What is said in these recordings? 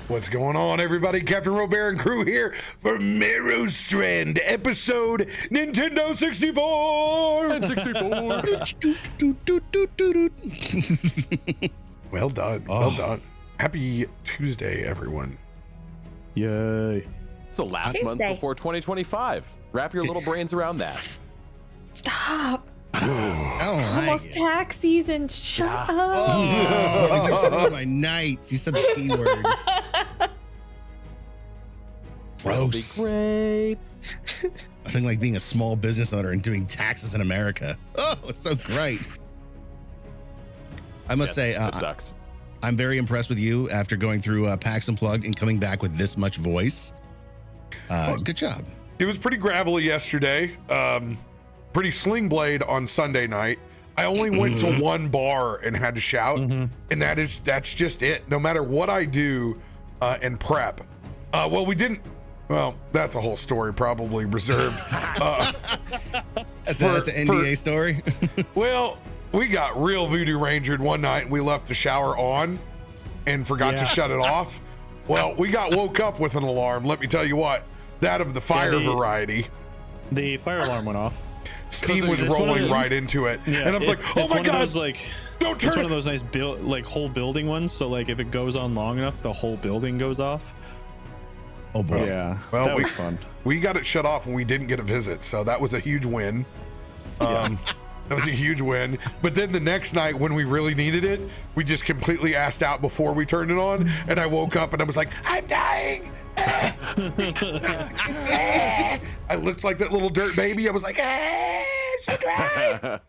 What's going on, everybody? CaptainRoBear and crew here for Merrowstrand episode Nintendo 64. N64. Well done. Well done. Happy Tuesday, everyone. Yay. It's the last month before 2025. Wrap your little brains around that. Stop. Almost tax season. Shut up. Oh, you said one of my nights. You said the T word. Gross. Great. Nothing like being a small business owner and doing taxes in America. Oh, it's so great. I must say, it sucks. I'm very impressed with you after going through PAX Unplugged and coming back with this much voice. Good job. It was pretty gravelly yesterday. Pretty sling blade on Sunday night. I only went to one bar and had to shout, and that's just it. No matter what I do and prep. Well, we didn't. Well, that's a whole story, probably reserved. That's an NDA story. Well, we got real voodoo rangered one night, and we left the shower on and forgot to shut it off. Well, we got woke up with an alarm. Let me tell you what, that of the fire variety. The fire alarm went off. Steam was rolling right into it, and I was like, "Oh my god!" Don't turn it's one of those nice whole building ones. So like, if it goes on long enough, the whole building goes off. Oh boy. Yeah. Well, that was fun. We got it shut off and we didn't get a visit, so that was a huge win. That was a huge win. But then the next night when we really needed it, we just completely assed out before we turned it on, and I woke up and I was like, "I'm dying." I looked like that little dirt baby. I was like, so dry.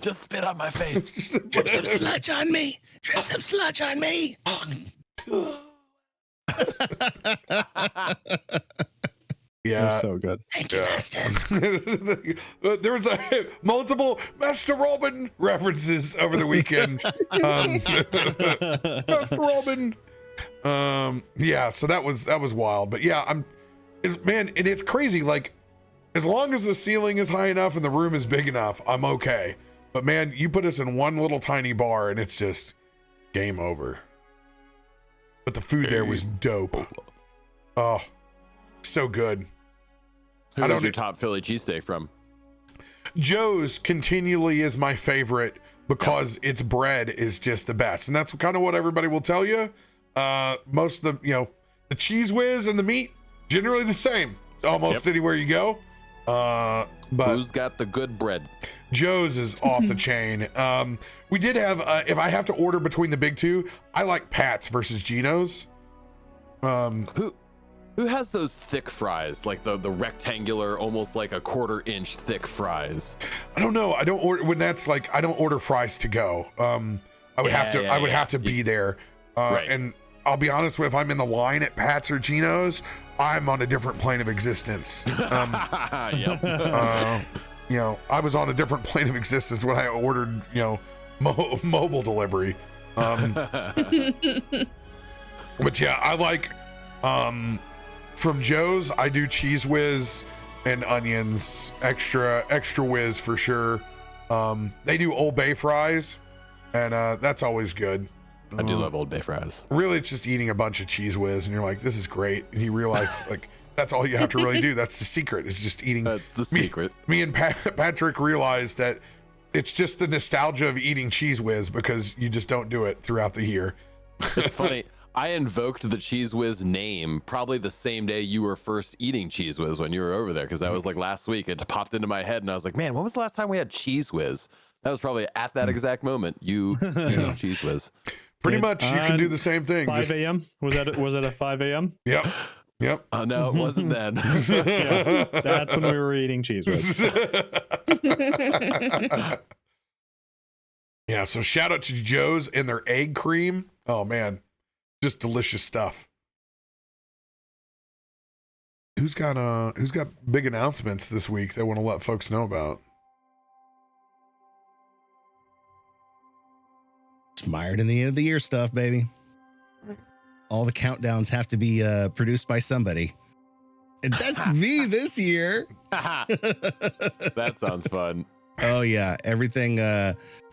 Just spit on my face. Drip some sludge on me. Drip some sludge on me. Yeah, so good. Thank you, Master. There was multiple Master Robin references over the weekend. Master Robin. Yeah, so that was wild. But yeah, and it's crazy. Like, as long as the ceiling is high enough and the room is big enough, I'm okay. But man, you put us in one little tiny bar and it's just game over. But the food there was dope. Oh, so good. Who was your top Philly cheesesteak from? Joe's continually is my favorite because its bread is just the best. And that's kind of what everybody will tell you. Most of the Cheese Whiz and the meat, generally the same. Almost anywhere you go. But who's got the good bread? Joe's is off the chain. We did have, if I have to order between the big two, I like Pat's versus Geno's. Who has those thick fries, like the rectangular, almost like a 1/4 inch thick fries? I don't know. I don't order when that's like, I don't order fries to go. I would have to be there. And I'll be honest with, if I'm in the line at Pat's or Geno's, I'm on a different plane of existence. I was on a different plane of existence when I ordered, mobile delivery. But yeah, I like, from Joe's, I do cheese whiz and onions, extra whiz for sure. They do Old Bay fries, and that's always good. I do love Old Bay fries. Really, it's just eating a bunch of cheese whiz, and you're like, this is great. And you realize, like, that's all you have to really do. That's the secret. It's just eating. That's the secret. Me and Patrick realized that it's just the nostalgia of eating cheese whiz because you just don't do it throughout the year. It's funny. I invoked the Cheese Whiz name probably the same day you were first eating Cheese Whiz when you were over there, because that was like last week. It popped into my head, and I was like, man, when was the last time we had Cheese Whiz? That was probably at that exact moment you ate Cheese Whiz. Pretty much, you can do the same thing. 5 a.m. Was it at 5 a.m.? Yep. No, it wasn't then. Yeah, that's when we were eating cheese whiz. Yeah, so shout out to Joe's and their egg cream. Oh man, just delicious stuff. Who's got big announcements this week they want to let folks know about? It's mired in the end of the year stuff, baby. All the countdowns have to be produced by somebody. And that's me this year. That sounds fun. Oh yeah, everything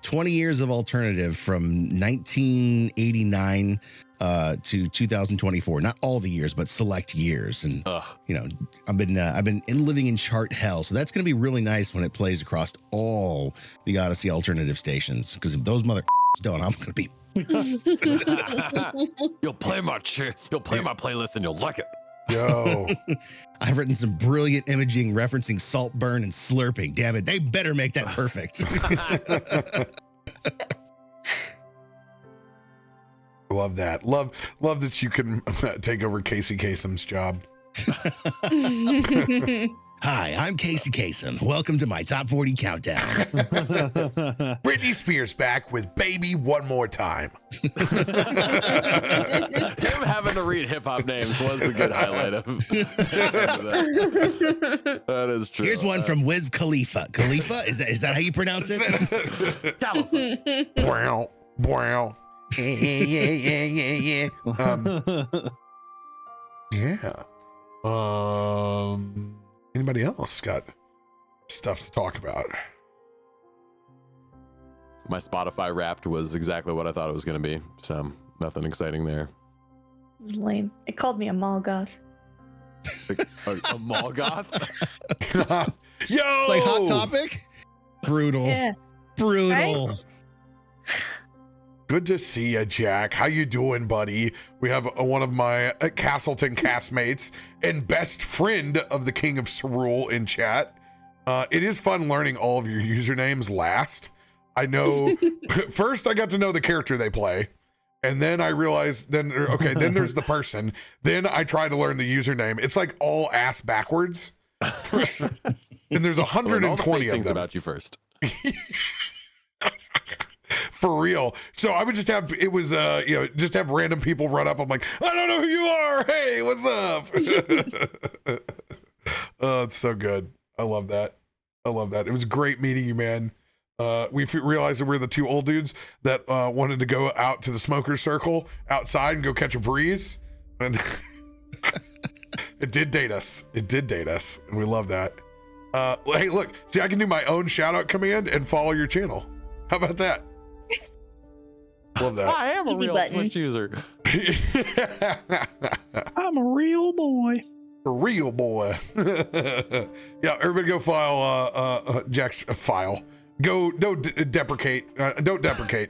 20 years of alternative from 1989 to 2024. Not all the years, but select years. And you know, I've been living in chart hell, so that's going to be really nice when it plays across all the Odyssey alternative stations. Because if those mother don't, I'm going to be. You'll play my playlist and you'll like it. Yo, I've written some brilliant imaging referencing salt burn and slurping. Damn it, they better make that perfect. love that. Love that you can take over Casey Kasem's job. Hi, I'm Casey Kasem. Welcome to my top 40 countdown. Britney Spears back with Baby One More Time. Him having to read hip hop names was a good highlight of that. That is true. Here's one from Wiz Khalifa. Khalifa, is that how you pronounce it? Brown, brown. Yeah. Anybody else got stuff to talk about? My Spotify Wrapped was exactly what I thought it was going to be. So nothing exciting there. It was lame. It called me a mall goth. A mall goth? Yo, Like Hot Topic? Brutal. Yeah. Brutal. Right? good to see you, Jack. How you doing, buddy? We have one of my Castleton castmates and best friend of the King of Cerule in chat. It is fun learning all of your usernames last. I know, first I got to know the character they play, and then I realized, then there's the person. Then I try to learn the username. It's like all ass backwards. And there's 120 things of them. about you first. For real. So I would just have, it was, just have random people run up. I'm like, I don't know who you are. Hey, what's up? Oh, it's so good. I love that. It was great meeting you, man. We realized that we're the two old dudes that wanted to go out to the smoker's circle outside and go catch a breeze. And it did date us. And we love that. Hey, look, see, I can do my own shout out command and follow your channel. How about that? Love that. I am Easy a real button. Twitch user. I'm a real boy. A real boy. Yeah, everybody go file Jack's file. Go, don't deprecate. Don't deprecate.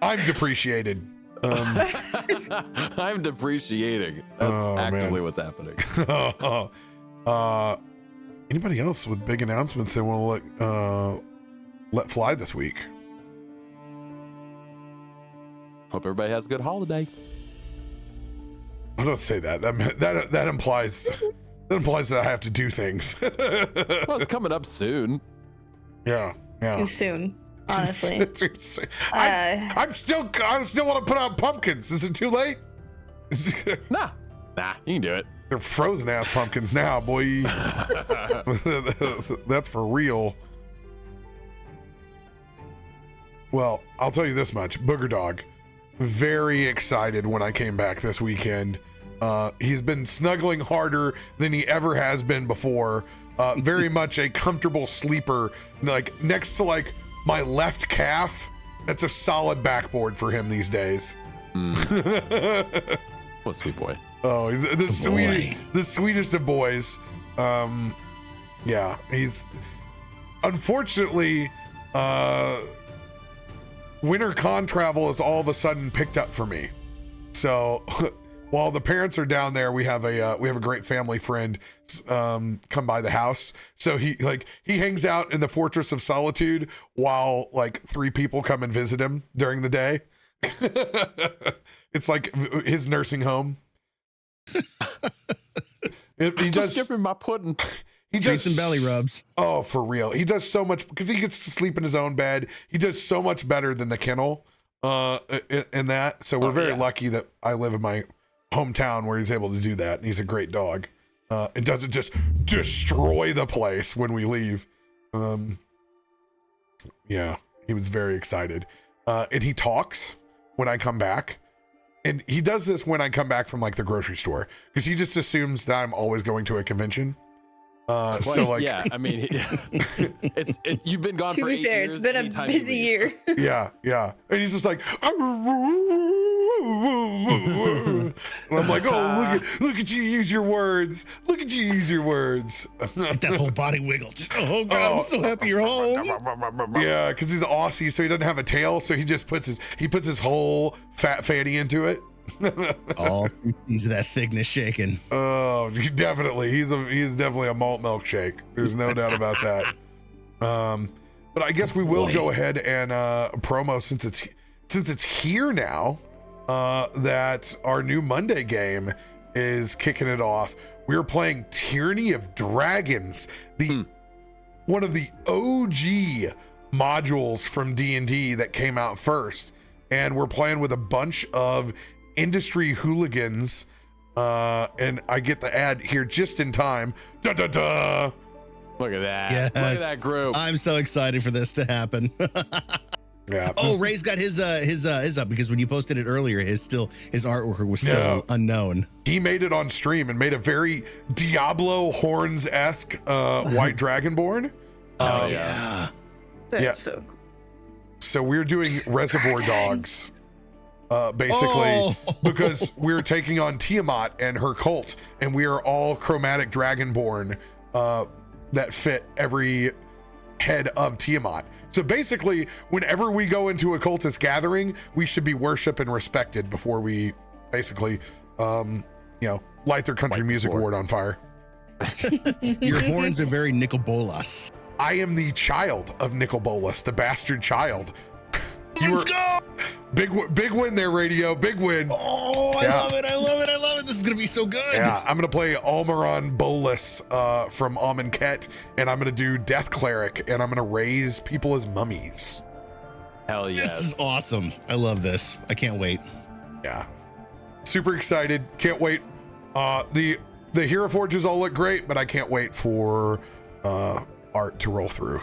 I'm depreciated. I'm depreciating. That's actively what's happening. Anybody else with big announcements they want to let fly this week? Hope everybody has a good holiday. I don't say that. That implies that I have to do things. Well, it's coming up soon. Yeah. Too soon, honestly. I still want to put out pumpkins. Is it too late? Nah, you can do it. They're frozen ass pumpkins now, boy. That's for real. Well, I'll tell you this much. Booger Dog, very excited when I came back this weekend. He's been snuggling harder than he ever has been before. Very much a comfortable sleeper, like next to like my left calf. That's a solid backboard for him these days. What a sweet boy. Oh, he's the sweetest of boys. Yeah, he's unfortunately winter con travel has all of a sudden picked up for me. So while the parents are down there, we have a great family friend come by the house. So he hangs out in the Fortress of Solitude while like 3 people come and visit him during the day. It's like his nursing home. He does skipping my pudding. He Drinks does and belly rubs. Oh, for real. He does so much because he gets to sleep in his own bed. He does so much better than the kennel in that. So we're very lucky that I live in my hometown where he's able to do that. And he's a great dog. It doesn't just destroy the place when we leave. Yeah, he was very excited. And he talks when I come back. And he does this when I come back from like the grocery store because he just assumes that I'm always going to a convention. So like, yeah, I mean, you've been gone To for be 8 fair, years. it's been a anytime you busy leave. year. yeah, and he's just like, and I'm like, oh, look at you use your words. Look at you use your words. Get that whole body wiggle. Just, oh God, I'm so happy you're home. Yeah, because he's Aussie, so he doesn't have a tail, so he just puts his whole fat fanny into it. All he's that thickness shaking. Oh, definitely. He's definitely a malt milkshake. There's no doubt about that. But I guess we will go ahead and promo since it's here now. That our new Monday game is kicking it off. We're playing Tyranny of Dragons, one of the OG modules from D&D that came out first, and we're playing with a bunch of industry hooligans, and I get the ad here just in time. Da, da, da. Look at that. Yes. Look at that group. I'm so excited for this to happen. Yeah. Oh, Ray's got his up because when you posted it earlier, his artwork was still unknown. He made it on stream and made a very Diablo Horns-esque white dragonborn. Oh yeah. That's Yeah. so cool. So we're doing Reservoir Dogs, basically, because we're taking on Tiamat and her cult, and we are all chromatic dragonborn that fit every head of Tiamat. So basically, whenever we go into a cultist gathering, we should be worshipped and respected before we basically, light their country music award on fire. Your horns are very Nicobolas. I am the child of Nicobolas, the bastard child. Let's go! Big win there, Radio. Big win. Oh, I love it. I love it. I love it. This is going to be so good. Yeah, I'm going to play Almaron Bolus from Amonkhet, and I'm going to do Death Cleric, and I'm going to raise people as mummies. Hell yes. This is awesome. I love this. I can't wait. Yeah. Super excited. Can't wait. The Hero Forges all look great, but I can't wait for art to roll through.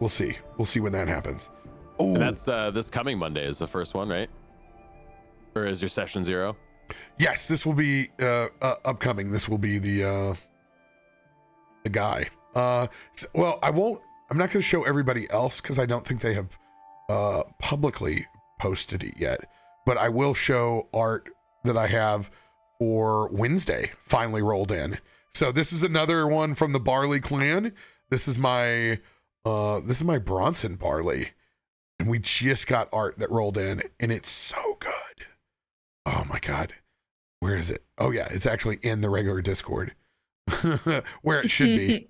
We'll see. We'll see when that happens. Oh, And that's this coming Monday is the first one, right? Or is your session 0? yes, this will be upcoming. This will be the guy. Well, I'm not going to show everybody else because I don't think they have publicly posted it yet. But I will show art that I have for Wednesday finally rolled in. So this is another one from the Barley clan. This is my Bronson Barley, and we just got art that rolled in, and it's so good. Oh my God, where is it? Oh yeah, it's actually in the regular Discord, where it should be.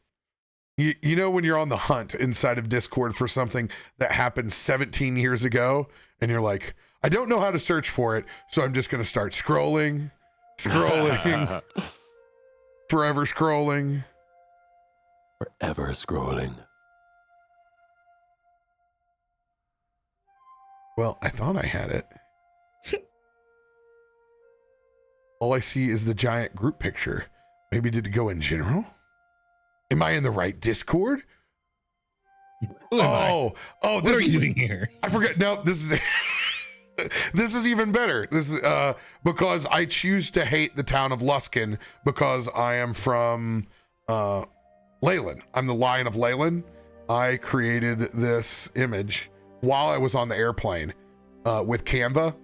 You know when you're on the hunt inside of Discord for something that happened 17 years ago, and you're like, I don't know how to search for it, so I'm just gonna start scrolling, forever scrolling. Forever scrolling. Well, I thought I had it. All I see is the giant group picture. Maybe did it go in general? Am I in the right Discord? Who am I? What What are you doing here? I forgot. No, this is this is even better. This is because I choose to hate the town of Luskin because I am from Leyland. I'm the Lion of Leyland. I created this image while I was on the airplane with Canva.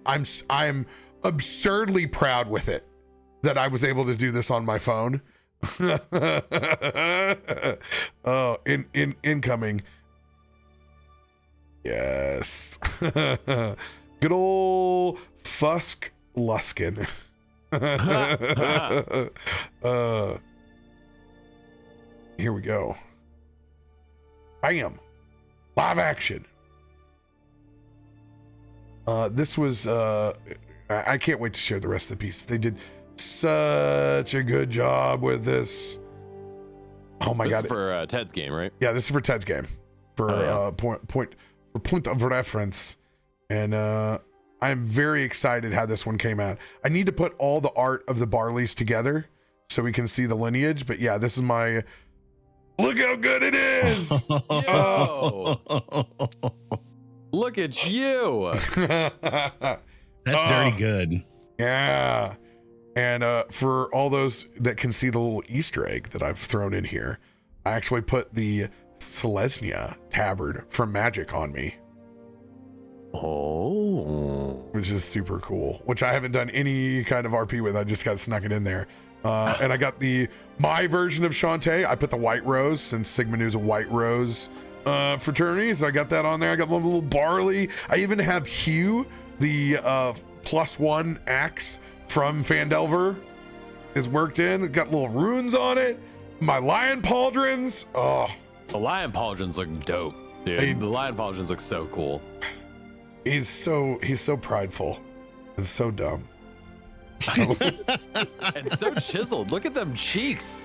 I'm absurdly proud with it that I was able to do this on my phone. Oh, incoming. Yes. Good old Fusk Luskin. Here we go. Bam. Live action. This was I can't wait to share the rest of the piece. They did such a good job with this. Oh my God. This is for Ted's game, right? Yeah, this is for Ted's game. For point of reference. And I'm very excited how this one came out. I need to put all the art of the Barleys together so we can see the lineage. But yeah, this is my. Look how good it is. Yo. Look at you. That's dirty good. Yeah. And for all those that can see the little Easter egg that I've thrown in here, I actually put the Selesnya tabard from Magic on me. Oh, which is super cool, which I haven't done any kind of RP with. I just got snuck it in there. And I got my version of Shantae. I put the White Rose, since Sigma Nu's a White Rose fraternity. So I got that on there. I got one little Barley. I even have Hugh, the +1 axe from Phandelver is worked in. Got little runes on it. My Lion Pauldrons. Oh, the Lion Pauldrons look dope, dude. The Lion Pauldrons look so cool. He's so prideful. It's so dumb. And so chiseled. Look at them cheeks.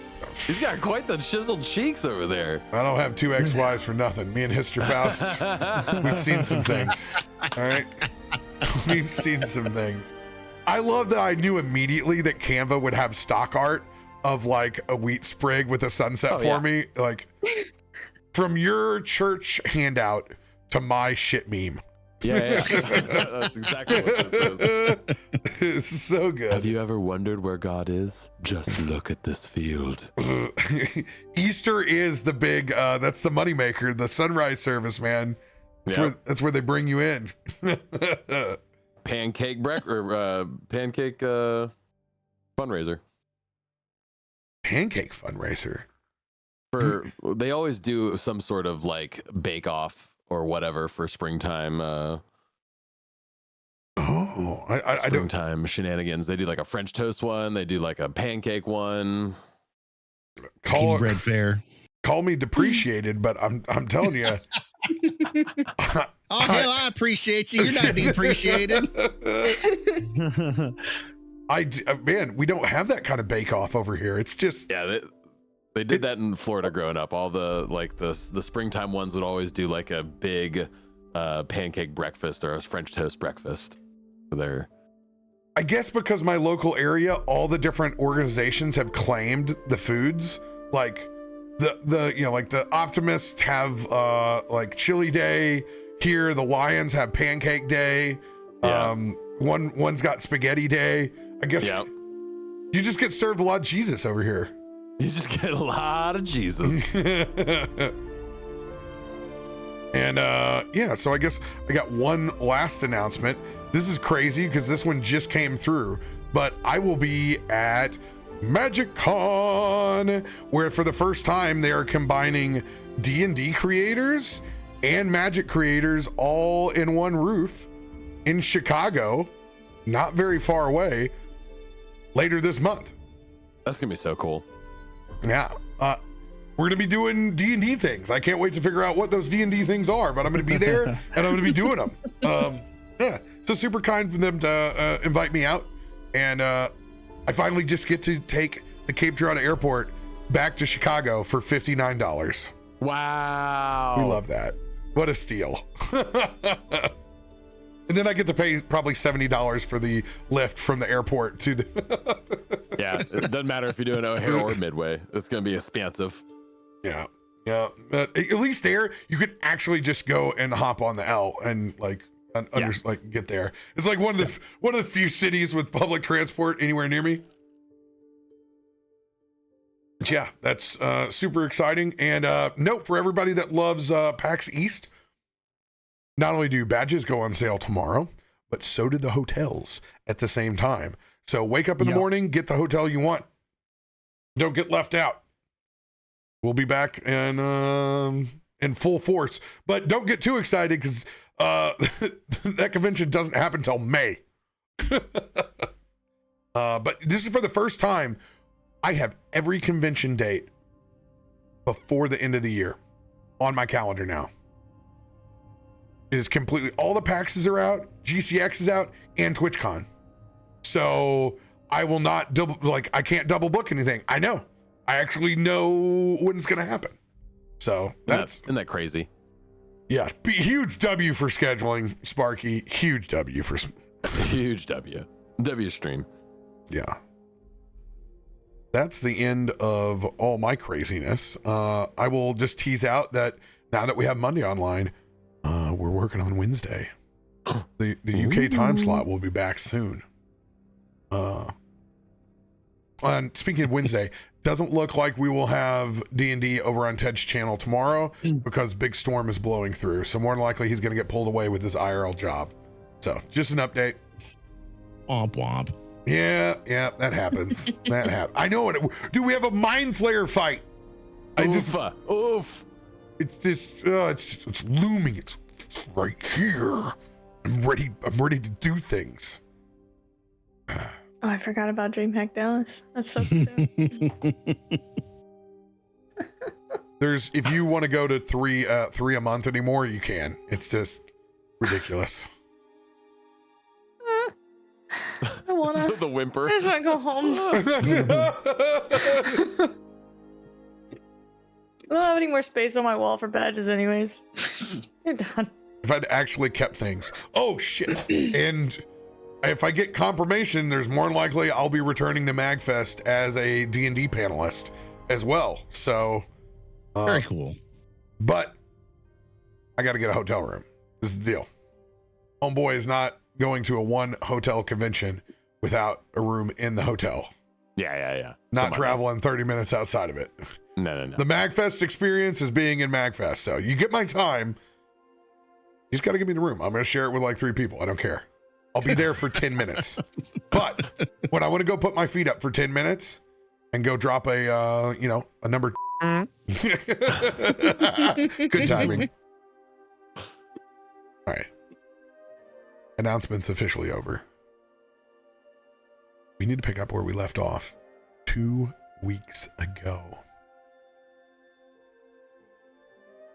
He's got quite the chiseled cheeks over there. I don't have 2 XYs for nothing. Me and Hister Faust, we've seen some things. All right? We've seen some things. I love that I knew immediately that Canva would have stock art of like a wheat sprig with a sunset for me. Like, from your church handout to my shit meme. Yeah. That's exactly what this is. It's so good. Have you ever wondered where God is? Just look at this field. Easter is the big, that's the moneymaker, the sunrise service, man. That's where they bring you in. Pancake fundraiser. Pancake fundraiser. They always do some sort of like bake off or whatever for springtime. Springtime shenanigans. They do like a French toast one. They do like a pancake one. King bread fair. Call me depreciated, but I'm telling you. I appreciate you. You're not depreciated. Man, we don't have that kind of bake off over here. It's just They did that in Florida growing up. All the springtime ones would always do like a big pancake breakfast or a French toast breakfast there. I guess because my local area, all the different organizations have claimed the foods. Like the Optimists have like Chili Day. Here the Lions have Pancake Day. One's got Spaghetti Day. I guess you just get served a lot of Jesus over here. You just get a lot of Jesus. And so I guess I got one last announcement. This is crazy because this one just came through, but I will be at Magic Con, where for the first time they are combining D&D creators and Magic creators all in one roof in Chicago, not very far away, later this month. That's gonna be so cool. Yeah. We're going to be doing D&D things. I can't wait to figure out what those D&D things are, but I'm going to be there and I'm going to be doing them. So super kind for them to invite me out. And I finally just get to take the Cape Girardeau Airport back to Chicago for $59. Wow. We love that. What a steal. And then I get to pay probably $70 for the lift from the airport to the... Yeah, it doesn't matter if you're doing O'Hare or Midway. It's going to be expensive. Yeah. But at least there, you could actually just go and hop on the L and get there. It's like one of the few cities with public transport anywhere near me. But yeah, that's super exciting. And note for everybody that loves PAX East, not only do badges go on sale tomorrow, but so did the hotels at the same time. So wake up in the morning, get the hotel you want. Don't get left out. We'll be back in full force, but don't get too excited because that convention doesn't happen until May. But this is for the first time I have every convention date before the end of the year on my calendar now. It is completely, all the PAXs are out, GCX is out, and TwitchCon. So I will not I can't double book anything. I know. I actually know when it's going to happen. So isn't that crazy? Yeah. Huge W for scheduling, Sparky. Huge W for... Huge W. W stream. Yeah. That's the end of all my craziness. I will just tease out that now that we have Monday online, we're working on Wednesday. The UK time slot will be back soon. speaking of Wednesday, doesn't look like we will have D&D over on Ted's channel tomorrow because big storm is blowing through. So more than likely he's going to get pulled away with his IRL job. So just an update. Womp womp. Yeah, that happens. That happens. I know it. Dude, we have a mind flayer fight. Oof. It's just, it's looming. It's right here. I'm ready to do things. Oh, I forgot about DreamHack Dallas. That's so good. If you want to go to three a month anymore, you can. It's just ridiculous. I wanna. The whimper. I just wanna go home. I don't have any more space on my wall for badges, anyways. You're done. If I'd actually kept things. Oh shit! And if I get confirmation, there's more than likely I'll be returning to MagFest as a D&D panelist as well. So very cool. But I got to get a hotel room. This is the deal. Homeboy is not going to a one hotel convention without a room in the hotel. Yeah. Not traveling 30 minutes outside of it. No. The MagFest experience is being in MagFest. So you get my time. You just got to give me the room. I'm going to share it with like 3 people. I don't care. I'll be there for 10 minutes. But when I want to go put my feet up for 10 minutes and go drop a number. Good timing. All right. Announcement's officially over. We need to pick up where we left off 2 weeks ago.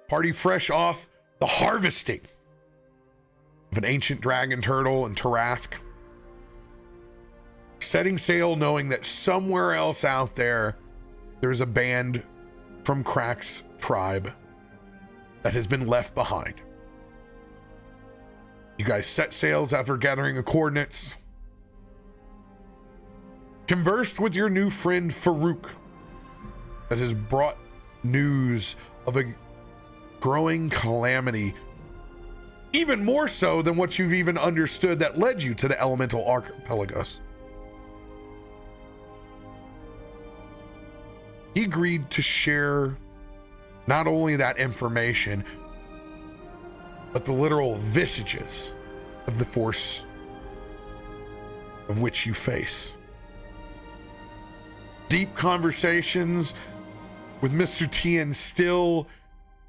Party fresh off the harvesting of an ancient dragon turtle in Tarask. Setting sail knowing that somewhere else out there's a band from Krak's tribe that has been left behind. You guys set sails after gathering the coordinates. Conversed with your new friend Farouk that has brought news of a growing calamity, even more so than what you've even understood that led you to the elemental archipelagos. He agreed to share not only that information, but the literal visages of the force of which you face. Deep conversations with Mr. Tien still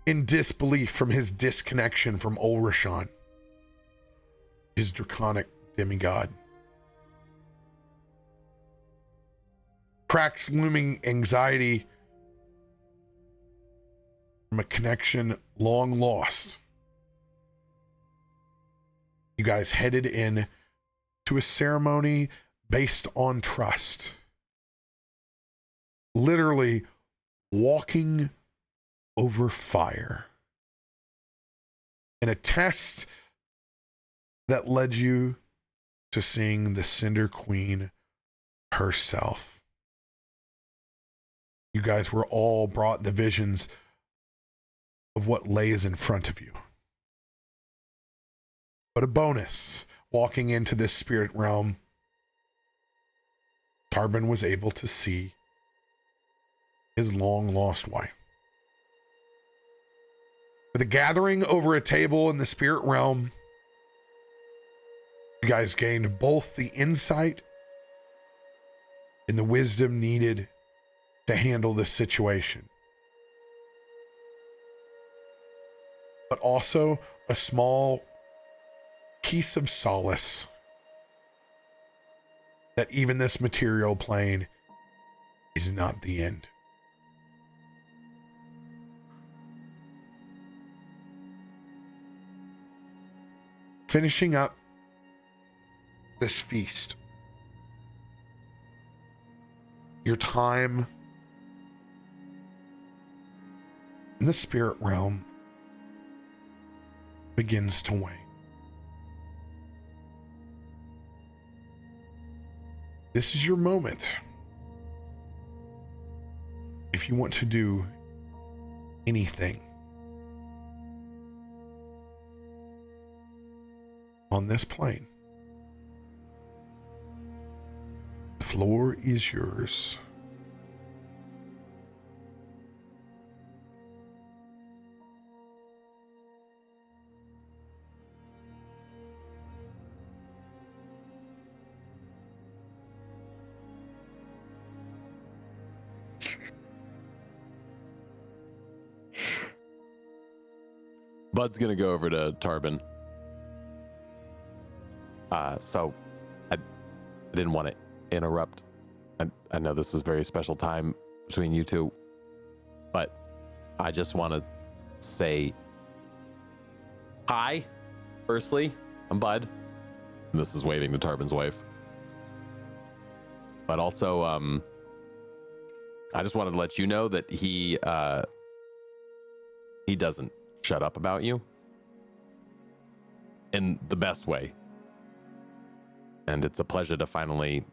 in disbelief from his disconnection from Ulrashan, his draconic demigod. Krak's looming anxiety from a connection long lost. You guys headed in to a ceremony based on trust. Literally walking over fire. In a test that led you to seeing the Cinder Queen herself. You guys were all brought the visions of what lays in front of you. But a bonus, walking into this spirit realm, Tarben was able to see his long lost wife. With a gathering over a table in the spirit realm, you guys gained both the insight and the wisdom needed to handle this situation. But also a small piece of solace that even this material plane is not the end. Finishing up this feast, your time in the spirit realm begins to wane. This is your moment. If you want to do anything on this plane, The floor is yours. Bud's gonna go over to Tarben. So I didn't want to interrupt. I know this is a very special time between you two, but I just want to say hi. Firstly, I'm Bud. And this is waving to Tarben's wife. But also, I just wanted to let you know that he doesn't shut up about you in the best way. And it's a pleasure to finally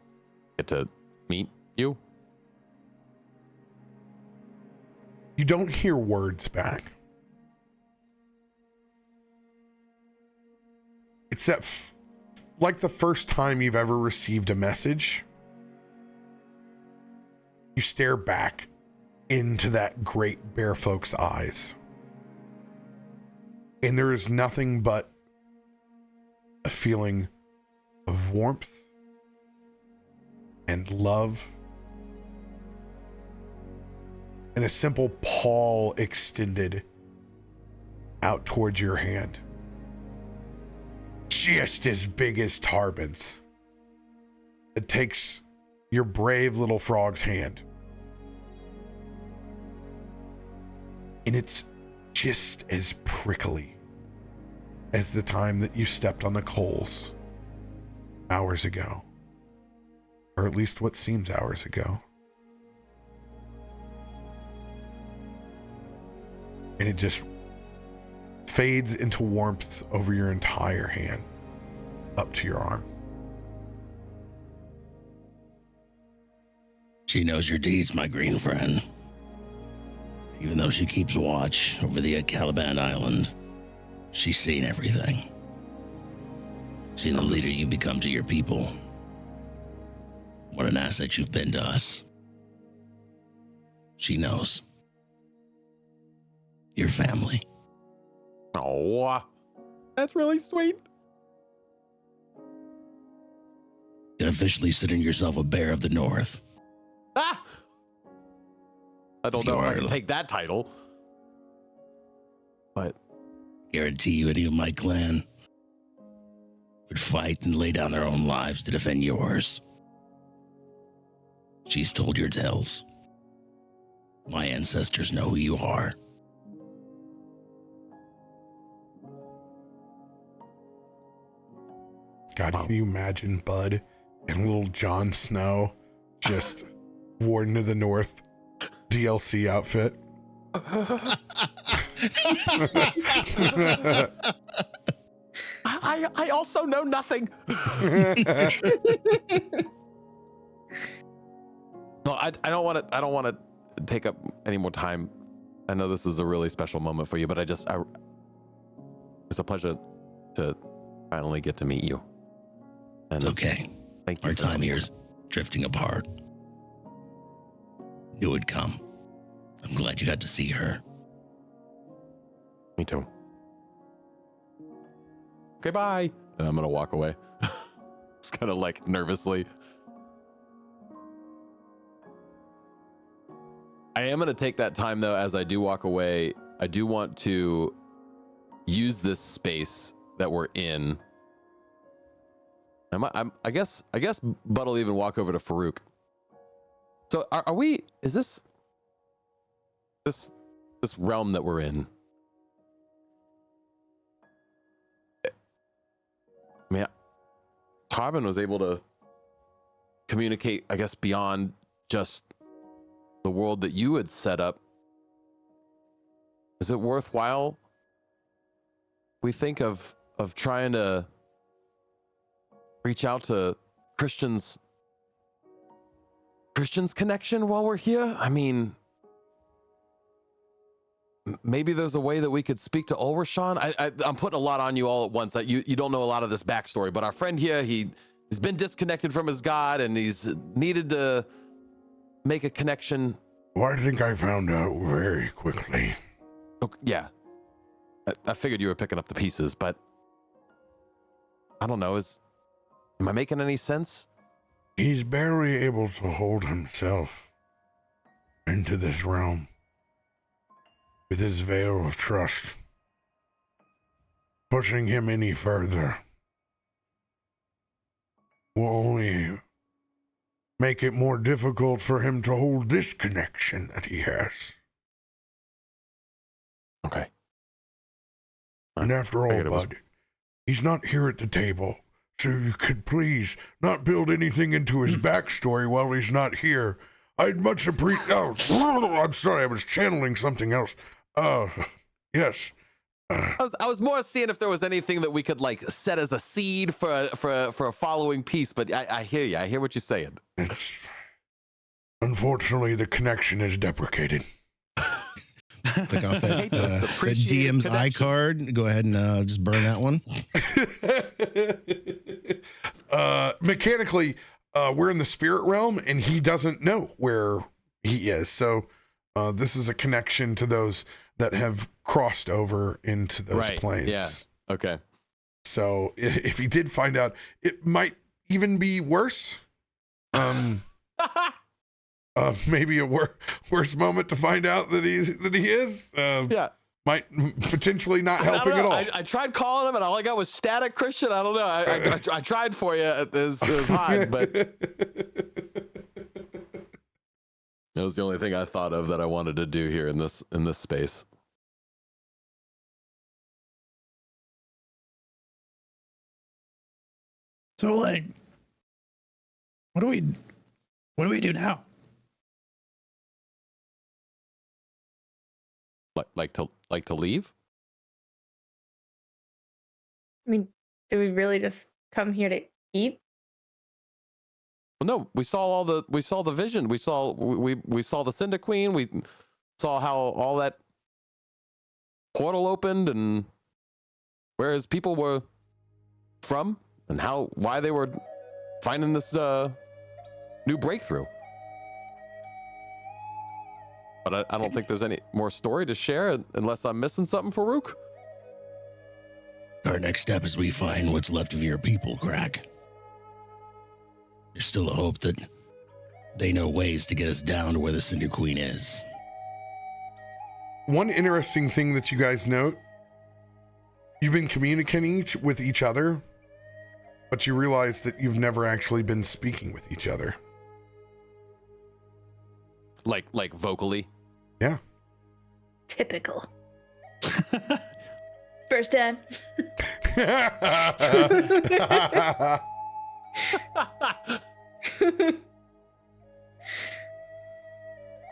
get to meet you. You don't hear words back. It's that like the first time you've ever received a message. You stare back into that great Bearfolk's eyes. And there is nothing but a feeling of warmth and love and a simple paw extended out towards your hand. Just as big as Tarben's. It takes your brave little frog's hand. And it's just as prickly as the time that you stepped on the coals hours ago. Or at least what seems hours ago. And it just fades into warmth over your entire hand, up to your arm. She knows your deeds, my green friend. Even though she keeps watch over the Caliban Island, she's seen everything. Seen the leader you become to your people. What an asset you've been to us. She knows. Your family. Oh, that's really sweet. You can officially consider yourself a bear of the north. Ah! I don't know if I can take that title. But Guarantee you any of my clan would fight and lay down their own lives to defend yours. She's told your tales. My ancestors know who you are. God, can you imagine Bud and little Jon Snow just Warden of the North DLC outfit? I also know nothing. No, I don't want to take up any more time. I know this is a really special moment for you, but it's a pleasure to finally get to meet you. And it's okay. Thank you. Our time here is drifting apart. Knew it'd come. I'm glad you got to see her. Me too. Okay, bye. And I'm gonna walk away. It's kind of like nervously. I am gonna take that time though. As I do walk away, I do want to use this space that we're in. I guess Bud will even walk over to Farouk. So are we? Is this realm that we're in? I mean, Tarben was able to communicate, I guess, beyond just the world that you had set up. Is it worthwhile? We think of trying to reach out to Christian's connection while we're here. I mean, maybe there's a way that we could speak to Ulrishon. I'm putting a lot on you all at once. You don't know a lot of this backstory, but our friend here, he he's been disconnected from his god, and he's needed to make a connection. Well, I think I found out very quickly. Okay, yeah, I figured you were picking up the pieces, but I don't know. Am I making any sense? He's barely able to hold himself into this realm with his veil of trust. Pushing him any further will only make it more difficult for him to hold this connection that he has. Okay. And after all, bud, he's not here at the table, so you could please not build anything into his backstory while he's not here. I'd much appreciate. Oh, I'm sorry, I was channeling something else. Yes. I was more seeing if there was anything that we could like set as a seed for a following piece, but I hear you. I hear what you're saying. Unfortunately, the connection is deprecated. Click off that DM's iCard. Go ahead and just burn that one. Mechanically, we're in the spirit realm, and he doesn't know where he is. So this is a connection to those that have crossed over into those planes. Yeah. Okay. So if he did find out, it might even be worse. Maybe a worse moment to find out that he is. Yeah. Might potentially not helping at all. I tried calling him, and all I got was static, Christian. I don't know. I tried for you. It was hard, but that was the only thing I thought of that I wanted to do here in this space. So, like, what do we do now? Like to leave? I mean, do we really just come here to eat? Well, no, we saw the vision. We saw the Cinder Queen. We saw how all that portal opened and where his people were from and why they were finding this new breakthrough. But I don't think there's any more story to share unless I'm missing something, Farouk. Our next step is we find what's left of your people, Krak. There's still a hope that they know ways to get us down to where the Cinder Queen is. One interesting thing that you guys note, you've been communicating with each other, but you realize that you've never actually been speaking with each other. Like vocally? Yeah. Typical. First time.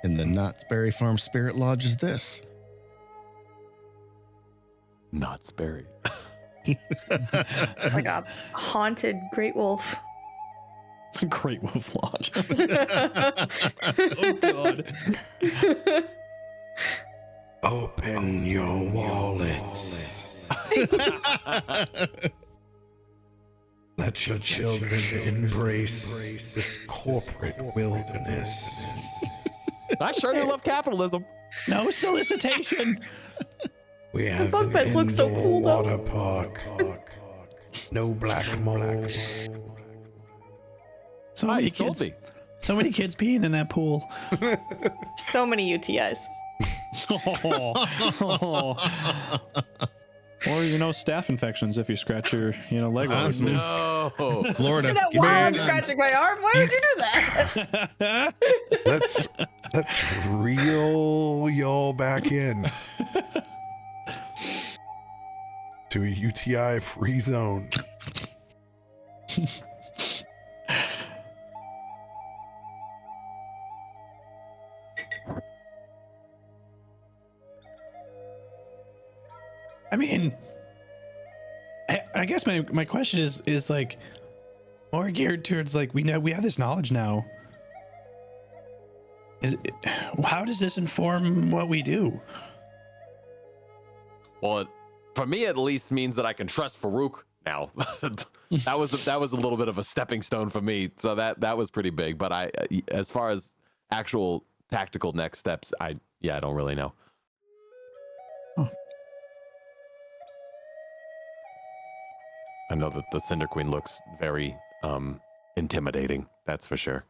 In the Knott's Berry Farm Spirit Lodge is this. Knott's Berry. Like a haunted great wolf. Great Wolf Lodge. Oh god. Open your wallets. Let your children embrace this corporate wilderness. I sure do love capitalism. No solicitation. We have bug an beds look so indoor cool, though. water park. No black mold. So many kids peeing in that pool. So many UTIs. Or staph infections if you scratch your leg. No. Florida. Isn't that why I'm scratching my arm? Why did you do that? Let's reel y'all back in to a UTI free zone. I mean, I guess my question is like more geared towards like we have this knowledge now. How does this inform what we do? Well, for me at least means that I can trust Farouk now. that was a little bit of a stepping stone for me. So that was pretty big. But as far as actual tactical next steps, I don't really know. I know that the Cinder Queen looks very intimidating. That's for sure.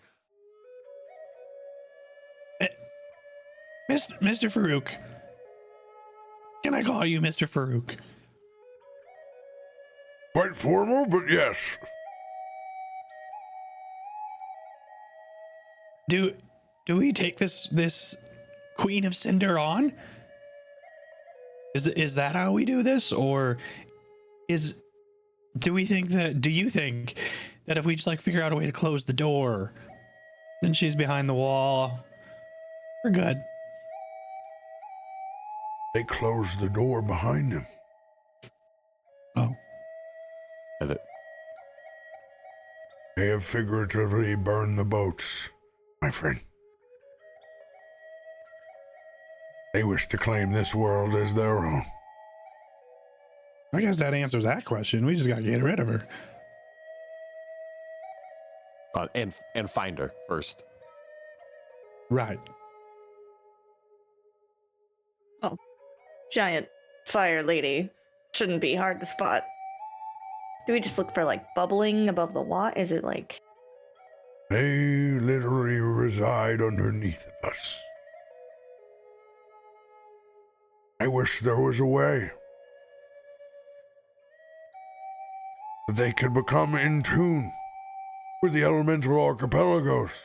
Mr. Farouk. Can I call you Mr. Farouk? Quite formal, but yes. Do we take this Queen of Cinder on? Is that how we do this, or do you think that if we just like figure out a way to close the door, then she's behind the wall, we're good? They closed the door behind him. Oh. Is it? They have figuratively burned the boats, my friend. They wish to claim this world as their own. I guess that answers that question. We just gotta get rid of her. And find her first. Right. Oh, giant fire lady shouldn't be hard to spot. Do we just look for like bubbling above the water? Is it like... They literally reside underneath of us. I wish there was a way that they could become in tune with the elemental archipelagos.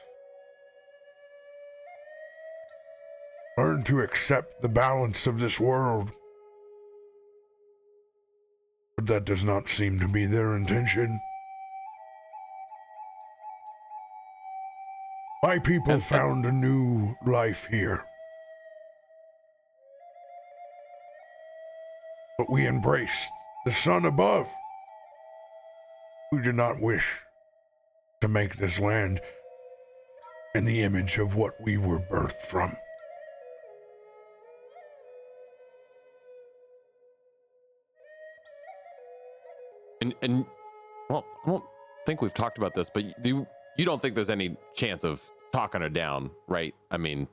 Learn to accept the balance of this world. But that does not seem to be their intention. My people found a new life here. But we embraced the sun above. We do not wish to make this land in the image of what we were birthed from. And well, I don't think we've talked about this, but you don't think there's any chance of talking her down, right? I mean,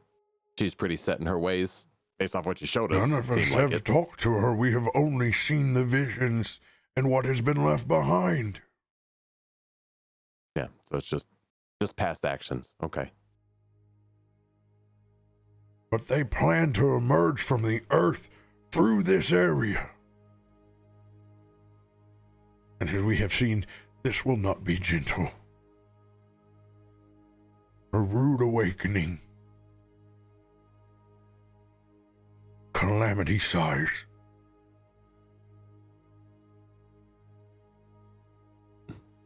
she's pretty set in her ways based off what you showed us. None of us have talked to her. We have only seen the visions and what has been left behind. Yeah, so it's just past actions. Okay. But they plan to emerge from the earth through this area. And as we have seen, this will not be gentle. A rude awakening. Calamity size.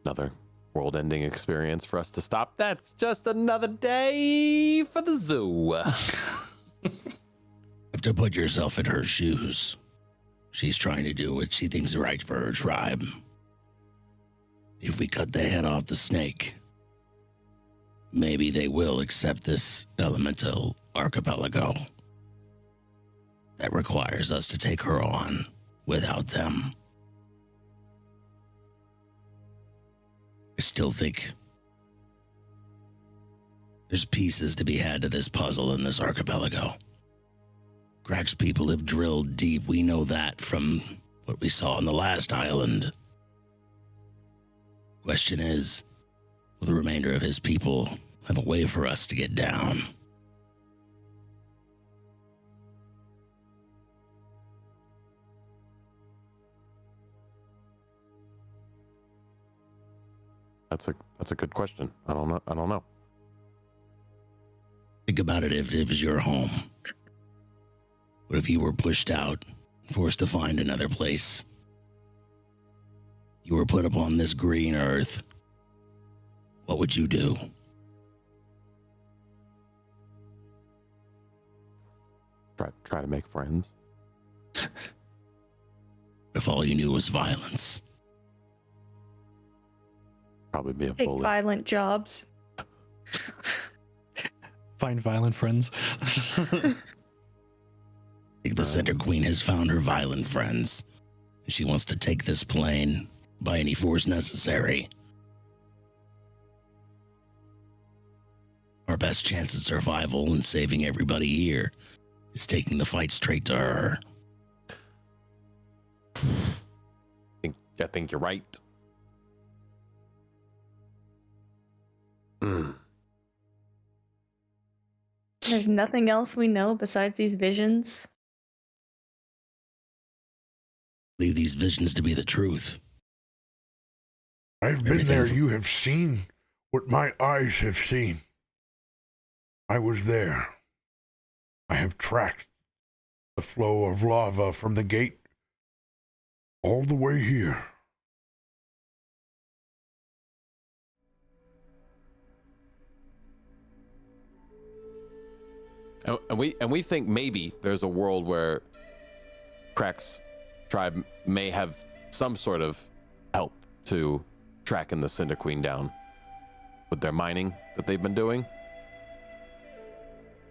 Another world-ending experience for us to stop. That's just another day for the zoo. You have to put yourself in her shoes. She's trying to do what she thinks is right for her tribe. If we cut the head off the snake, maybe they will accept this elemental archipelago. That requires us to take her on without them. I still think there's pieces to be had to this puzzle in this archipelago. Krak's people have drilled deep. We know that from what we saw on the last island. Question is, will the remainder of his people have a way for us to get down? That's a good question. I don't know. Think about it if it was your home. What if you were pushed out, forced to find another place? You were put upon this green earth. What would you do? Try to make friends. If all you knew was violence? Probably be a Take bully. violent jobs. Find violent friends. I think the Cinder Queen has found her violent friends. She wants to take this plane by any force necessary. Our best chance at survival and saving everybody here is taking the fight straight to her. I think you're right. There's nothing else we know besides these visions. Leave these visions to be the truth. I've been there. You have seen what my eyes have seen. I was there. I have tracked the flow of lava from the gate all the way here. And we think maybe there's a world where Krak's tribe may have some sort of help to tracking the Cinder Queen down with their mining that they've been doing.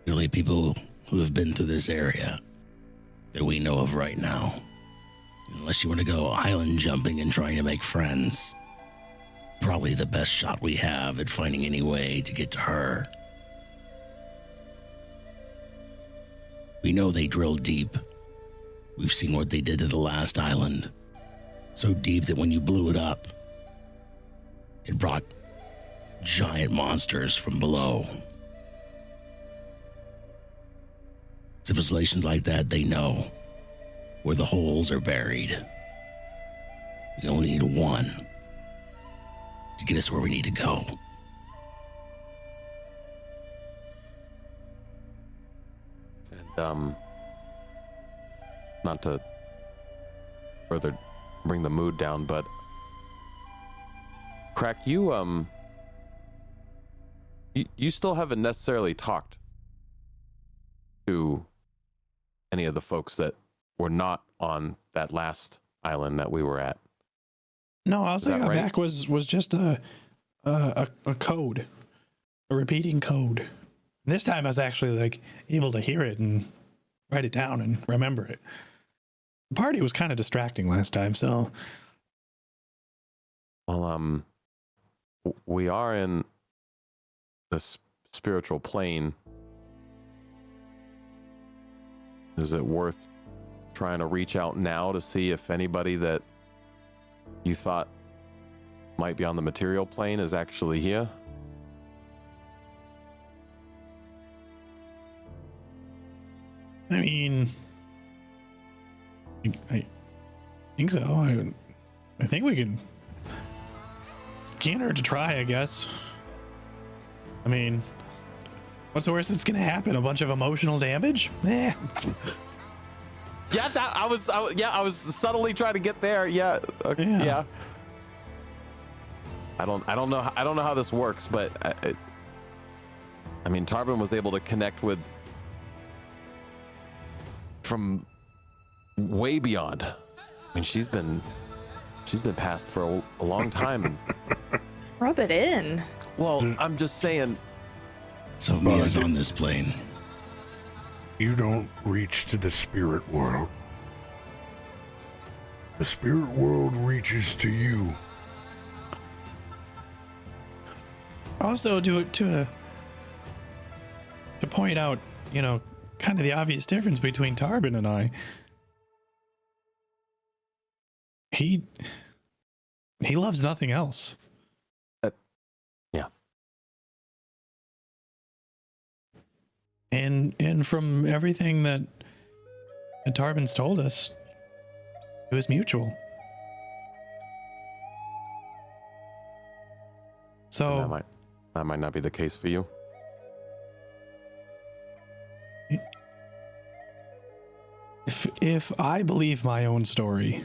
Really, people who have been through this area that we know of right now. Unless you want to go island jumping and trying to make friends. Probably the best shot we have at finding any way to get to her. We know they drilled deep. We've seen what they did to the last island. So deep that when you blew it up, it brought giant monsters from below. Civilizations like that, they know where the holes are buried. We only need one to get us where we need to go. And not to further bring the mood down, but Krak, you still haven't necessarily talked to any of the folks that were not on that last island that we were at. No, I was like, right? back was just a code, a repeating code. And this time I was actually like able to hear it and write it down and remember it. The party was kind of distracting last time, so. Well, we are in the spiritual plane. Is it worth trying to reach out now to see if anybody that you thought might be on the material plane is actually here? I mean, I think so. I think we can. Can't hurt to try, I guess. I mean, what's the worst that's gonna happen? A bunch of emotional damage? Eh. Yeah, I was subtly trying to get there. Yeah, okay, yeah. I don't know how this works, but I mean, Tarben was able to connect with from way beyond. I mean, she's been passed for a long time. Rub it in. Well, I'm just saying. So Mia's on this plane. You don't reach to the spirit world. The spirit world reaches to you. Also, to point out, kind of the obvious difference between Tarben and I. He loves nothing else. Yeah. And from everything that Tarben's told us, it was mutual. So that might not be the case for you. If I believe my own story,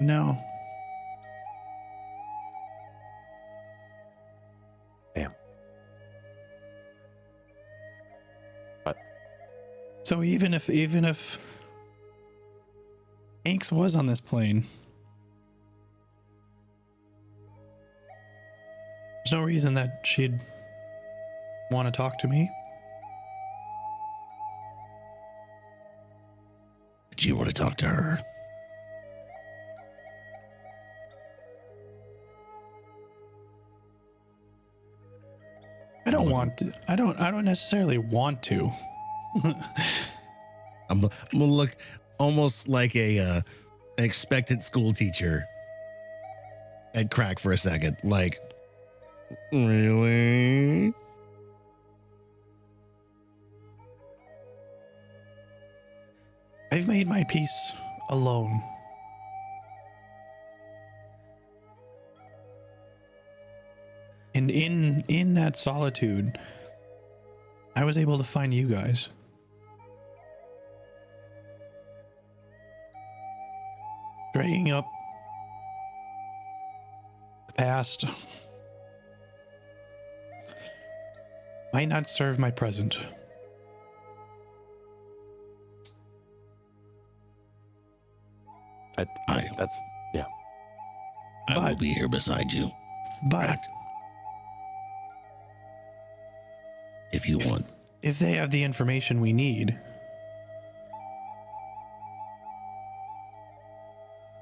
no. Damn. But so even if Inks was on this plane, there's no reason that she'd want to talk to me. Do you want to talk to her? want to. I don't necessarily want to. I'm gonna look almost like an expectant school teacher at Krak for a second. Like, really? I've made my peace alone. And in that solitude, I was able to find you guys. Dragging up the past might not serve my present. That's yeah. I will be here beside you, But Krak, if you want. if they have the information we need,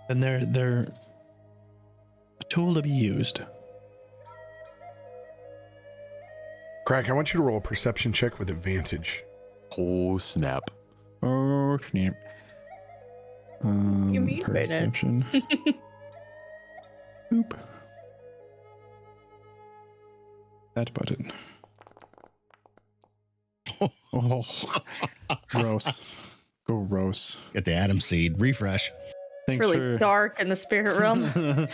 then they're a tool to be used. Krak, I want you to roll a perception check with advantage. Oh snap! Oh snap! You mean right now. Perception. Boop. That button. Oh, gross. Gross. Get the Adam seed. Refresh. It's Thanks really for... dark in the spirit realm.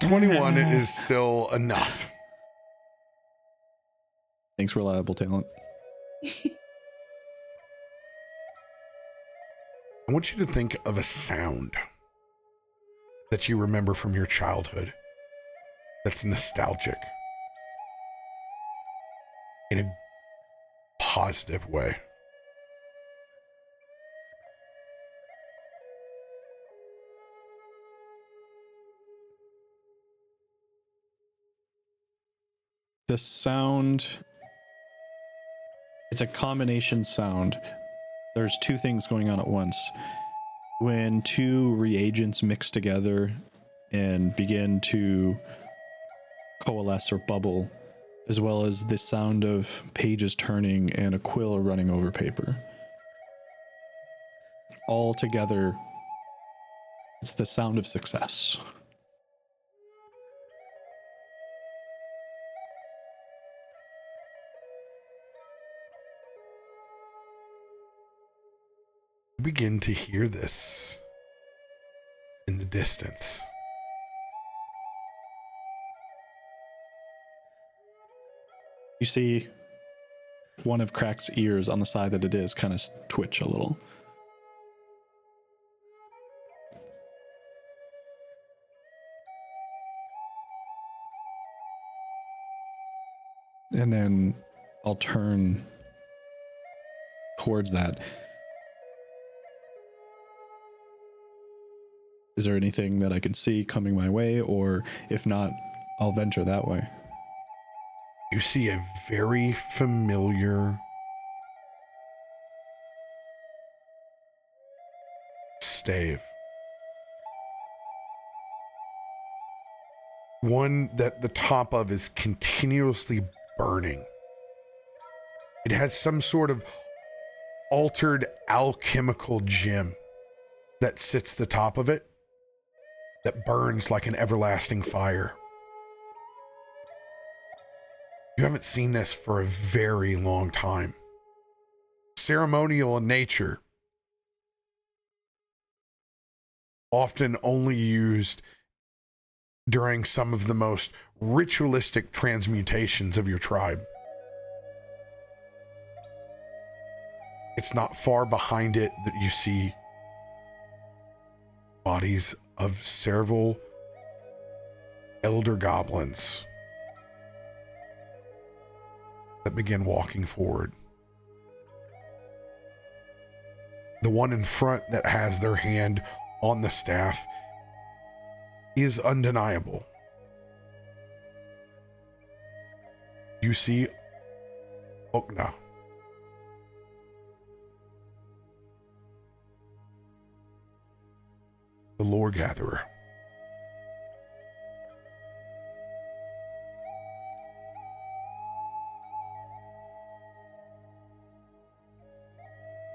21 is still enough. Thanks, reliable talent. I want you to think of a sound that you remember from your childhood that's nostalgic in a positive way. The sound... It's a combination sound. There's two things going on at once. When two reagents mix together and begin to coalesce or bubble, as well as the sound of pages turning and a quill running over paper. All together, it's the sound of success. You begin to hear this in the distance. You see one of Krak's ears on the side that it is kind of twitch a little. And then I'll turn towards that. Is there anything that I can see coming my way? Or if not, I'll venture that way. You see a very familiar stave. One that the top of is continuously burning. It has some sort of altered alchemical gem that sits the top of it that burns like an everlasting fire. You haven't seen this for a very long time. Ceremonial in nature, often only used during some of the most ritualistic transmutations of your tribe. It's not far behind it that you see bodies of several elder goblins that begin walking forward. The one in front that has their hand on the staff is undeniable. You see Okna. The lore gatherer.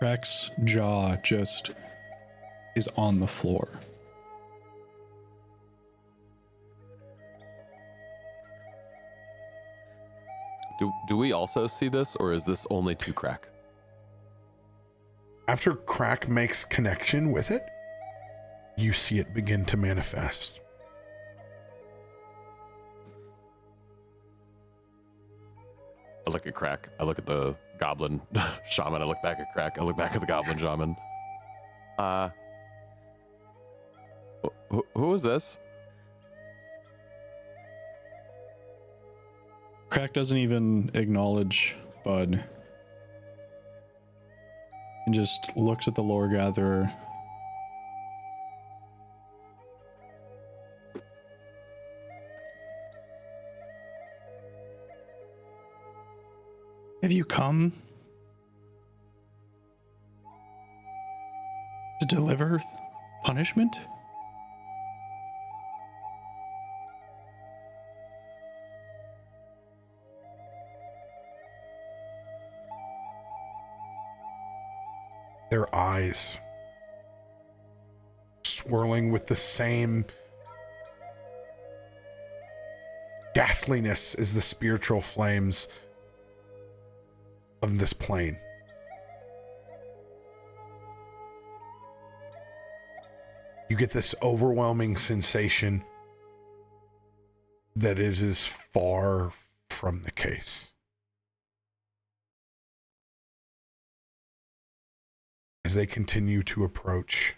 Krak's jaw just is on the floor. Do we also see this, or is this only to Krak? After Krak makes connection with it, you see it begin to manifest. I look at Krak. I look at the goblin shaman. I look back at Krak. I look back at the goblin shaman. Who is this? Krak doesn't even acknowledge Bud and just looks at the lore gatherer. Have you come to deliver punishment? Their eyes swirling with the same ghastliness as the spiritual flames of this plane. You get this overwhelming sensation that it is far from the case. As they continue to approach,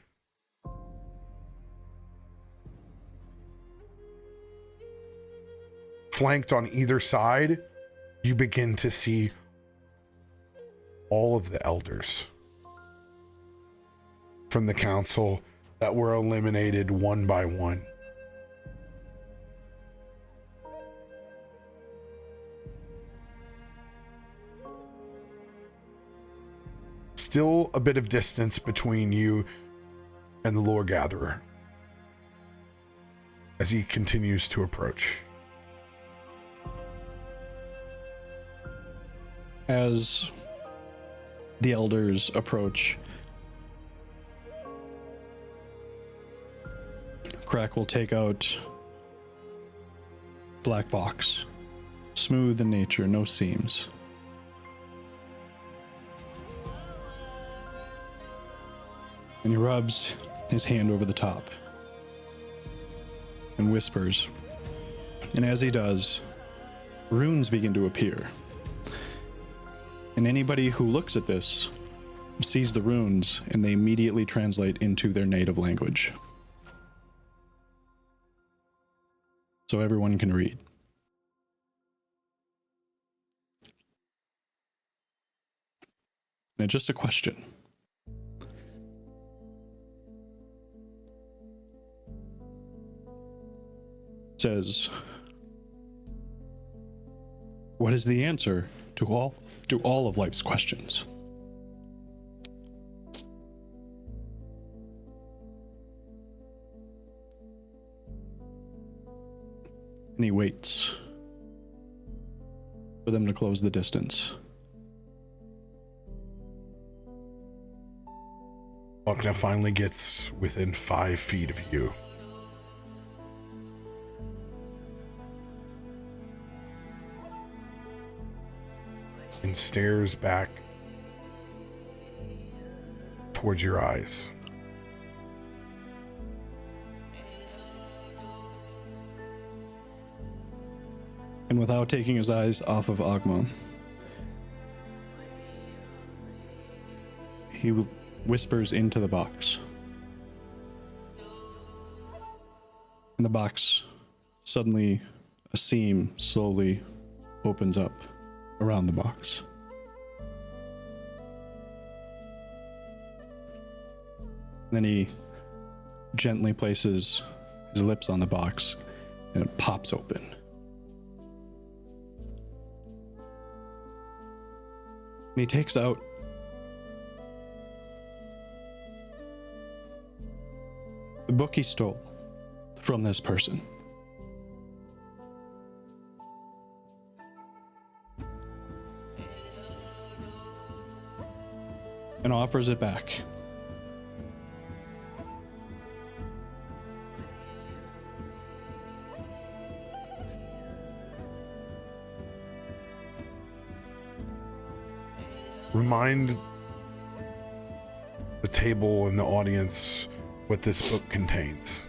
flanked on either side, you begin to see all of the elders from the council that were eliminated one by one. Still a bit of distance between you and the lore gatherer as he continues to approach. As the elders approach, Krak will take out black box, smooth in nature, no seams. And he rubs his hand over the top and whispers. And as he does, runes begin to appear. And anybody who looks at this sees the runes, and they immediately translate into their native language. So everyone can read. And it's just a question. It says, what is the answer to all of life's questions? And he waits for them to close the distance. Akina finally gets within 5 feet of you. And stares back towards your eyes. And without taking his eyes off of Agma, he whispers into the box. In the box, suddenly a seam slowly opens up around the box. Then he gently places his lips on the box and it pops open. And he takes out the book he stole from this person. and offers it back. Remind the table and the audience what this book contains.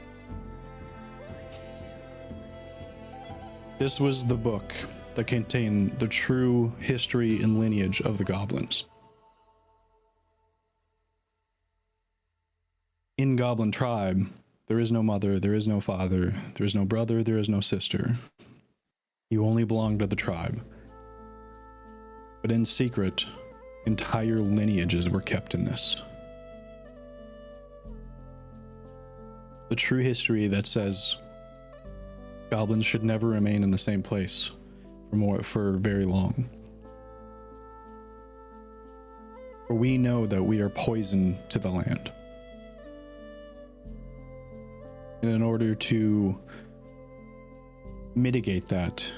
This was the book that contained the true history and lineage of the goblins. In Goblin Tribe, there is no mother, there is no father, there is no brother, there is no sister. You only belong to the tribe. But in secret, entire lineages were kept in this. The true history that says goblins should never remain in the same place for very long. For we know that we are poison to the land. And in order to mitigate that,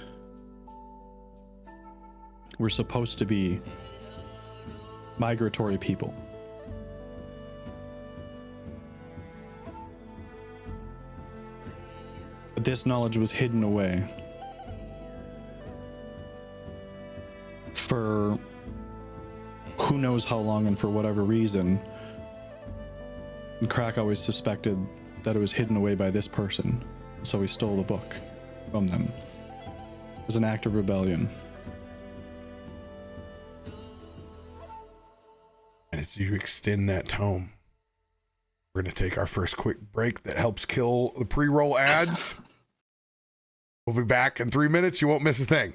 we're supposed to be migratory people. But this knowledge was hidden away for who knows how long and for whatever reason. And Krak always suspected that it was hidden away by this person, so he stole the book from them as an act of rebellion. And as you extend that tome, we're going to take our first quick break that helps kill the pre-roll ads. We'll be back in 3 minutes. You won't miss a thing.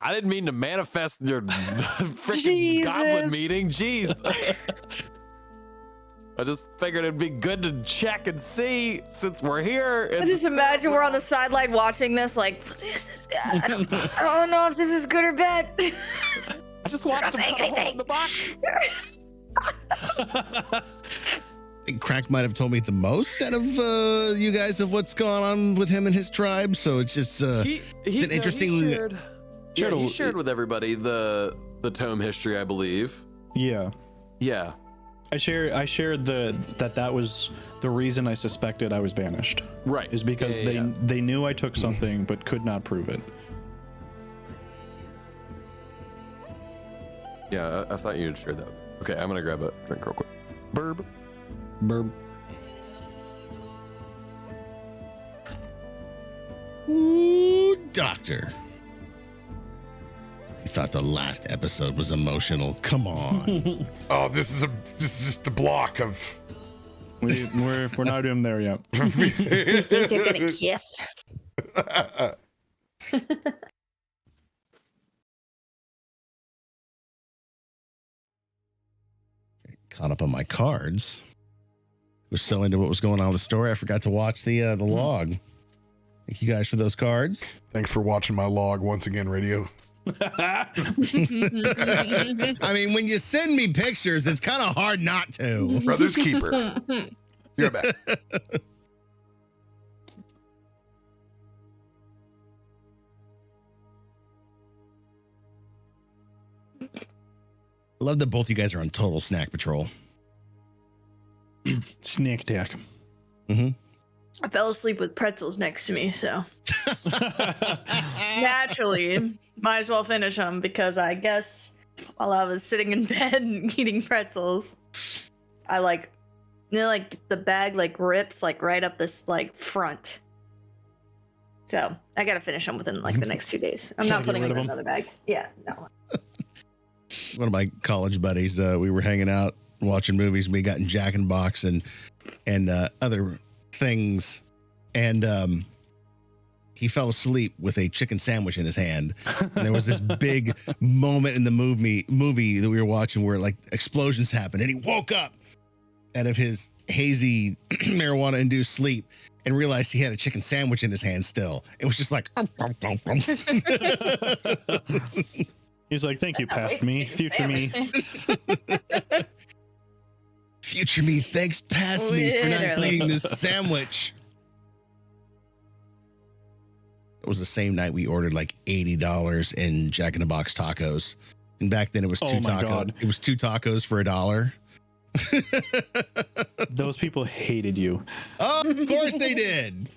I didn't mean to manifest your freaking goblin meeting. Jeez. I just figured it'd be good to check and see since we're here. I just imagine we're on the sideline watching this, like, this is, I don't know if this is good or bad. I just wanted to put a hole in the box. I think Krak might have told me the most out of you guys of what's going on with him and his tribe. So it's just it's an interesting. He shared with everybody the tome history, I believe. Yeah. Yeah. I shared that was the reason I suspected I was banished. Right. Is because they knew I took something but could not prove it. Yeah, I thought you'd share that. Okay, I'm gonna grab a drink real quick. Burb. Ooh, doctor. You thought the last episode was emotional. Come on. Oh, this is just a block of. We're not even there yet. You think they're gonna kiss? Caught up on my cards. Was so into what was going on with the story, I forgot to watch the log. Thank you guys for those cards. Thanks for watching my log once again, Radio. I mean, when you send me pictures, it's kind of hard not to. Brother's keeper. You're back. I love that both you guys are on total snack patrol. Snack attack. Mm-hmm. I fell asleep with pretzels next to me, so naturally, might as well finish them because I guess while I was sitting in bed and eating pretzels, I like the bag like rips like right up this like front. So I gotta finish them within like the next 2 days. I'm not putting them in another bag. Yeah, no. One of my college buddies, we were hanging out watching movies, and we got in Jack in the Box and other things, and he fell asleep with a chicken sandwich in his hand. And there was this big moment in the movie that we were watching where like explosions happened, and he woke up out of his hazy marijuana-induced sleep and realized he had a chicken sandwich in his hand still. It was just like He's like, thank you, past me, future me. Future me, thanks past me for not eating this sandwich. It was the same night we ordered like $80 in Jack in the Box tacos. And back then it was two Oh my tacos. God. It was 2 tacos for $1. Those people hated you. Oh, of course they did.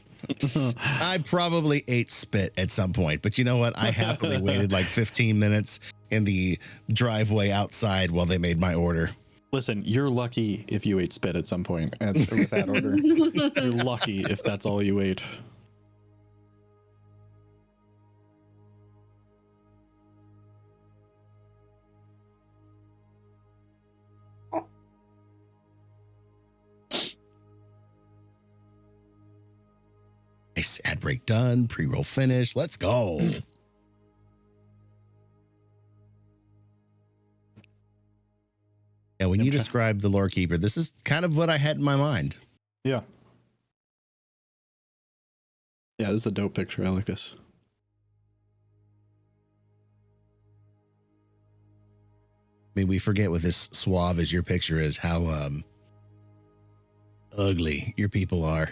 I probably ate spit at some point, but you know what? I happily waited like 15 minutes in the driveway outside while they made my order. Listen, you're lucky if you ate spit at some point with that order. You're lucky if that's all you ate. Nice ad break done, pre-roll finish. Let's go. Yeah, when you described the lore keeper, this is kind of what I had in my mind. Yeah. Yeah, this is a dope picture. I like this. I mean, we forget with this suave as your picture is how ugly your people are.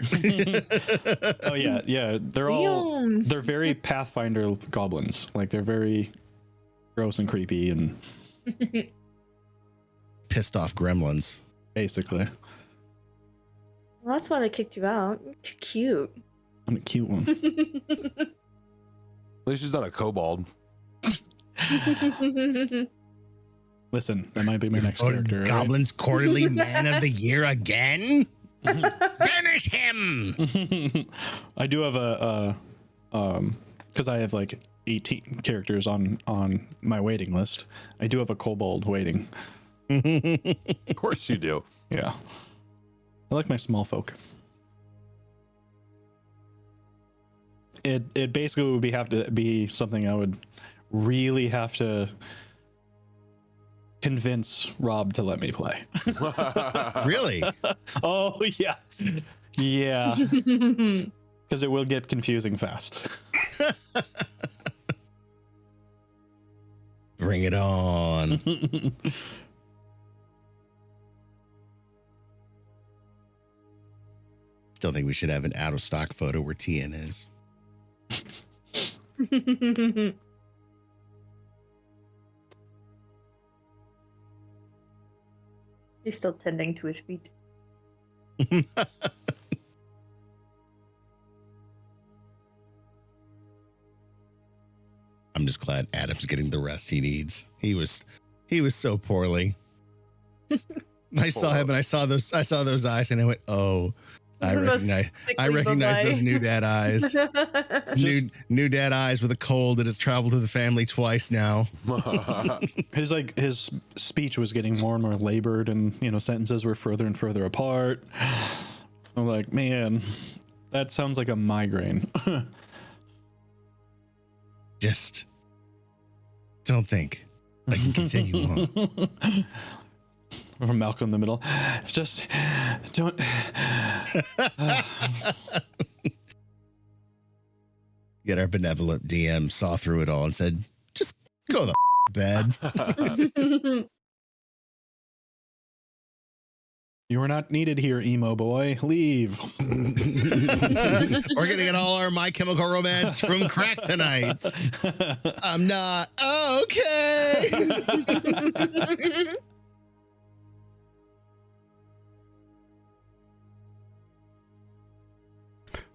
Oh yeah, yeah. They're very Pathfinder goblins. Like they're very gross and creepy and Pissed off gremlins. basically. Well, that's why they kicked you out. You're too cute. I'm a cute one. At least she's not a kobold. Listen, that might be my next character. Right? Goblin's quarterly man of the year again. Banish him. I do have because I have like 18 characters on my waiting list. I do have a kobold waiting. Of course you do. Yeah. I like my small folk. It basically would have to be something I would really have to convince Rob to let me play. Really? Oh yeah. Yeah. Because it will get confusing fast. Bring it on. Still think we should have an out of stock photo where TN is. He's still tending to his feet. I'm just glad Adam's getting the rest he needs. He was so poorly. I saw him and I saw those eyes and I went, oh, I recognize those new dad eyes. New dad eyes with a cold that has traveled to the family twice now. His speech was getting more and more labored, and sentences were further and further apart. I'm like, man, that sounds like a migraine. Just don't think I can continue on. From Malcolm in the Middle. Just don't. Yet our benevolent DM saw through it all and said, just go the bed. You are not needed here, emo boy. Leave. We're going to get all our My Chemical Romance from Krak tonight. I'm not okay.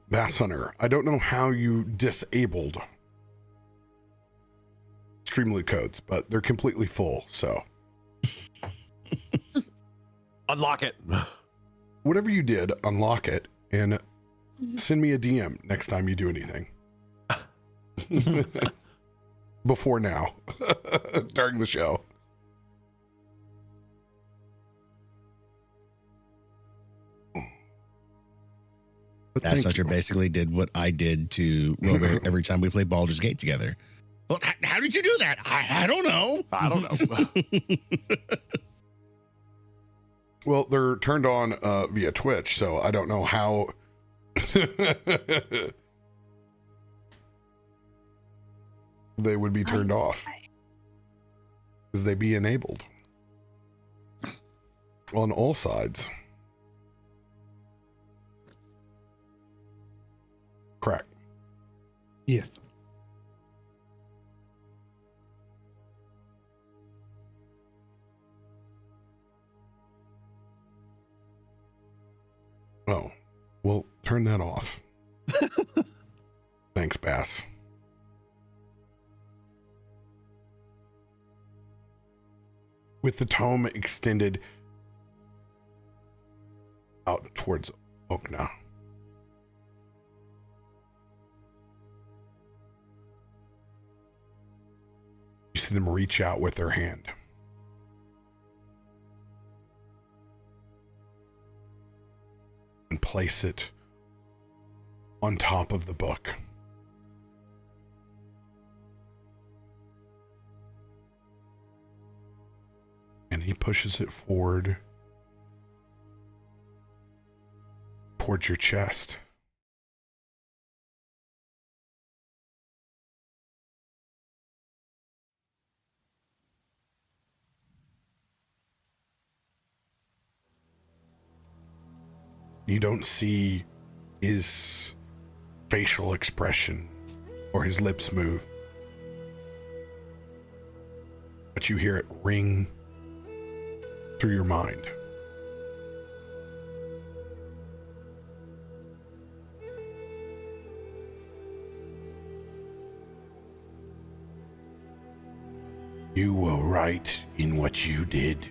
Bass Hunter, I don't know how you disabled Streamlit codes, but they're completely full, so. Unlock it. Whatever you did, unlock it and send me a DM next time you do anything. Before now, during the show. Bass Hunter basically did what I did to RoBear every time we played Baldur's Gate together. Well, how did you do that? I don't know. I don't know. Well, they're turned on via Twitch, so I don't know how. They would be turned off. Because they be enabled. On all sides. Krak. Yes. Oh, well, turn that off. Thanks, Bass. With the tome extended out towards Okna. You see them reach out with their hand. And place it on top of the book. And he pushes it forward towards your chest. You don't see his facial expression or his lips move, but you hear it ring through your mind. You were right in what you did.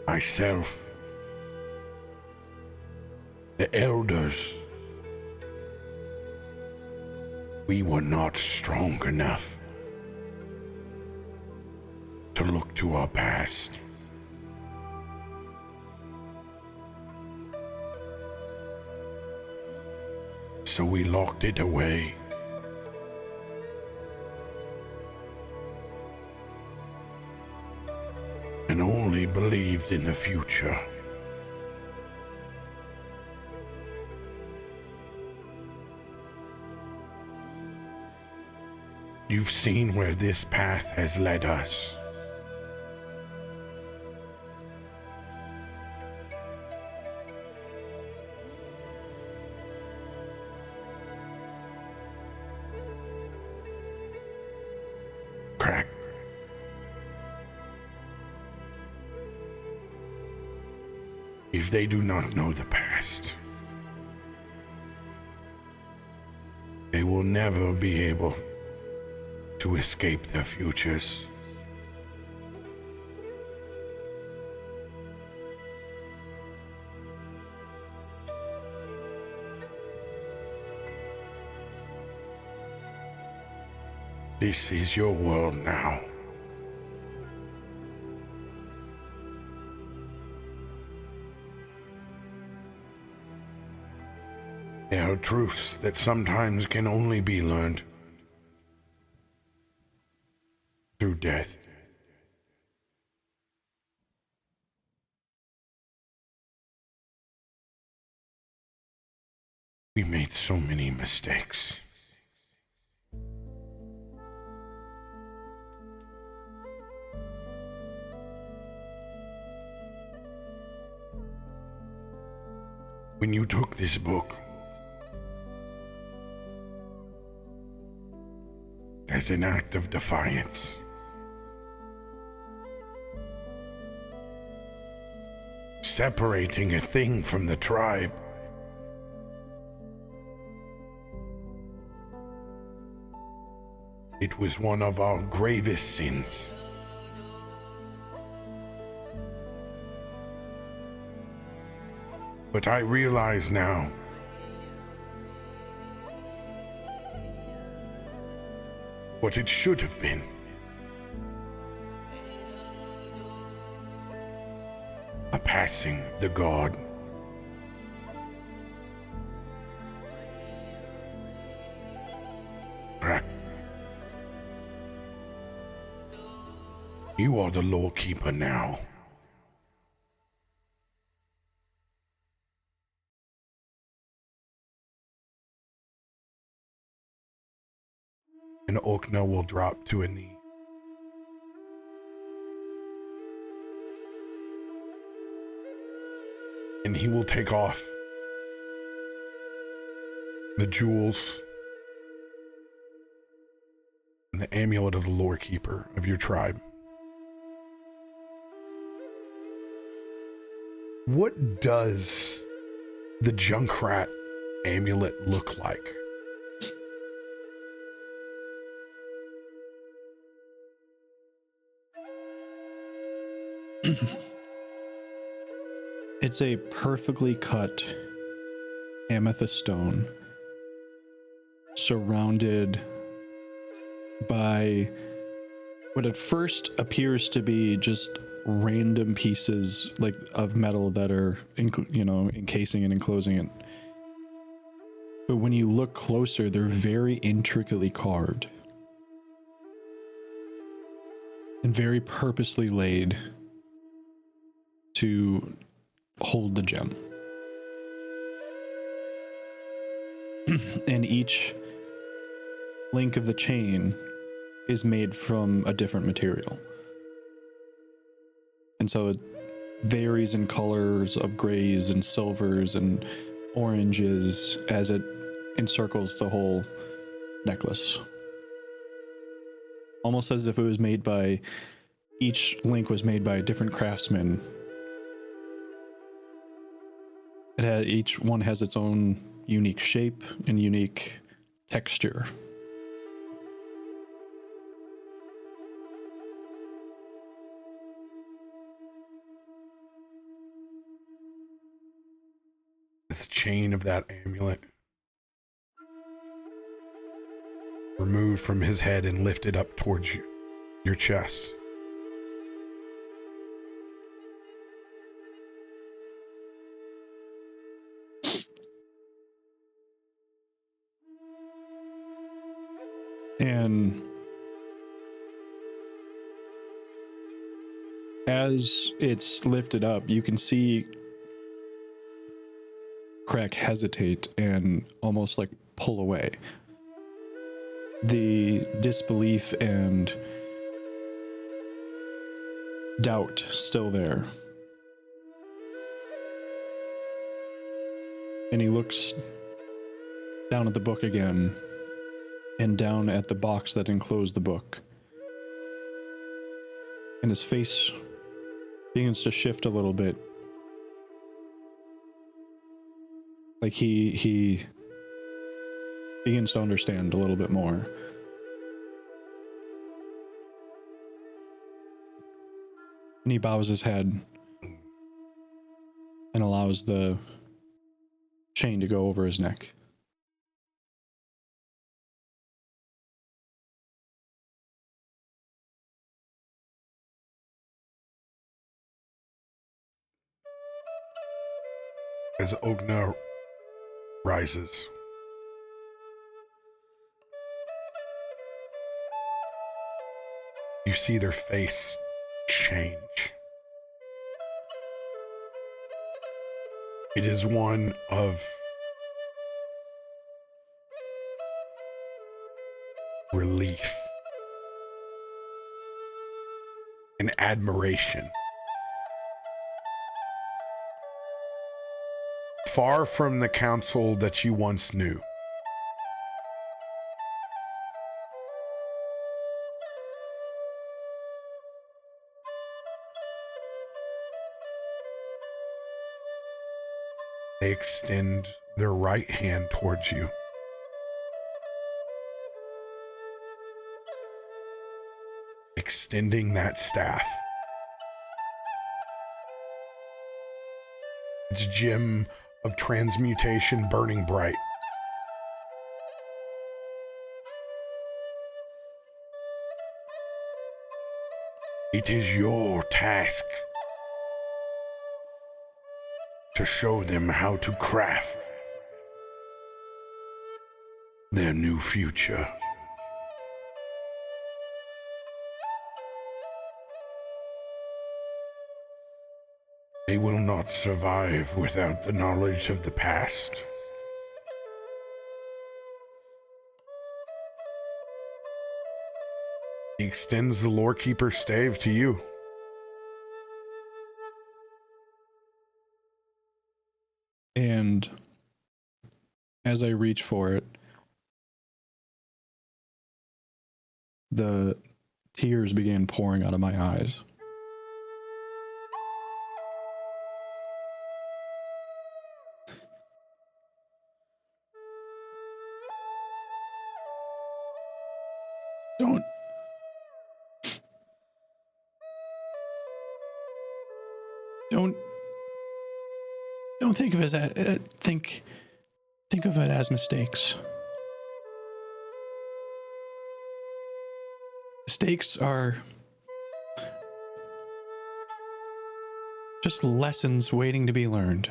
Myself, the elders, we were not strong enough to look to our past. So we locked it away. And only believed in the future. You've seen where this path has led us. Krak. If they do not know the past, they will never be able to escape their futures. This is your world now. There are truths that sometimes can only be learned through death. We made so many mistakes. When you took this book as an act of defiance, separating a thing from the tribe, it was one of our gravest sins. But I realize now what it should have been. A passing of the guard. Krak. You are the lawkeeper now. And Okna will drop to a knee. And he will take off the jewels the amulet of the lore keeper of your tribe. What does the Junkrat amulet look like? It's a perfectly cut amethyst stone surrounded by what at first appears to be just random pieces like of metal that are encasing and enclosing it. But when you look closer, they're very intricately carved and very purposely laid to hold the gem. And each link of the chain is made from a different material. And so it varies in colors of grays and silvers and oranges as it encircles the whole necklace. Almost as if it was made by, each link was made by a different craftsman. Each one has its own unique shape and unique texture. Is the chain of that amulet removed from his head and lifted up towards you, your chest? And as it's lifted up, you can see Krak hesitate and almost like pull away. The disbelief and doubt still there. And he looks down at the book again and down at the box that enclosed the book. And his face begins to shift a little bit. Like he begins to understand a little bit more. And he bows his head and allows the chain to go over his neck. As Ogna rises, you see their face change. It is one of relief and admiration. Far from the council that you once knew. They extend their right hand towards you. Extending that staff. Its gem of transmutation burning bright. It is your task to show them how to craft their new future. They will not survive without the knowledge of the past. He extends the Lorekeeper's stave to you. And as I reach for it, the tears began pouring out of my eyes. Don't think of it as think of it as mistakes. Mistakes are just lessons waiting to be learned.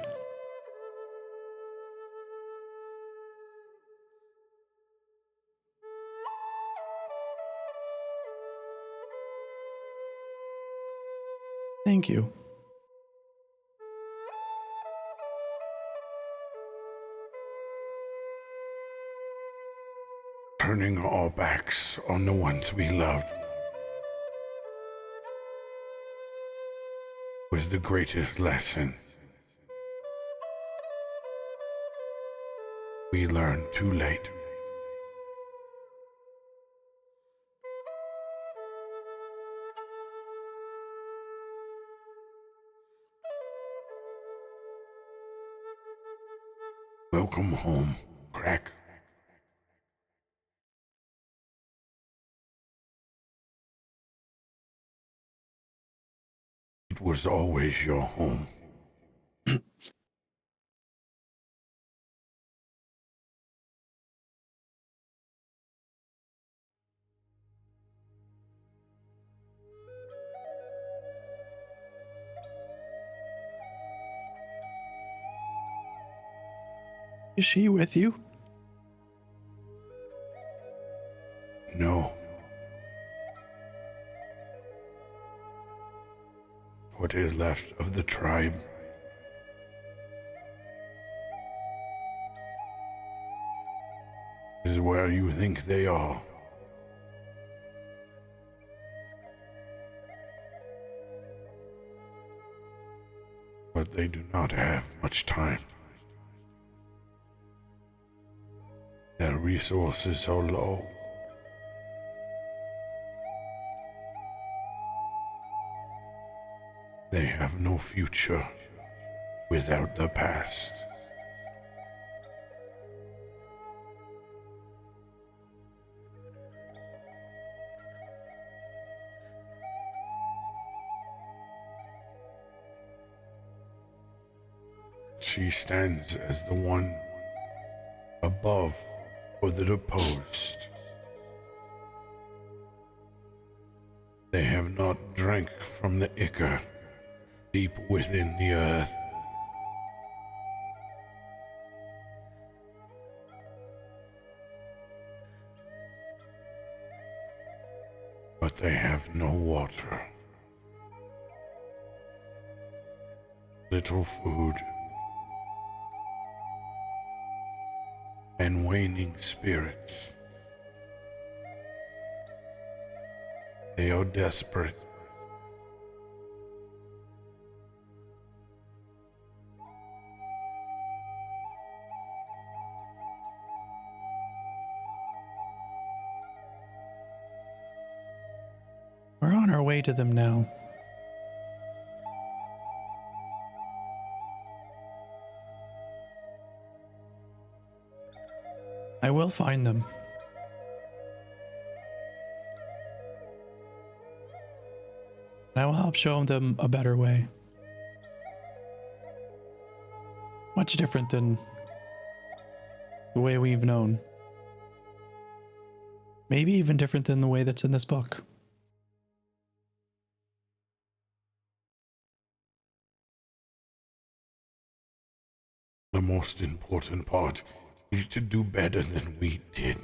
Thank you. Turning our backs on the ones we loved was the greatest lesson. We learned too late. Welcome home, Krak. It was always your home. Is she with you? No. What is left of the tribe is where you think they are. But they do not have much time. Their resources are low. They have no future without the past. She stands as the one above for the deposed. They have not drank from the ichor deep within the earth. But they have no water. Little food. And waning spirits. They are desperate. We're on our way to them now. I will find them. I will help show them a better way. Much different than the way we've known. Maybe even different than the way that's in this book. The most important part is to do better than we did.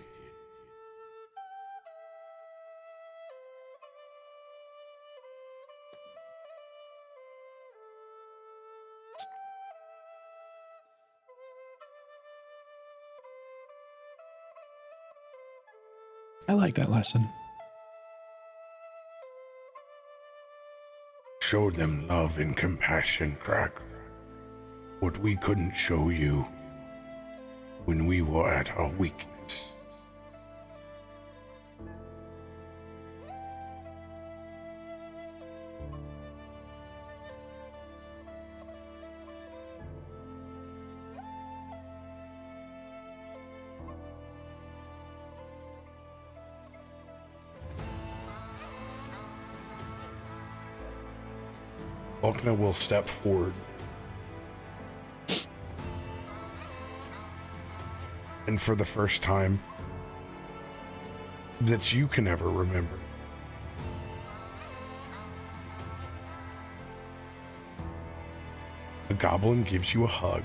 I like that lesson. Show them love and compassion, Krak. What we couldn't show you when we were at our weakest. Okna will step forward. And for the first time that you can ever remember, the goblin gives you a hug.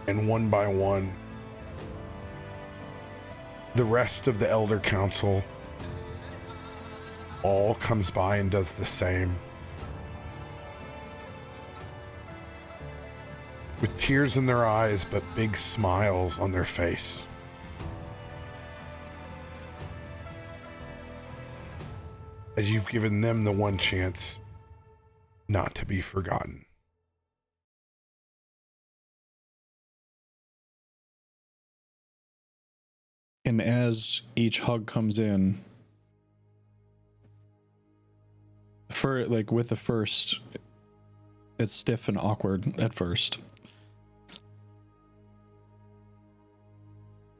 And one by one, the rest of the Elder Council all comes by and does the same. With tears in their eyes, but big smiles on their face. As you've given them the one chance not to be forgotten. And as each hug comes in, with the first, it's stiff and awkward at first.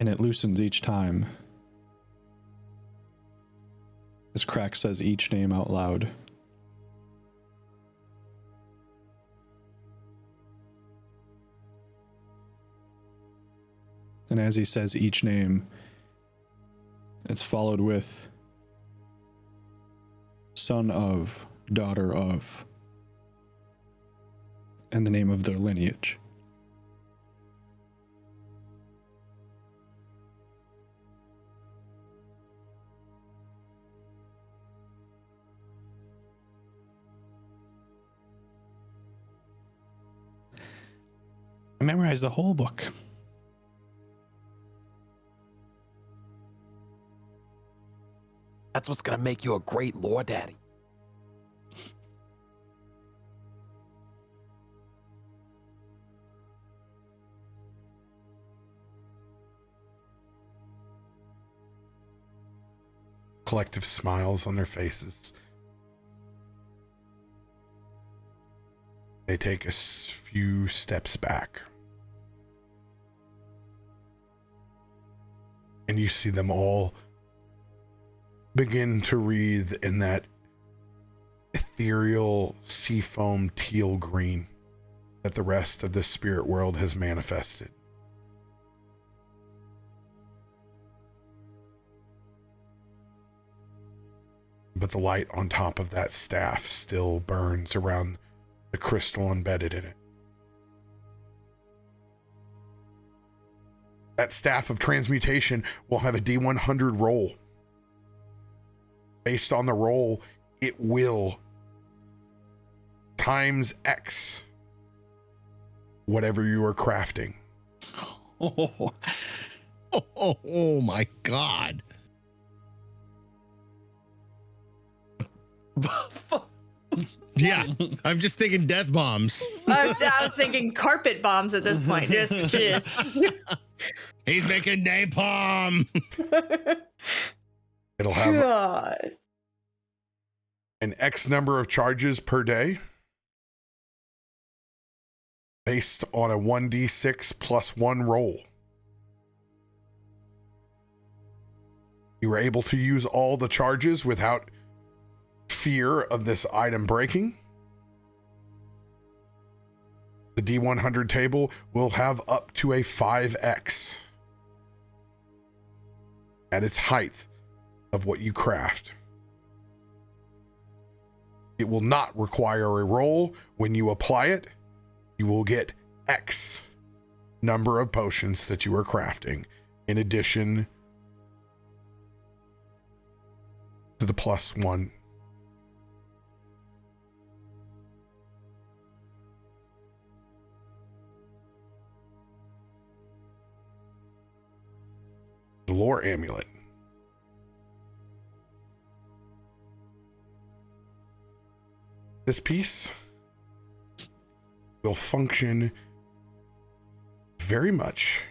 And it loosens each time. As Krak says each name out loud. And as he says each name, it's followed with son of, daughter of, and the name of their lineage. I memorized the whole book. That's what's gonna make you a great lore daddy. Collective smiles on their faces. They take a few steps back. And you see them all begin to wreathe in that ethereal seafoam teal green that the rest of the spirit world has manifested. But the light on top of that staff still burns around the crystal embedded in it. That staff of transmutation will have a D100 roll. Based on the roll, it will times X whatever you are crafting. Oh my God. Yeah, I'm just thinking death bombs. I was thinking carpet bombs at this point. Just. He's making napalm. It'll have God. an X number of charges per day based on a 1d6 plus 1 roll. You were able to use all the charges without fear of this item breaking. The D100 table will have up to a 5x at its height of what you craft. It will not require a roll. When you apply it, you will get X number of potions that you are crafting, in addition to the +1. The lore amulet. This piece will function very much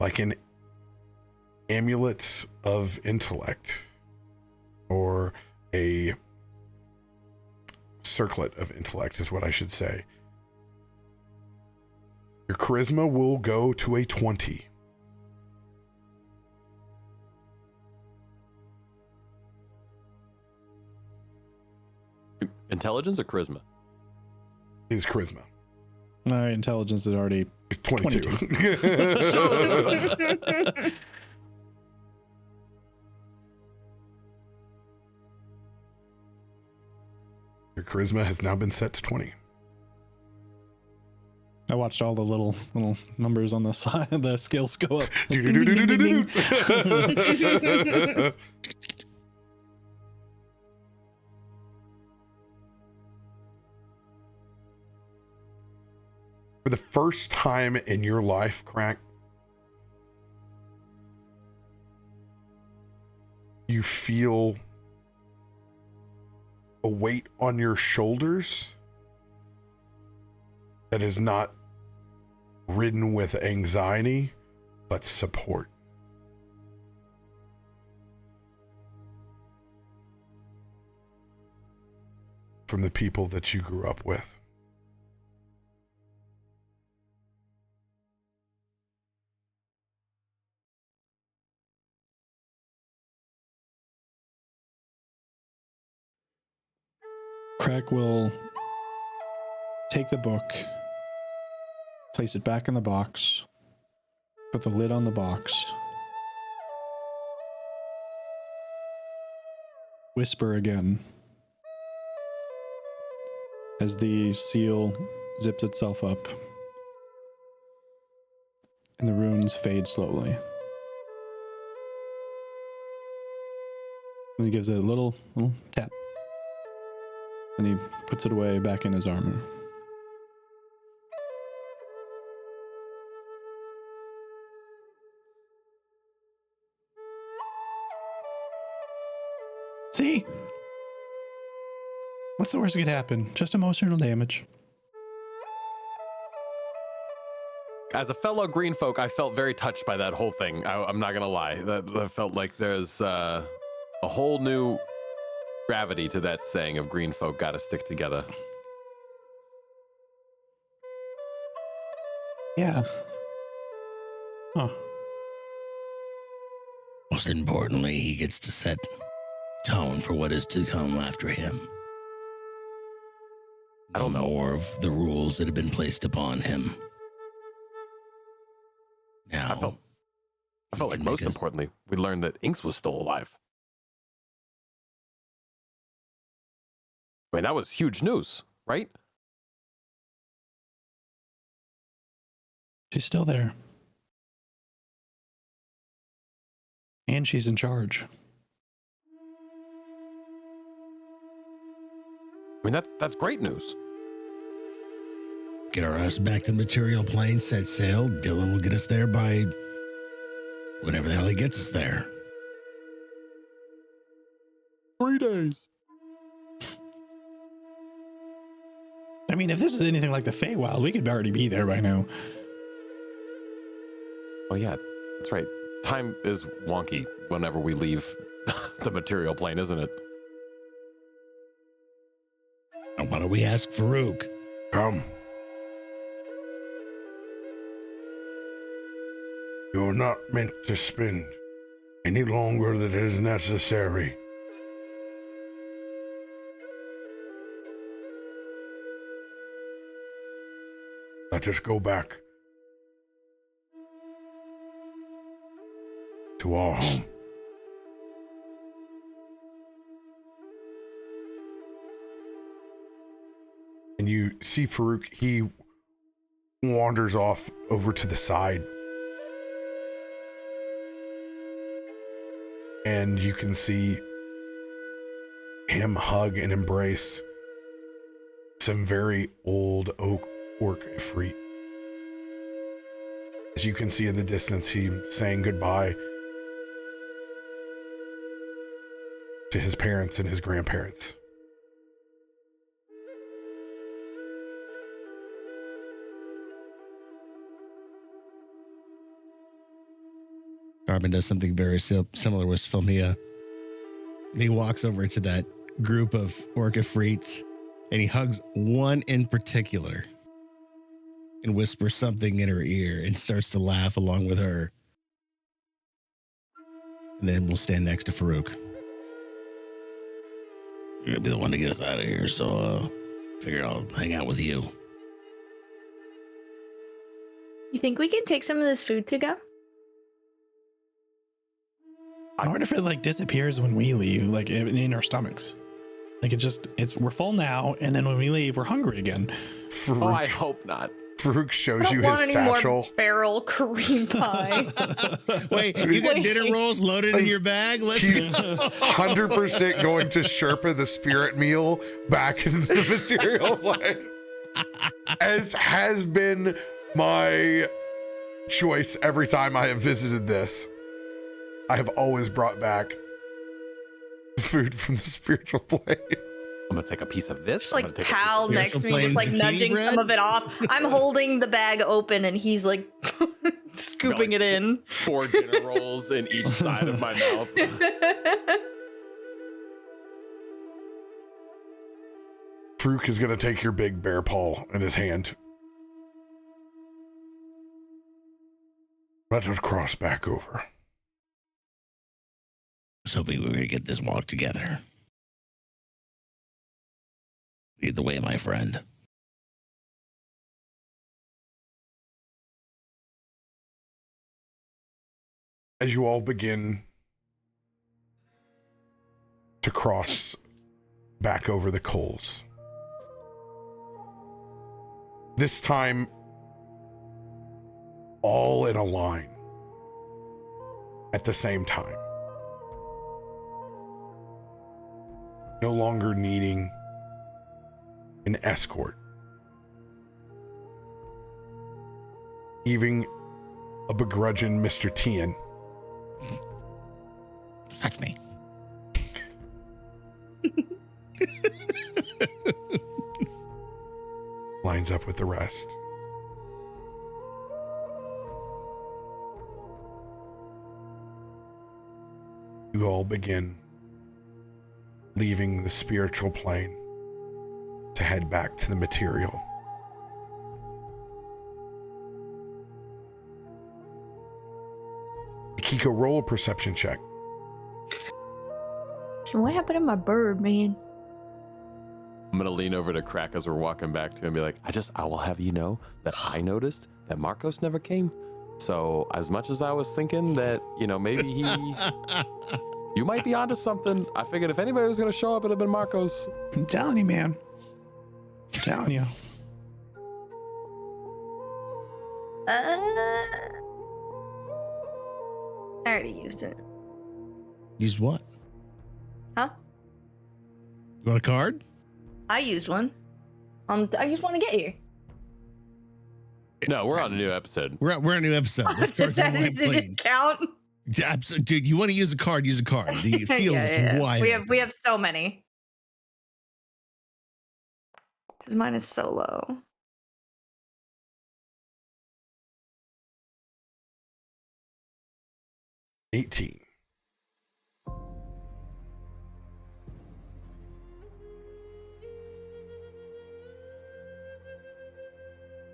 like an amulet of intellect, or a circlet of intellect is what I should say. Your charisma will go to a 20. Intelligence or charisma? His charisma. My intelligence is already He's 22. Your charisma has now been set to 20. I watched all the little numbers on the side. The scales go up. For the first time in your life, Krak, you feel a weight on your shoulders that is not ridden with anxiety, but support. From the people that you grew up with. Krak will take the book, place it back in the box, put the lid on the box, whisper again as the seal zips itself up and the runes fade slowly. And he gives it a little tap. And he puts it away back in his armor. See? What's the worst that could happen? Just emotional damage. As a fellow green folk, I felt very touched by that whole thing. I'm not gonna lie. That felt like there's a whole new gravity to that saying of green folk gotta stick together. Yeah. Huh. Most importantly, he gets to set tone for what is to come after him. I don't know. More of the rules that have been placed upon him. Now, I felt like most importantly, we learned that Inks was still alive. I mean, that was huge news, right? She's still there. And she's in charge. I mean, that's great news. get our ass back to the material plane, set sail. Dylan will get us there by whenever the hell he gets us there. 3 days. I mean, if this is anything like the Feywild, we could already be there by now. Oh yeah, that's right. Time is wonky whenever we leave the material plane, isn't it? And why don't we ask Farouk? Come. You're not meant to spend any longer than is necessary. Let us go back to our home. And you see Farouk, he wanders off over to the side. And you can see him hug and embrace some very old orc Ifrit. As you can see in the distance, he's saying goodbye to his parents and his grandparents. Tarben does something very similar with Sfilmia. He walks over to that group of orc Ifrits and he hugs one in particular and whispers something in her ear and starts to laugh along with her. And then we'll stand next to Farouk. You're gonna be the one to get us out of here, so figure I'll hang out with you. You think we can take some of this food to go? I wonder if it like disappears when we leave, like in our stomachs. Like we're full now, and then when we leave, we're hungry again. Oh, I hope not. Farouk I shows don't you want his any more satchel. barrel cream pie. Wait, you got dinner rolls loaded in your bag? Let's He's go. 100% going to Sherpa the spirit meal back into the material plane. As has been my choice every time I have visited this. I have always brought back food from the spiritual plane. I'm gonna take a piece of this. Just I'm like gonna take Pal a piece next to me, Plain just like zucchini nudging bread? some of it off. I'm holding the bag open and he's like scooping it in. 4 dinner rolls in each side of my mouth. Farouk is going to take your big bear paw in his hand. Let us cross back over. I was hoping we were gonna get this walk together. Lead the way, my friend. As you all begin to cross back over the coals, this time all in a line at the same time. No longer needing an escort. Even a begrudging Mr. Tian. That's me. Lines up with the rest. You all begin leaving the spiritual plane to head back to the material. Akiko, roll a perception check. What happened to my bird, man? I'm gonna lean over to Krak as we're walking back to him and be like, I will have you know that I noticed that Marcos never came. So as much as I was thinking that, maybe you might be onto something, I figured if anybody was gonna show up, it'd have been Marcos. I'm telling you, man. I'm telling you. I already used it. Used what? Huh? You want a card? I used one. I used one to get here. No, we're on a new episode. We're on a new episode. This Does card's on that my does it plane. just count? Dude, you want to use a card? Use a card. The field is wide. We have so many. Because mine is so low. open. 18.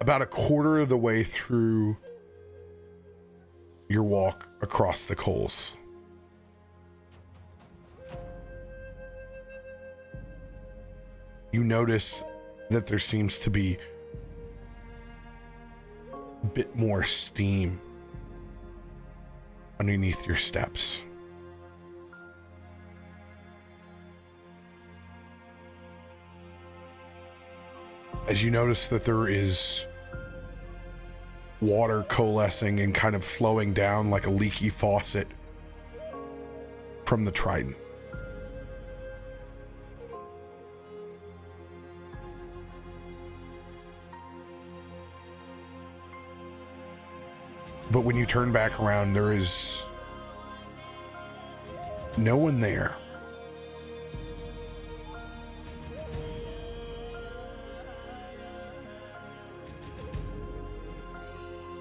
About a quarter of the way through your walk across the coals, you notice that there seems to be a bit more steam underneath your steps. As you notice that there is water coalescing and kind of flowing down like a leaky faucet from the trident. But when you turn back around, there is no one there.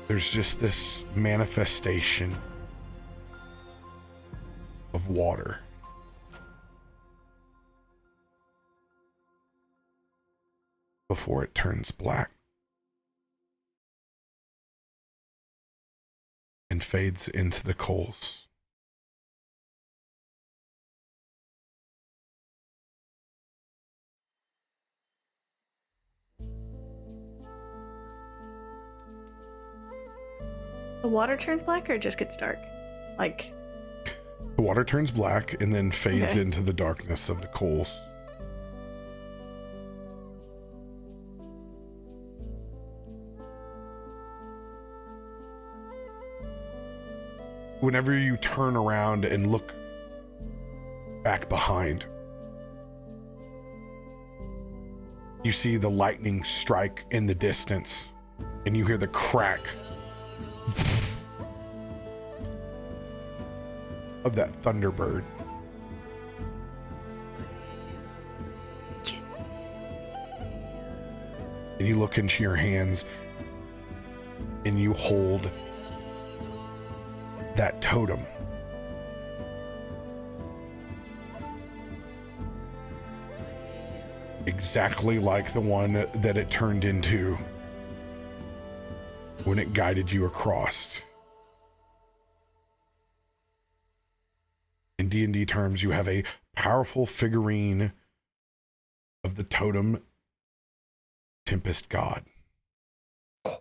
There's just this manifestation of water. Before it turns black and fades into the coals. The water turns black or it just gets dark? Like, The water turns black and then fades Okay. into the darkness of the coals. Whenever you turn around and look back behind, you see the lightning strike in the distance, and you hear the crack of that thunderbird. And you look into your hands and you hold that totem. Exactly like the one that it turned into when it guided you across. In D&D terms, you have a powerful figurine of the totem Tempest God. I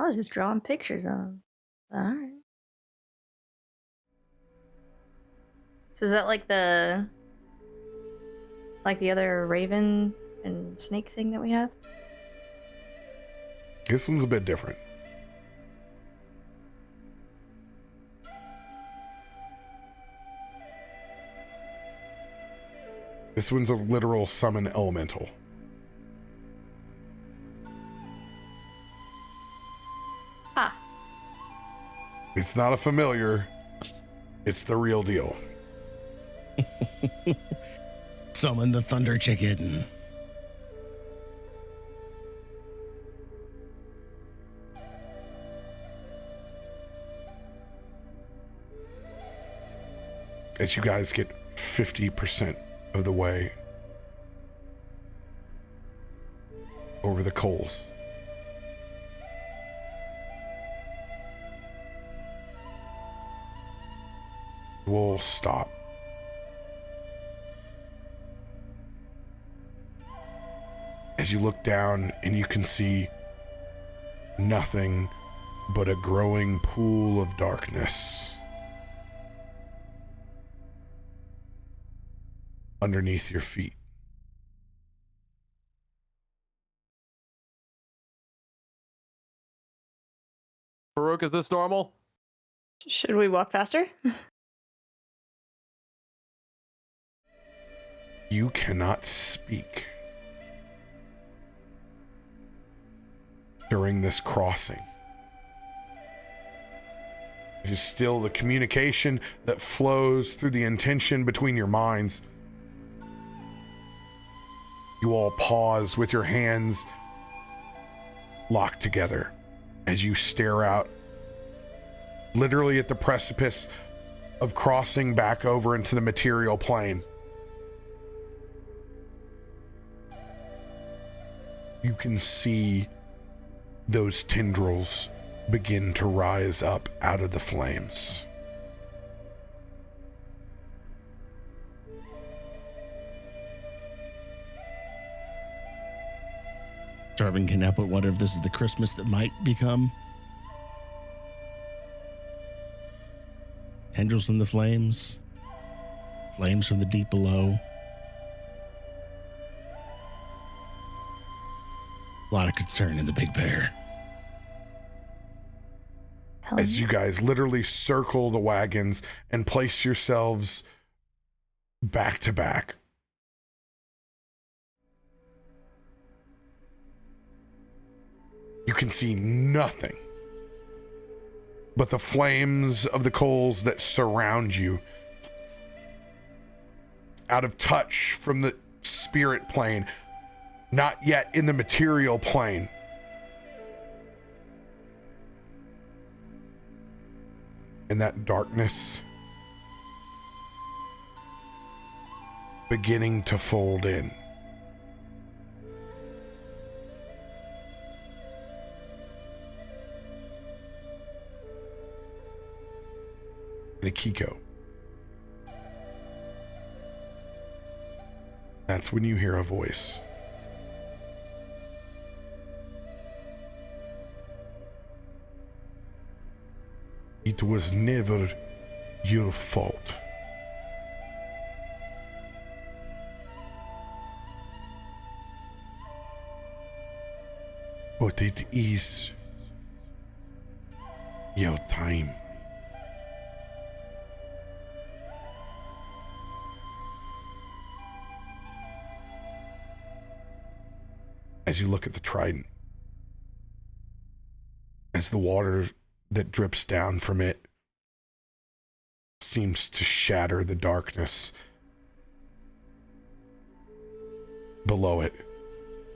was just drawing pictures of them. Alright. So is that like the other raven and snake thing that we have? This one's a bit different. This one's a literal summon elemental. Ah. It's not a familiar. It's the real deal. Summon the thunder chicken. As you guys get 50% of the way over the coals, we'll stop. As you look down and you can see nothing but a growing pool of darkness underneath your feet. Farouk, is this normal? Should we walk faster? You cannot speak during this crossing. It is still the communication that flows through the intention between your minds. You all pause with your hands locked together as you stare out, literally at the precipice of crossing back over into the material plane. You can see those tendrils begin to rise up out of the flames. Tarben can help it. Wonder if this is the Christmas that might become. Tendrils in the flames. Flames from the deep below. A lot of concern in the big bear. As you guys literally circle the wagons and place yourselves back to back. You can see nothing but the flames of the coals that surround you, out of touch from the spirit plane, not yet in the material plane. And that darkness beginning to fold in. And Akiko. That's when you hear a voice. It was never your fault. But it is your time. As you look at the trident, as the water that drips down from it seems to shatter the darkness below it,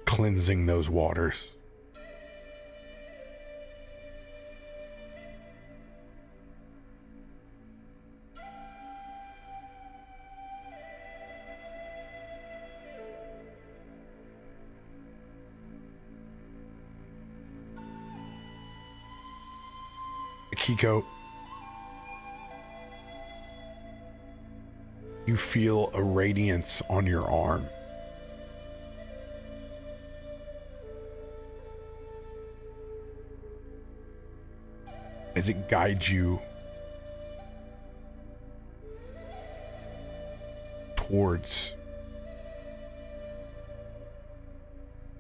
cleansing those waters. Akiko, you feel a radiance on your arm. As it guides you towards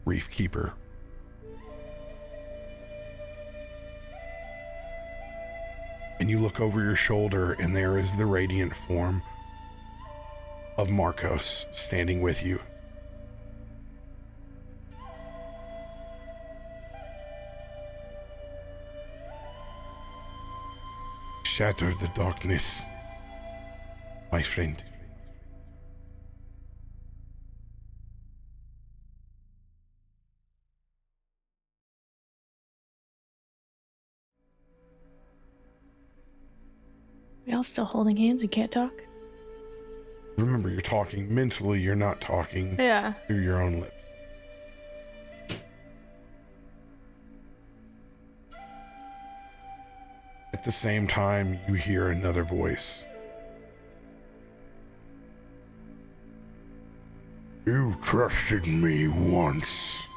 Reef Keeper. And you look over your shoulder, and there is the radiant form of Marcos standing with you. Shatter the darkness, my friend. We all still holding hands and can't talk? Remember, you're talking mentally, you're not talking Yeah. through your own lips. At the same time, you hear another voice. You trusted me once.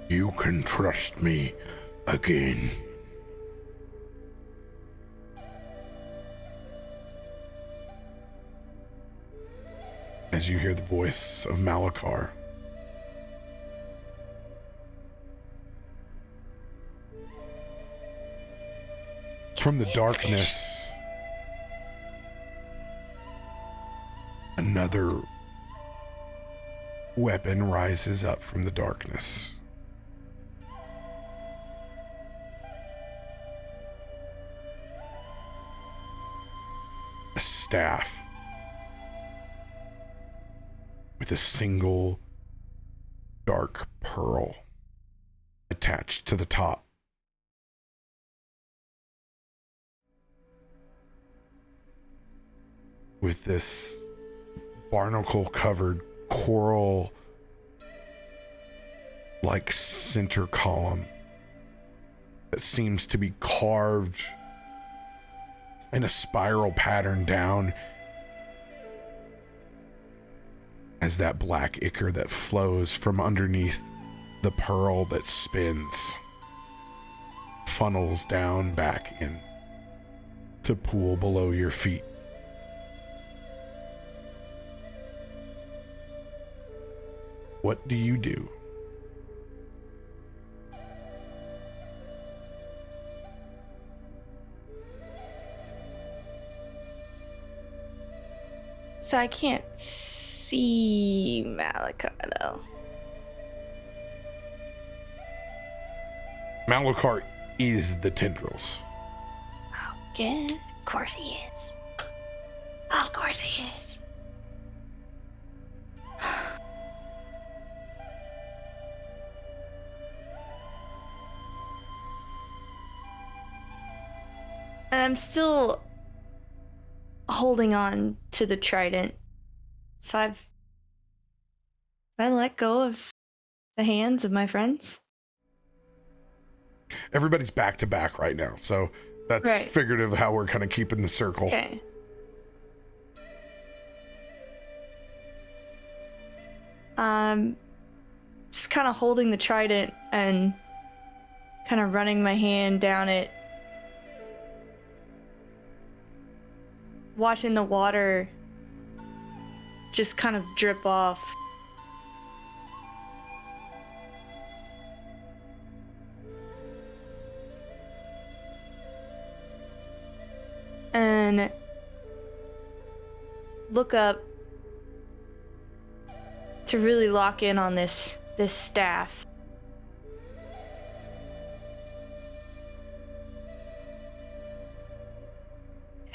You can trust me again. As you hear the voice of Malakar. From the darkness, another weapon rises up from the darkness. A staff with a single dark pearl attached to the top. With this barnacle covered coral like center column that seems to be carved in a spiral pattern down as that black ichor that flows from underneath the pearl that spins funnels down back in to pool below your feet. What do you do? So I can't see Malakar though. Malakar is the tendrils. Okay. Of course he is. Of course he is. And I'm still holding on to the trident. So I let go of the hands of my friends. Everybody's back to back right now, so that's Right. figurative how we're kind of keeping the circle. Okay. I'm just kind of holding the trident and kind of running my hand down it, watching the water just kind of drip off. And look up to really lock in on this staff.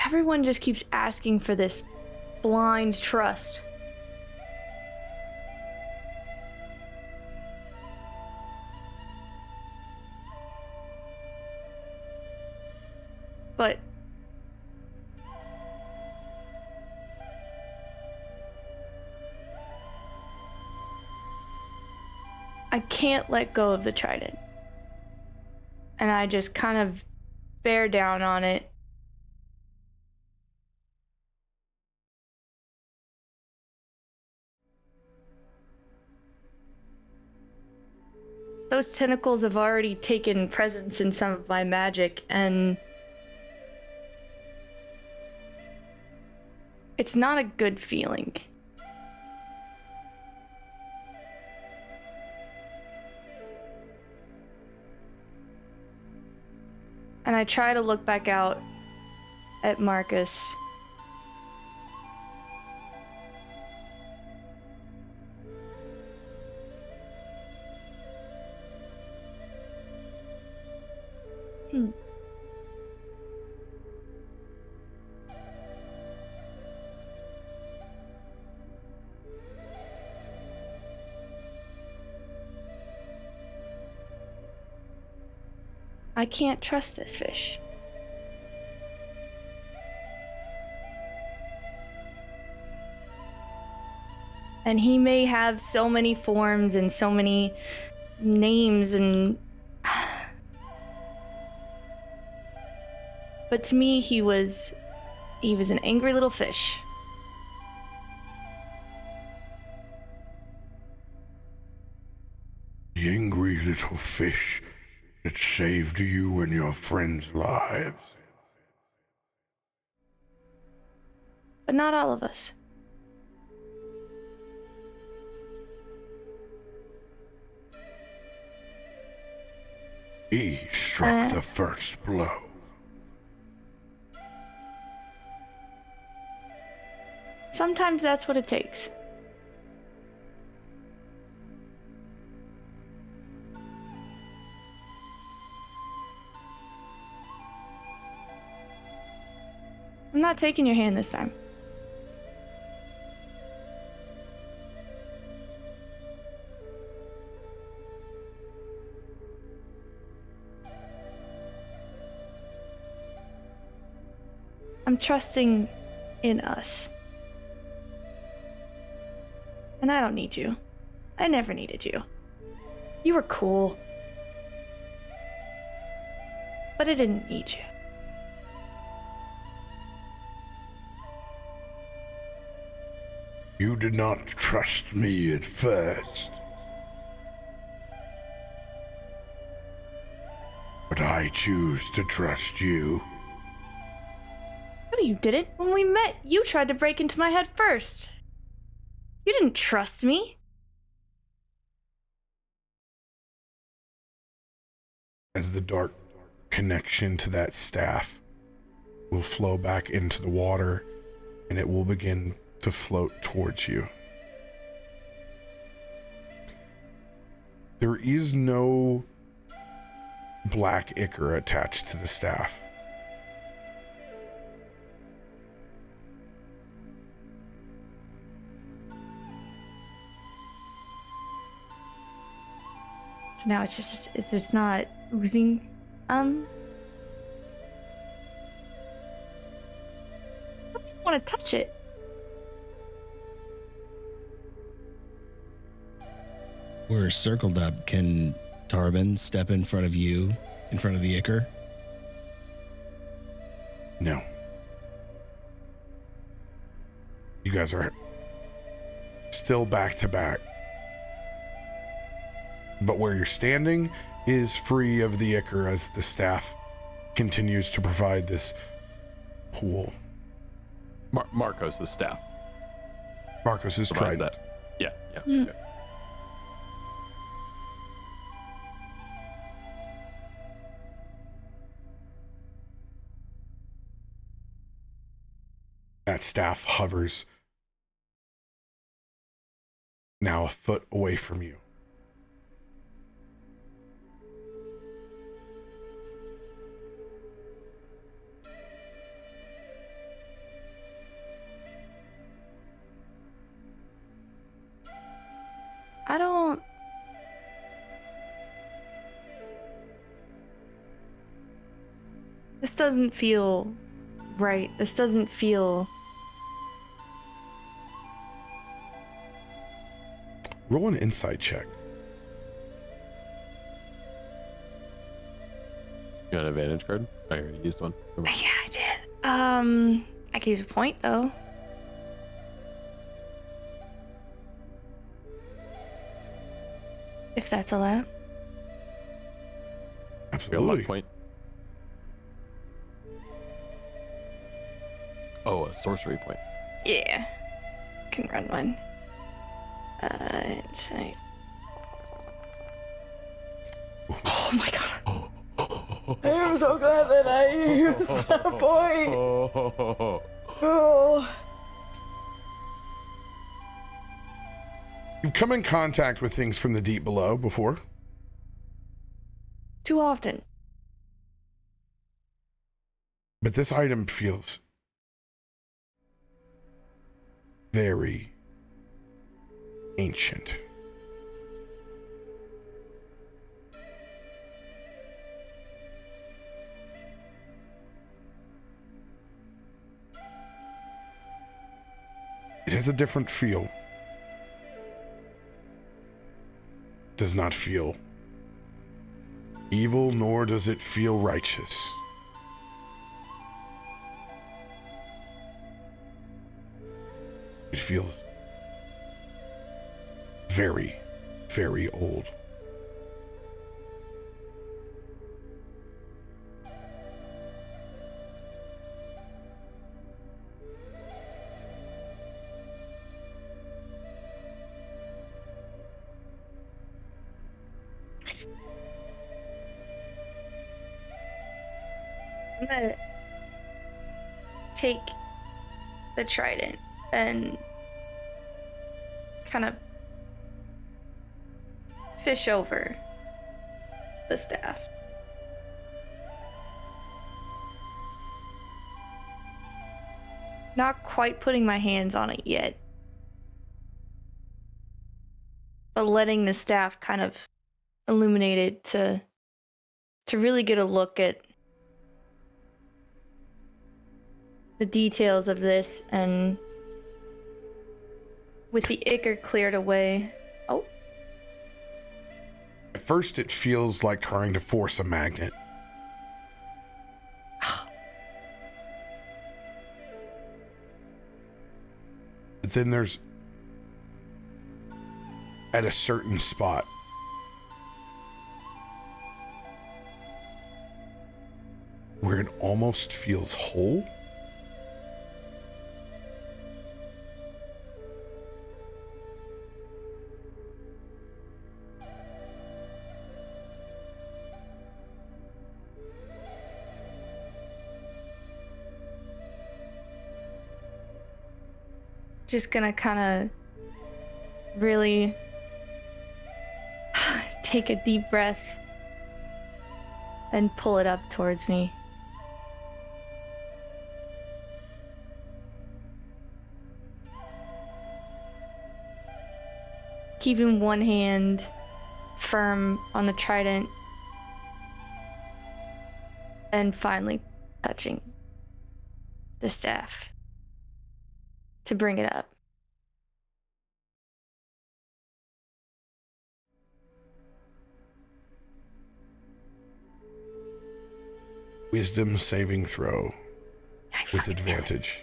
Everyone just keeps asking for this blind trust. But I can't let go of the trident. And I just kind of bear down on it. Those tentacles have already taken presence in some of my magic, and it's not a good feeling. And I try to look back out at Marcus. I can't trust this fish. And he may have so many forms and so many names and... But to me, he was an angry little fish. The angry little fish that saved you and your friends' lives. But not all of us. He struck the first blow. Sometimes that's what it takes. I'm not taking your hand this time. I'm trusting in us. And I don't need you. I never needed you. You were cool. But I didn't need you. You did not trust me at first. But I choose to trust you. No, you didn't. When we met, you tried to break into my head first. You didn't trust me. As the dark connection to that staff will flow back into the water, and it will begin to float towards you. There is no black ichor attached to the staff. So now it's not oozing. I don't want to touch it. We're circled up. Can Tarben step in front of you, in front of the ichor? No. You guys are still back to back. but where you're standing is free of the ichor as the staff continues to provide this pool. Marcos' staff. Marcos is Provides trident. that. Yeah. Mm. Okay. That staff hovers now a foot away from you. I don't. This doesn't feel right. This doesn't feel. Roll an insight check. You got an advantage card? I already used one. Yeah, I did. I could use a point though. If that's allowed. You got a Absolutely. luck point. Oh, a sorcery point. Yeah. Can run one. Insight. Oh my god. I am so glad that I used that point. Oh. You've come in contact with things from the deep below before. Too often. But this item feels very ancient. It has a different feel. Does not feel evil, nor does it feel righteous. It feels very, very old. I'm gonna take the trident and kind of fish over the staff. Not quite putting my hands on it yet, but letting the staff kind of illuminate it to really get a look at the details of this, and with the ichor cleared away. Oh. At first, it feels like trying to force a magnet. But then there's, at a certain spot, where it almost feels whole. Just gonna kind of really take a deep breath and pull it up towards me. Keeping one hand firm on the trident and finally touching the staff to bring it up. Wisdom saving throw with advantage.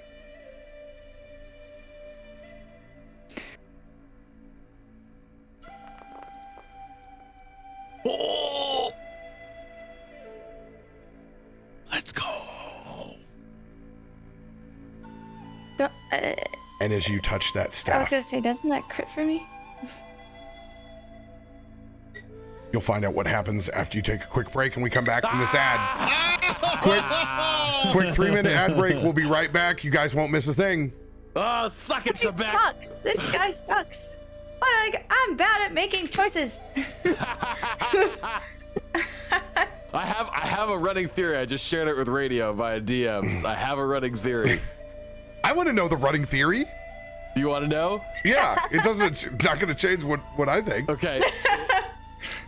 And as you touch that I was staff, gonna say, doesn't that crit for me? you'll find out what happens after you take a quick break and we come back from this ad. Quick 3-minute ad break. We'll be right back. You guys won't miss a thing. Oh, suck it, He Trebek. sucks. This guy sucks. But I'm bad at making choices. I have a running theory. I just shared it with Radio via DMs. I have a running theory. I want to know the running theory. Do you want to know? Yeah, it's not going to change what I think. Okay.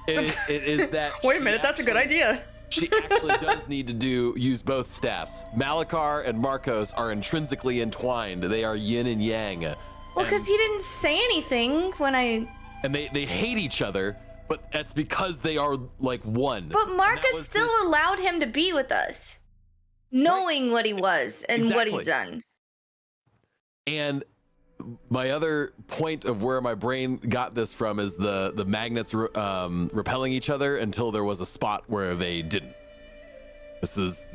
It is that. Wait a minute, that's a good idea. She actually does need to use both staffs. Malakar and Marcos are intrinsically entwined. They are yin and yang. Well, because he didn't say anything when I. And they hate each other, but that's because they are like one. But Marcus still allowed him to be with us, knowing what he was and what he's done. And my other point of where my brain got this from is the magnets repelling each other until there was a spot where they didn't. This is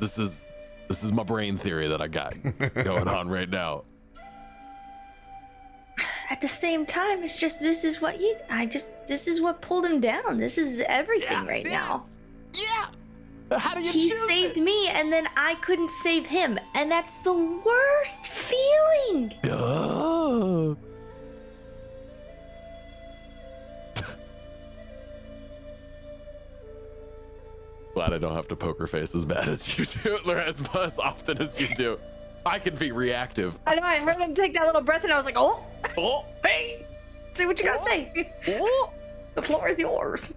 my brain theory that I got going on right now. At the same time, it's just this is what pulled him down. This is everything now. Yeah. How do you He choose saved it? me, and then I couldn't save him, and that's the worst feeling. Oh. Glad I don't have to poker face as bad as you do, or as often as you do. I can be reactive. I know. I heard him take that little breath, and I was like, "Oh, Oh, hey, say what you gotta say. Oh, the floor is yours."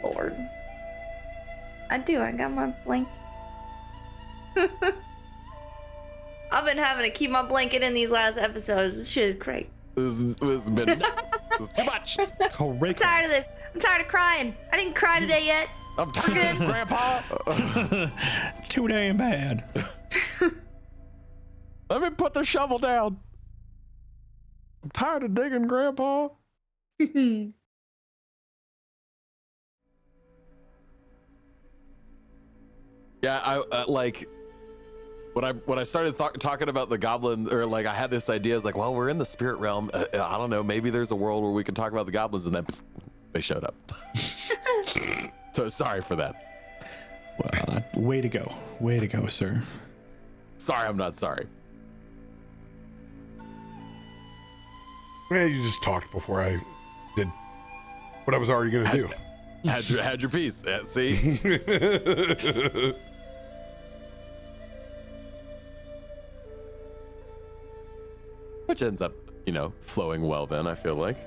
Lord, I got my blanket. I've been having to keep my blanket in these last episodes. This shit is great. this has been nuts. This is too much. I'm tired of this. I'm tired of crying. I didn't cry today yet. I'm tired of this, Grandpa. Too damn bad. Let me put the shovel down. I'm tired of digging, Grandpa. Yeah, I like when I started talking about the goblin, or like I had this idea. I was like, well, we're in the spirit realm. I don't know. Maybe there's a world where we can talk about the goblins, and then they showed up. So sorry for that. Well, way to go, sir. Sorry, I'm not sorry. Yeah, you just talked before I did what I was already going to do. Had your piece. Yeah, see. Which ends up, flowing well then, I feel like.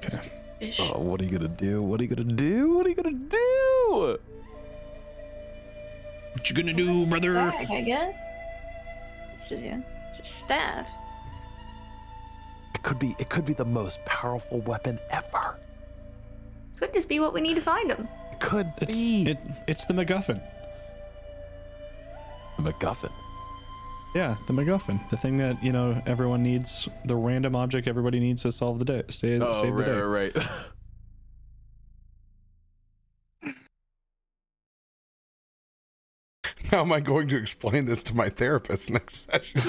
Okay. Oh, what are you gonna do? What are you gonna do? What are you gonna do? What you gonna do, brother? Back, I guess. It's a staff. It could be the most powerful weapon ever. Could just be what we need to find him. It could be. It's the MacGuffin. The MacGuffin. Yeah, the MacGuffin. The thing that, everyone needs, the random object everybody needs to solve the day. Save the day. Right. How am I going to explain this to my therapist next session?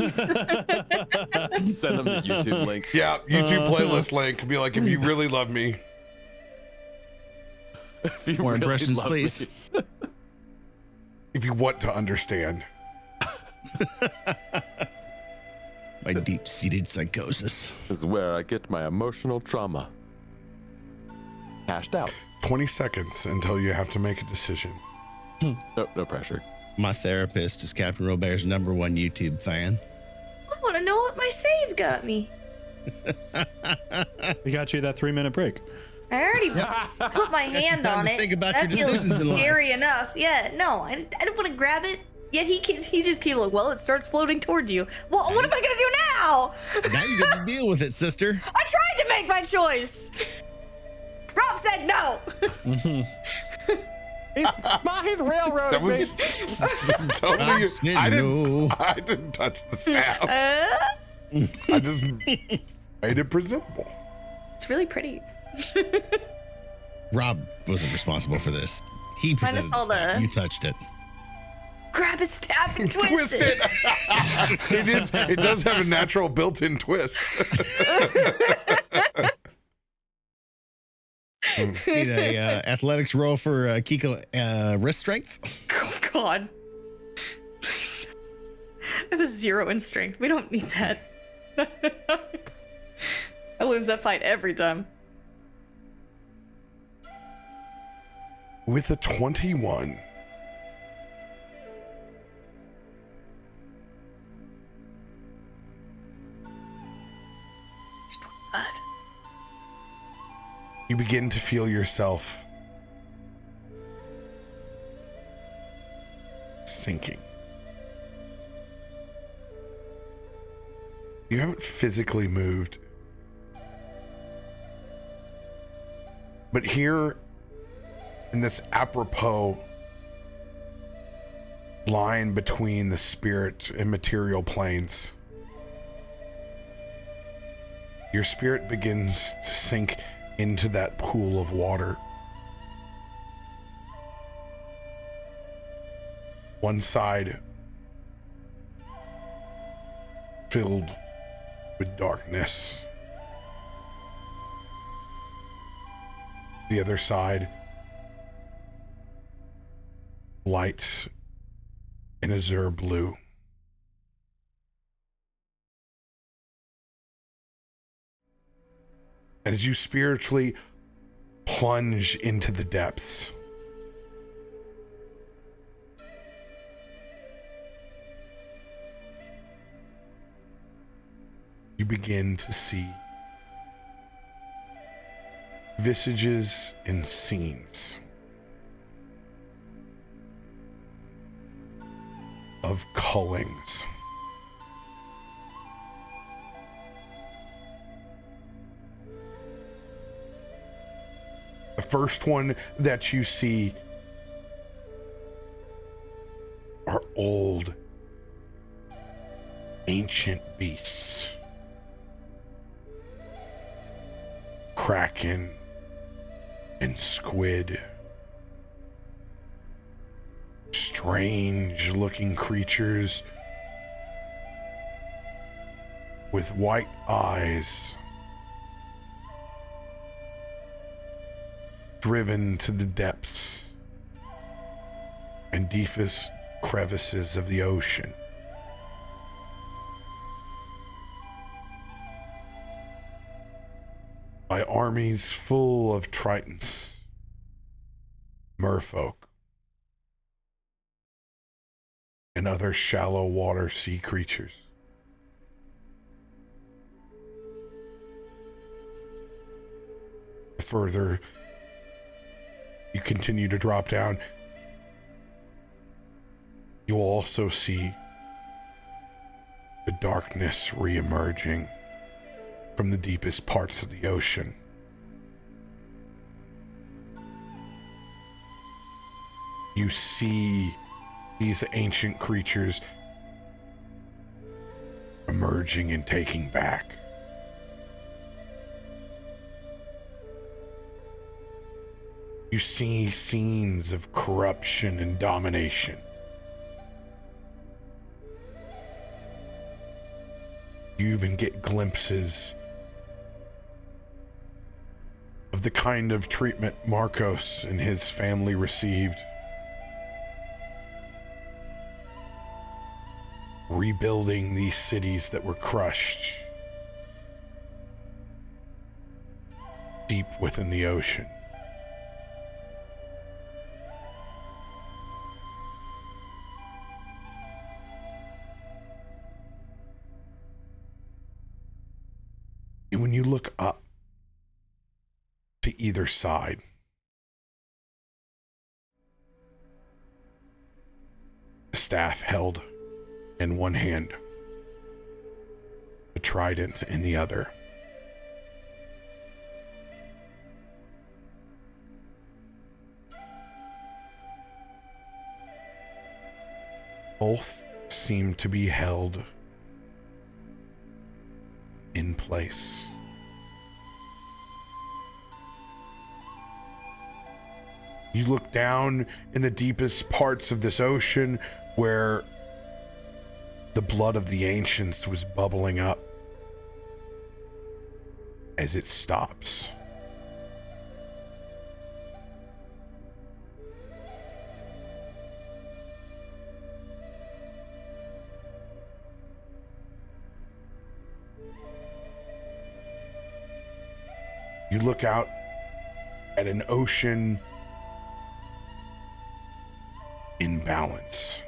Send them the YouTube link. Yeah, YouTube playlist link. Be like, if you really love me. If you More really impressions, love please. me. If you want to understand. My deep-seated psychosis. This is where I get my emotional trauma. Hashed out. 20 seconds until you have to make a decision. No pressure. My therapist is Captain RoBear's #1 YouTube fan. I want to know what my save got me. We got you that 3-minute break. I already put my hand time on to it. think about that your feels decisions in life. scary enough. Yeah, no, I don't want to grab it. Yet he just keeps like, well, it starts floating toward you. Well, what am I gonna do now? Now you got to deal with it, sister. I tried to make my choice. Rob said no. He's railroading That was totally. I No. didn't touch the staff. I just made it presentable. It's really pretty. Rob wasn't responsible for this. He Minus presented all the staff. the- You touched it. Grab his staff and twist Twist it. It does have a natural built-in twist. Need a athletics roll for Akiko wrist strength. Oh God. I have a 0 in strength. We don't need that. I lose that fight every time. With a 21. You begin to feel yourself sinking. You haven't physically moved. But here, in this apropos line between the spirit and material planes, your spirit begins to sink into that pool of water. One side filled with darkness. The other side, lights in azure blue. And as you spiritually plunge into the depths, you begin to see visages and scenes of cullings. The first one that you see are old, ancient beasts. Kraken and squid. Strange looking creatures with white eyes, driven to the depths and deepest crevices of the ocean. By armies full of tritons, merfolk, and other shallow water sea creatures. The further you continue to drop down, you will also see the darkness re-emerging from the deepest parts of the ocean. You see these ancient creatures emerging and taking back. You see scenes of corruption and domination. You even get glimpses of the kind of treatment Marcos and his family received. Rebuilding these cities that were crushed deep within the ocean. And when you look up to either side, the staff held in one hand, the trident in the other. Both seem to be held in place. You look down in the deepest parts of this ocean where the blood of the ancients was bubbling up as it stops. You look out at an ocean in balance.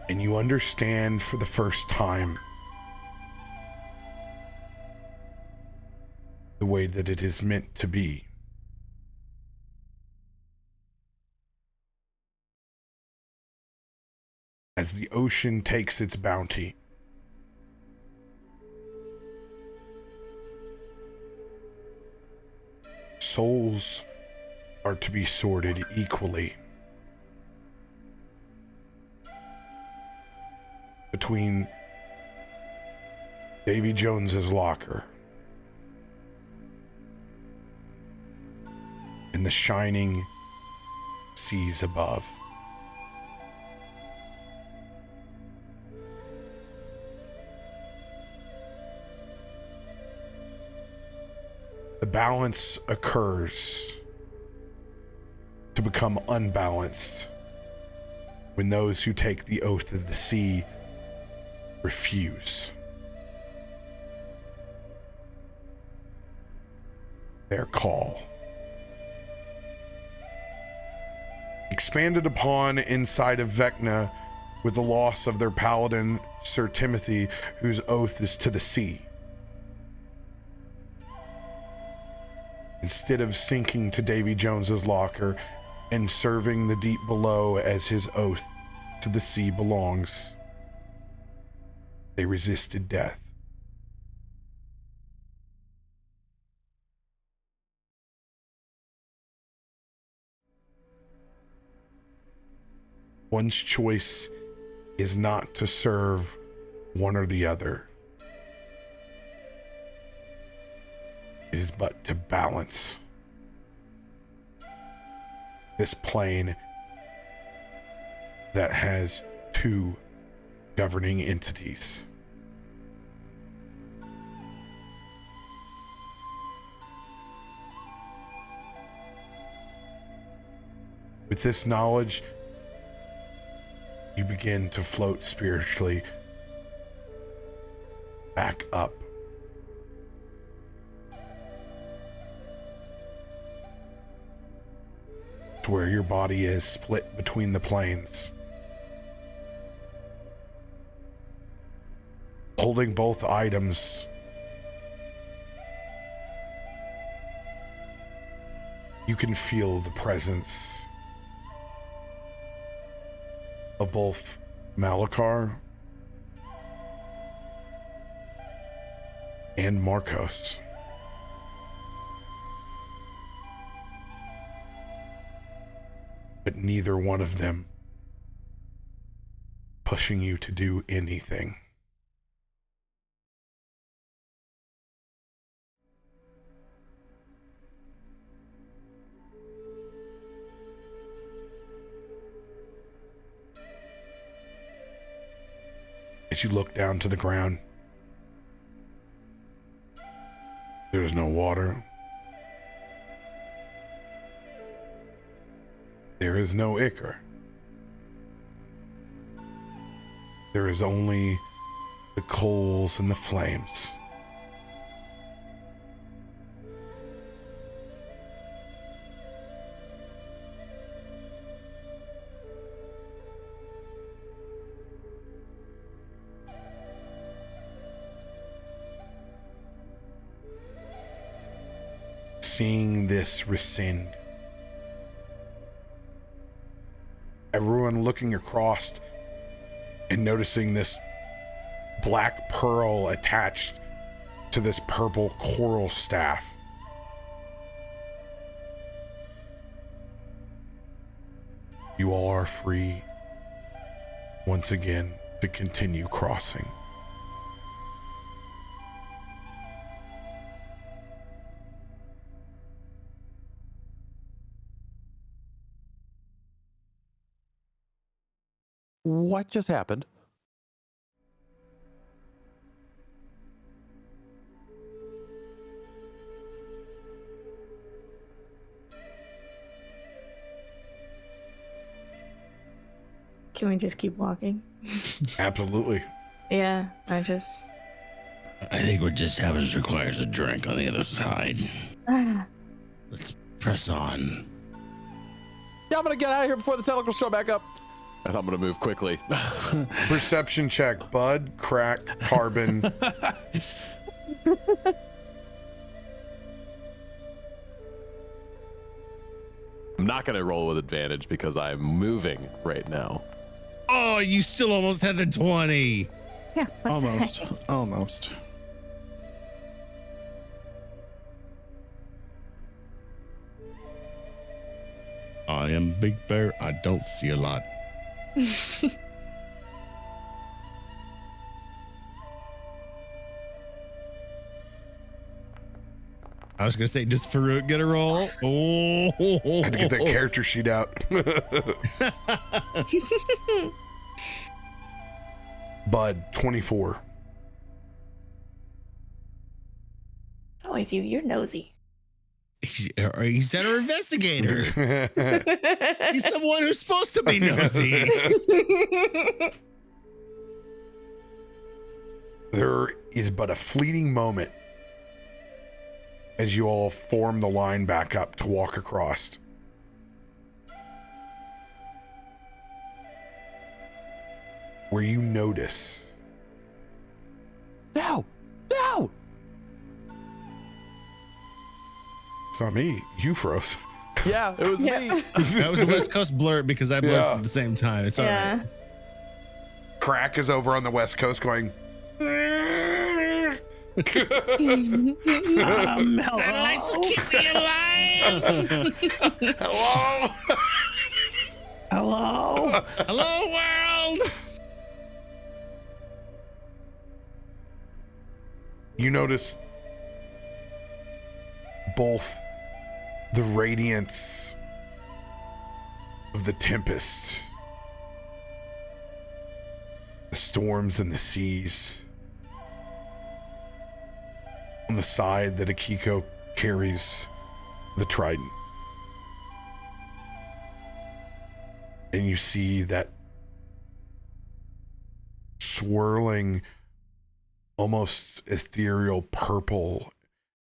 And you understand for the first time the way that it is meant to be. As the ocean takes its bounty, souls are to be sorted equally between Davy Jones's locker and the shining seas above. The balance occurs to become unbalanced when those who take the oath of the sea refuse their call. Expanded upon inside of Vecna with the loss of their paladin, Sir Timothy, whose oath is to the sea. Instead of sinking to Davy Jones's locker and serving the deep below as his oath to the sea belongs, they resisted death. One's choice is not to serve one or the other. It is but to balance this plane that has two governing entities. With this knowledge, you begin to float spiritually back up. To where your body is split between the planes. Holding both items, you can feel the presence of both Malachar and Marcos. But neither one of them pushing you to do anything. As you look down to the ground, there's no water. There is no ichor. There is only the coals and the flames. Seeing this rescind, everyone looking across and noticing this black pearl attached to this purple coral staff. You all are free once again to continue crossing. What just happened? Can we just keep walking? Absolutely. Yeah, I think what just happens requires a drink on the other side. Let's press on. Yeah, I'm gonna get out of here before the tentacles show back up. And I'm gonna move quickly. Perception check. Bud, Krak, Tarben. I'm not gonna roll with advantage because I'm moving right now. Oh, you still almost had the 20. Yeah, Almost. I am Big Bear. I don't see a lot. I was gonna say, does Farouk get a roll? Oh, I had to get that character sheet out. Bud, 24. Always you. You're nosy. He's our investigator. He's the one who's supposed to be nosy. There is but a fleeting moment as you all form the line back up to walk across. Where you notice. No! It's not me. You froze. Yeah, it was me. That was a West Coast blurt because I blurted at the same time. It's all right. Krak is over on the West Coast going. Satellites will keep me alive. Hello. Hello. Hello, world. You notice both the radiance of the tempest, the storms and the seas on the side that Akiko carries the trident. And you see that swirling, almost ethereal purple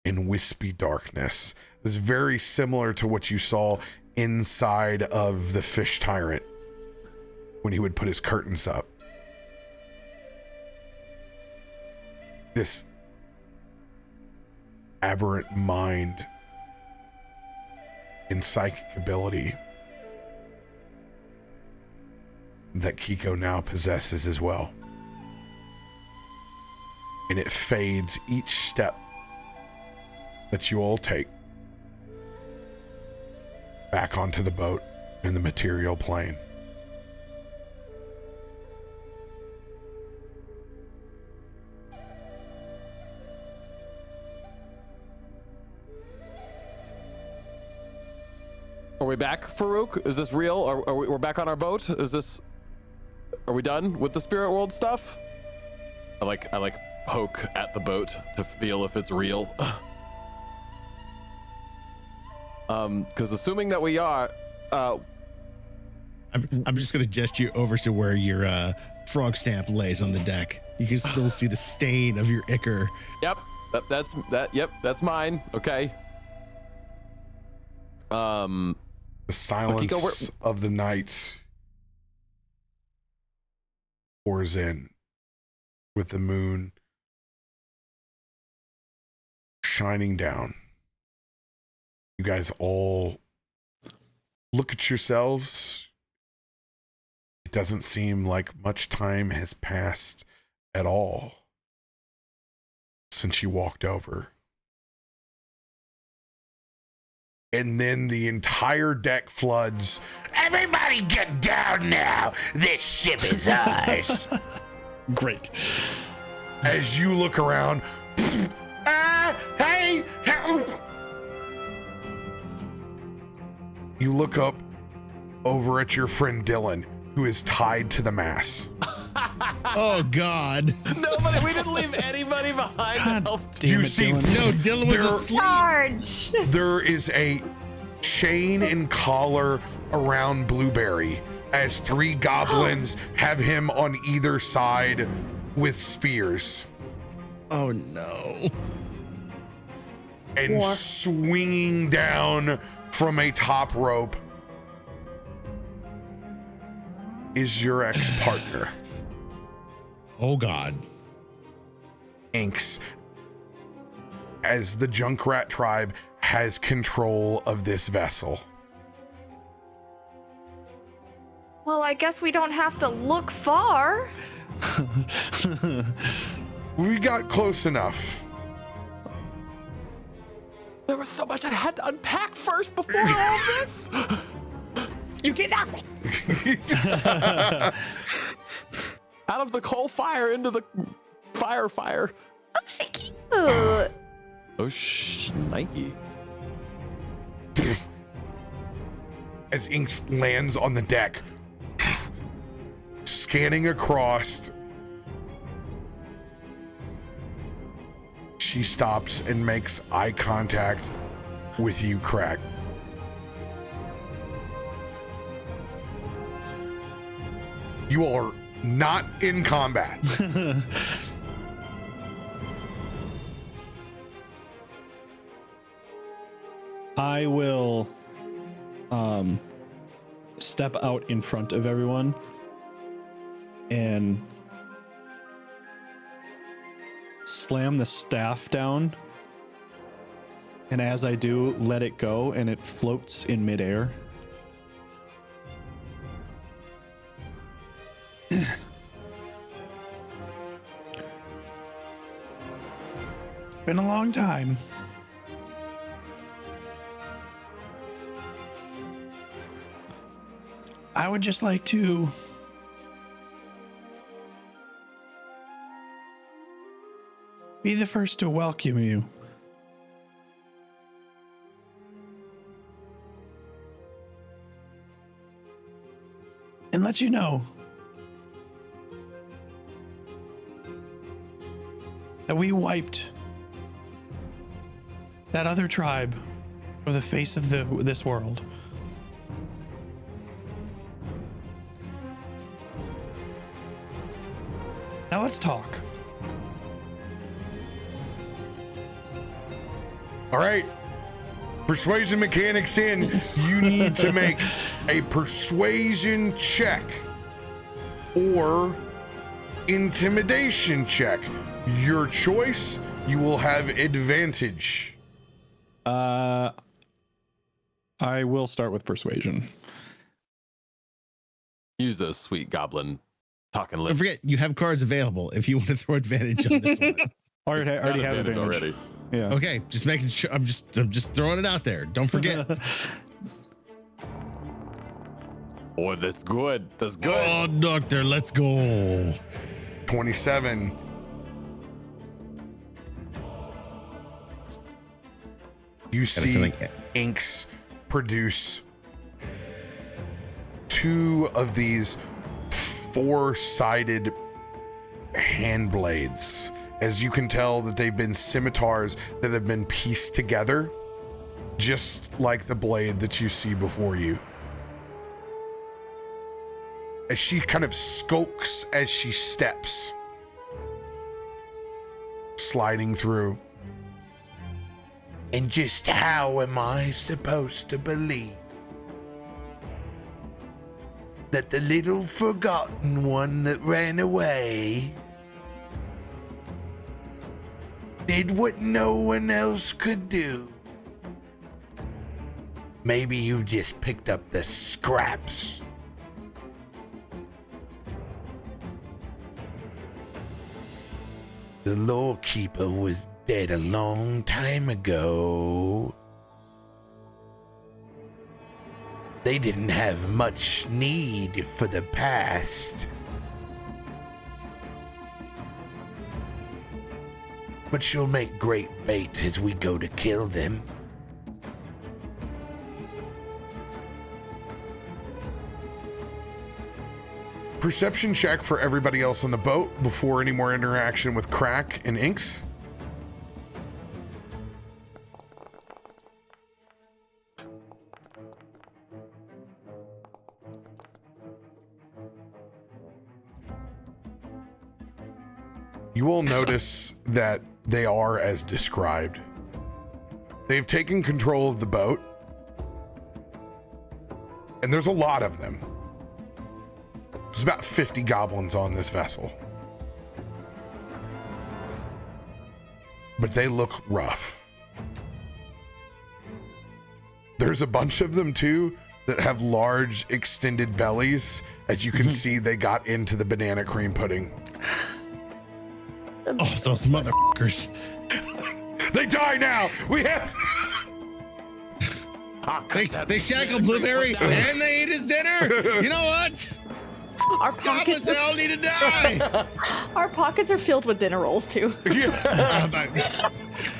and wispy darkness. It's very similar to what you saw inside of the fish tyrant when he would put his curtains up. This aberrant mind and psychic ability that Kiko now possesses as well. And it fades each step that you all take back onto the boat in the material plane. Are we back, Farouk? Is this real? We're back on our boat? Are we done with the spirit world stuff? I like poke at the boat to feel if it's real. Because assuming that we are, I'm just gonna gesture you over to where your frog stamp lays on the deck. You can still see the stain of your ichor. Yep, that's mine. Okay. The silence Akiko, of the night pours in with the moon shining down. You guys all look at yourselves. It doesn't seem like much time has passed at all since you walked over. And then the entire deck floods. Everybody get down now. This ship is ours. Great. As you look around. Hey, help! You look up over at your friend Dylan. who is tied to the mass. Oh God! Nobody. We didn't leave anybody behind. to help. You see, No, Dylan was asleep. Charge! there is a chain and collar around Blueberry as 3 goblins have him on either side with spears. Oh no! And swinging down from a top rope is your ex-partner, Oh God! Inks, as the Junkrat tribe has control of this vessel. Well, I guess we don't have to look far. We got close enough. There was so much I had to unpack first before all this. You get nothing. Out of the coal fire into the fire. Oh, so cute. Oh, shnikey. As Inks lands on the deck, scanning across, she stops and makes eye contact with you, Krak. You are not in combat. I will step out in front of everyone and slam the staff down. And as I do, let it go and it floats in midair. Been a long time. I would just like to be the first to welcome you. And let you know that we wiped that other tribe from the face of this world. Now let's talk. All right. Persuasion mechanics in. You need to make a persuasion check or intimidation check. Your choice. You will have advantage. I will start with persuasion. Use those sweet goblin talking lips. Don't forget, you have cards available if you want to throw advantage on this one. Already have advantage already. Yeah. Okay, just making sure. I'm just throwing it out there. Don't forget. Oh, that's good. That's good. Oh, doctor, let's go. 27. You see like Inks produce 2 of these 4-sided hand blades. As you can tell that they've been scimitars that have been pieced together, just like the blade that you see before you. As she kind of skulks as she steps, sliding through. And just how am I supposed to believe that the little forgotten one that ran away did what no one else could do? Maybe you just picked up the scraps. The lawkeeper was dead a long time ago. They didn't have much need for the past. But she'll make great bait as we go to kill them. perception check for everybody else on the boat before any more interaction with Krak and Inks. You will notice that they are as described. They've taken control of the boat, and there's a lot of them. There's about 50 goblins on this vessel. But they look rough. There's a bunch of them too that have large extended bellies. As you can see, they got into the banana cream pudding. Oh, those motherfuckers. They die now. We have. They shackled Blueberry and they ate his dinner. You know what? Our Goblins, pockets they all need to die. our pockets are filled with dinner rolls too.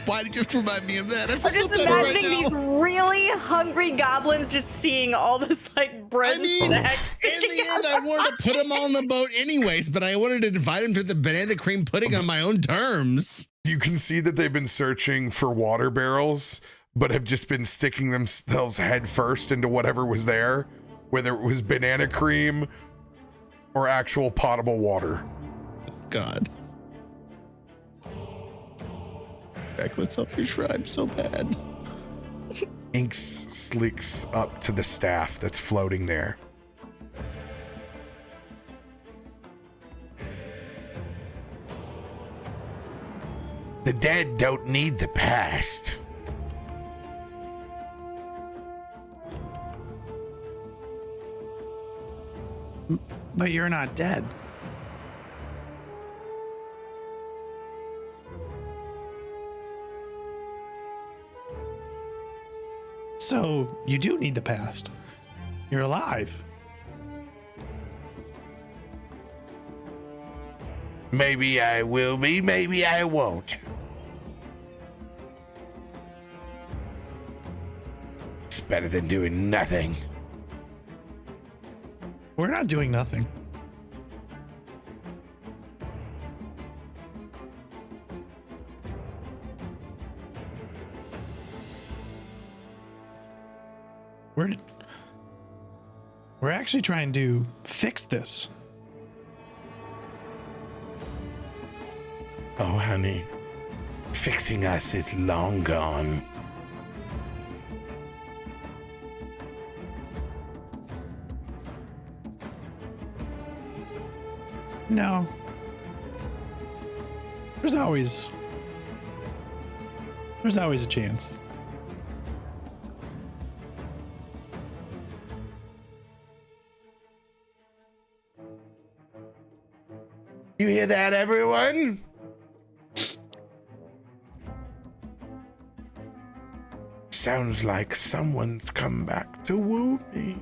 Why did you just remind me of that? I'm just imagining these really hungry goblins just seeing all this like bread I mean, and snacks. in the end, I wanted to put them on the boat anyways, but I wanted to invite them to the banana cream pudding on my own terms. You can see that they've been searching for water barrels, but have just been sticking themselves head first into whatever was there, whether it was banana cream or actual potable water. God. Jack, let's help your tribe so bad. Inks slicks up to the staff that's floating there. The dead don't need the past. But you're not dead. So you do need the past. You're alive. Maybe I will be, maybe I won't. It's better than doing nothing. We're not doing nothing. We're actually trying to fix this. Oh, honey, fixing us is long gone. No. There's always a chance. You hear that, everyone? Sounds like someone's come back to woo me.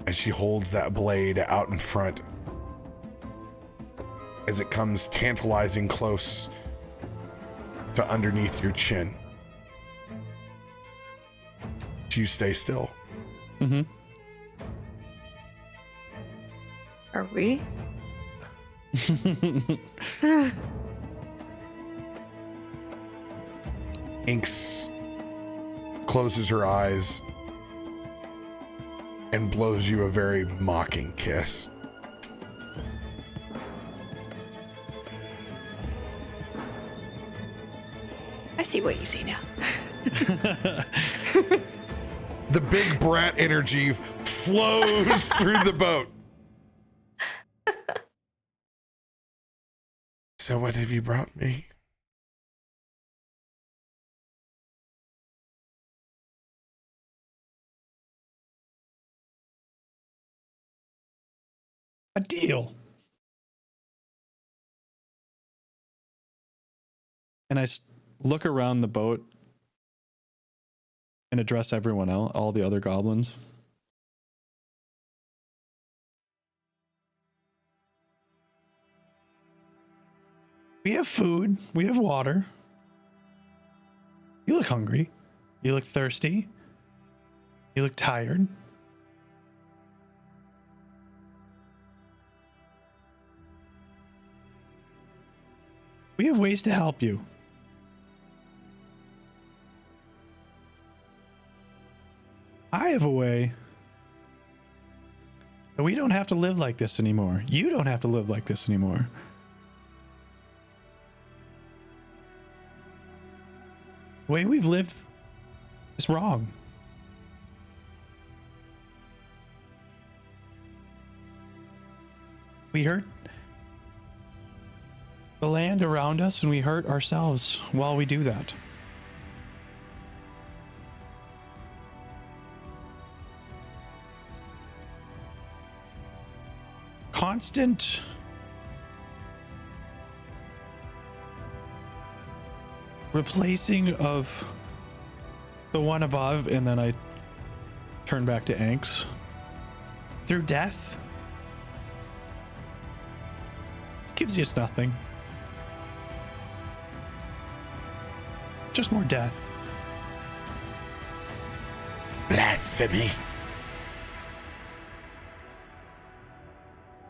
As she holds that blade out in front, as it comes tantalizing close to underneath your chin. You stay still. Mm-hmm. Are we? Inks closes her eyes and blows you a very mocking kiss. I see what you see now. The big brat energy flows through the boat. So what have you brought me? A deal. And I look around the boat and address everyone else, all the other goblins. We have food. We have water. You look hungry. You look thirsty. You look tired. We have ways to help you. I have a way that we don't have to live like this anymore. You don't have to live like this anymore. The way we've lived is wrong. We hurt the land around us and we hurt ourselves while we do that. Constant replacing of the one above, and then I turn back to Anks, through death gives you nothing. Just more death. Blasphemy.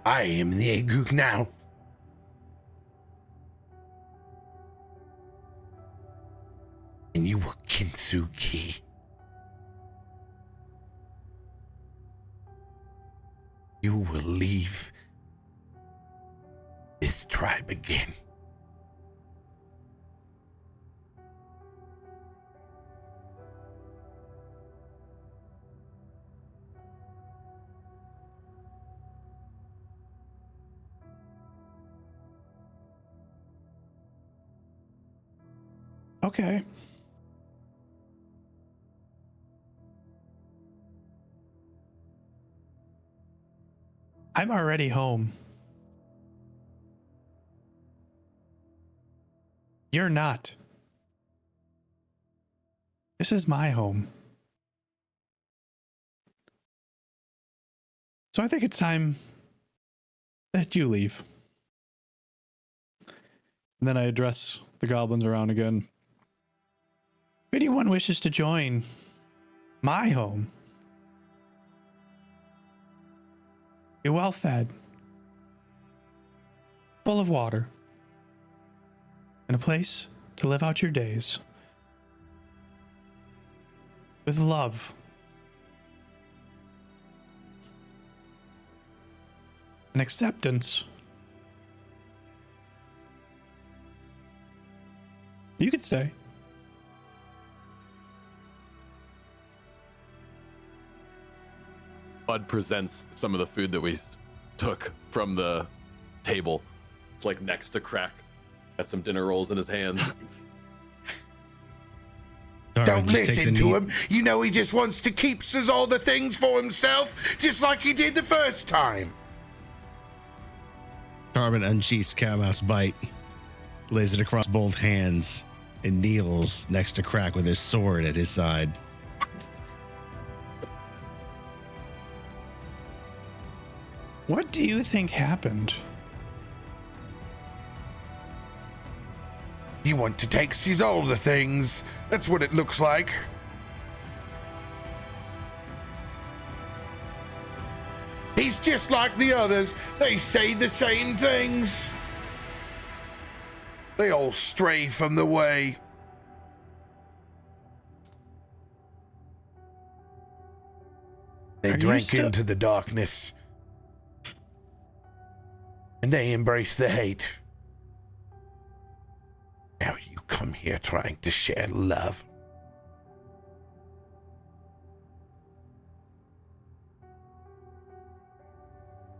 I am the Aguk now. And you were Kintsugi. You will leave this tribe again. Okay. I'm already home. You're not. This is my home. So I think it's time that you leave. And then I address the goblins around again. If anyone wishes to join my home, be well fed, full of water, and a place to live out your days with love and acceptance. You could stay. Bud presents some of the food that we took from the table. It's like next to Krak. Got some dinner rolls in his hands. Don't listen to him. You know he just wants to keep us all the things for himself, just like he did the first time. Tarben unsheaths Catamount's bite, lays it across both hands, and kneels next to Krak with his sword at his side. What do you think happened? You want to take his older things. That's what it looks like. He's just like the others. They say the same things. They all stray from the way. They drank into the darkness. And they embrace the hate. Now you come here trying to share love.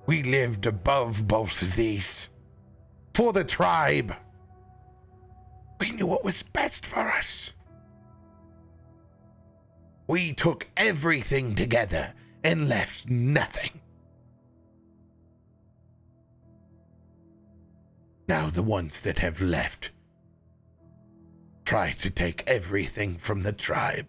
We lived above both of these. For the tribe. We knew what was best for us. We took everything together and left nothing. Now the ones that have left try to take everything from the tribe.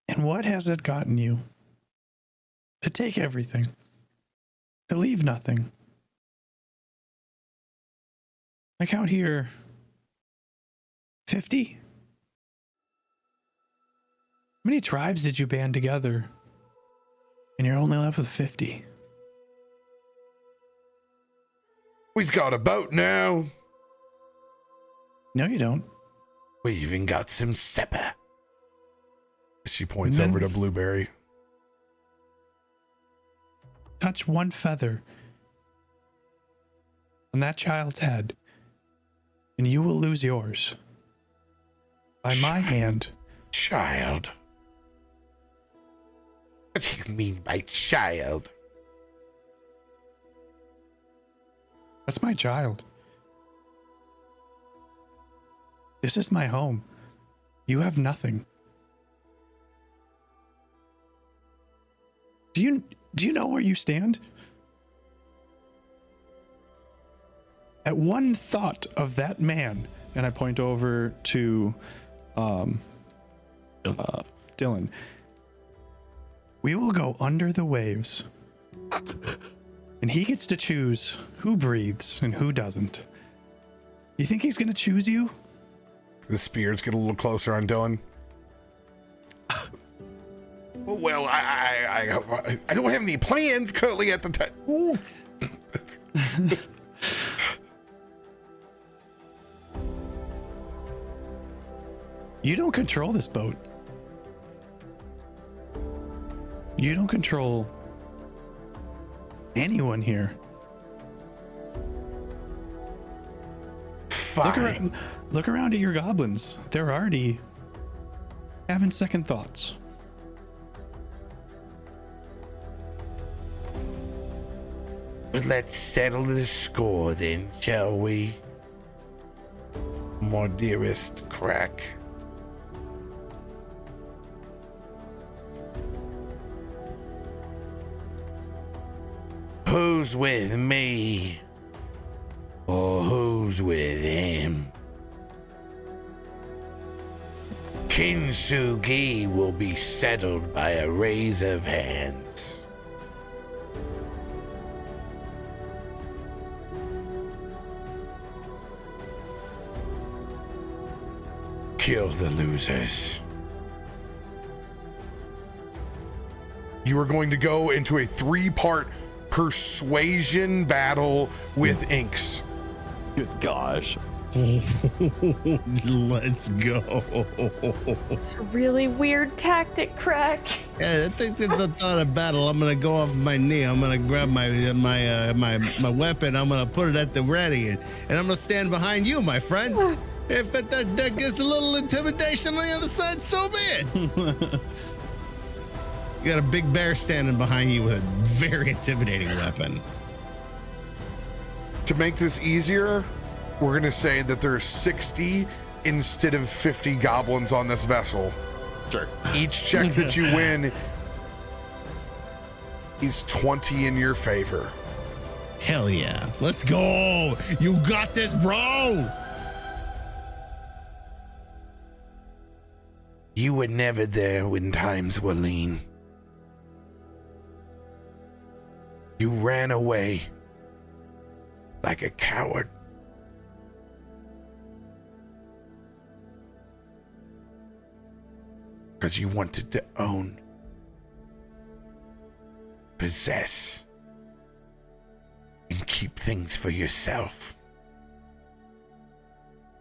And what has it gotten you? To take everything. To leave nothing. I count here 50. many tribes did you band together? And you're only left with 50. We've got a boat now. No, you don't. We even got some supper. She points And then- over to Blueberry. Touch one feather on that child's head, and you will lose yours. By my hand. Child. What do you mean by child? That's my child. This is my home. You have nothing. Do you know where you stand? At one thought of that man, and I point over to Dylan. We will go under the waves. And he gets to choose who breathes and who doesn't. You think he's going to choose you? The spears get a little closer on Dylan. Well, I don't have any plans currently at the time. You don't control this boat. You don't control anyone here. Fine. Look around at your goblins. They're already having second thoughts. But let's settle the score then, shall we? My dearest Krak. Who's with me? Or who's with him? Kintsugi will be settled by a raise of hands. Kill the losers. You are going to go into a 3-part persuasion battle with inks. Good gosh. Let's go. It's a really weird tactic, Krak. Yeah, I think at the thought of battle, I'm gonna go off my knee. I'm gonna grab my weapon. I'm gonna put it at the ready, and I'm gonna stand behind you, my friend. If that gives a little intimidation on the other side, so be it. You got a big bear standing behind you with a very intimidating weapon. To make this easier, we're going to say that there's 60 instead of 50 goblins on this vessel. Sure. Each check that you win is 20 in your favor. Hell yeah. Let's go. You got this, bro. You were never there when times were lean. You ran away like a coward. Because you wanted to own, possess, and keep things for yourself.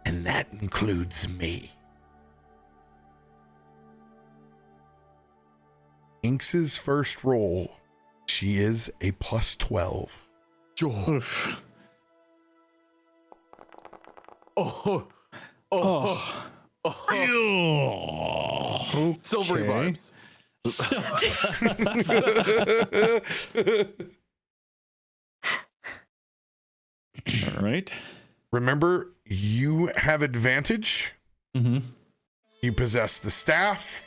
And that includes me. Inks's first roll, she is a +12. Oof. Silvery barbs. All right. Remember, you have advantage. Mm-hmm. You possess the staff.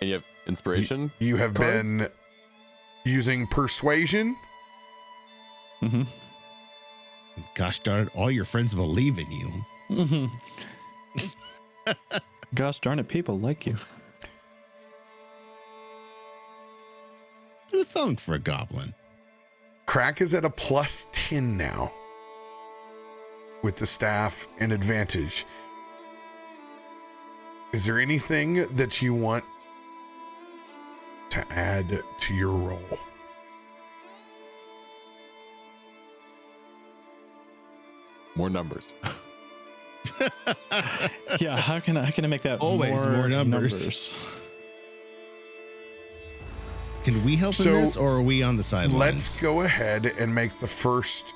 And you have inspiration. You have cards? been using persuasion. Mm-hmm. Gosh darn it, all your friends believe in you. Mm-hmm. Gosh darn it, people like you. What a thunk for a goblin. Krak is at a +10 now with the staff and advantage. Is there anything that you want to add to your roll? More numbers. Yeah, how can I make that Always more numbers. Can we help So, in this, or are we on the sidelines? Let's go ahead and make the first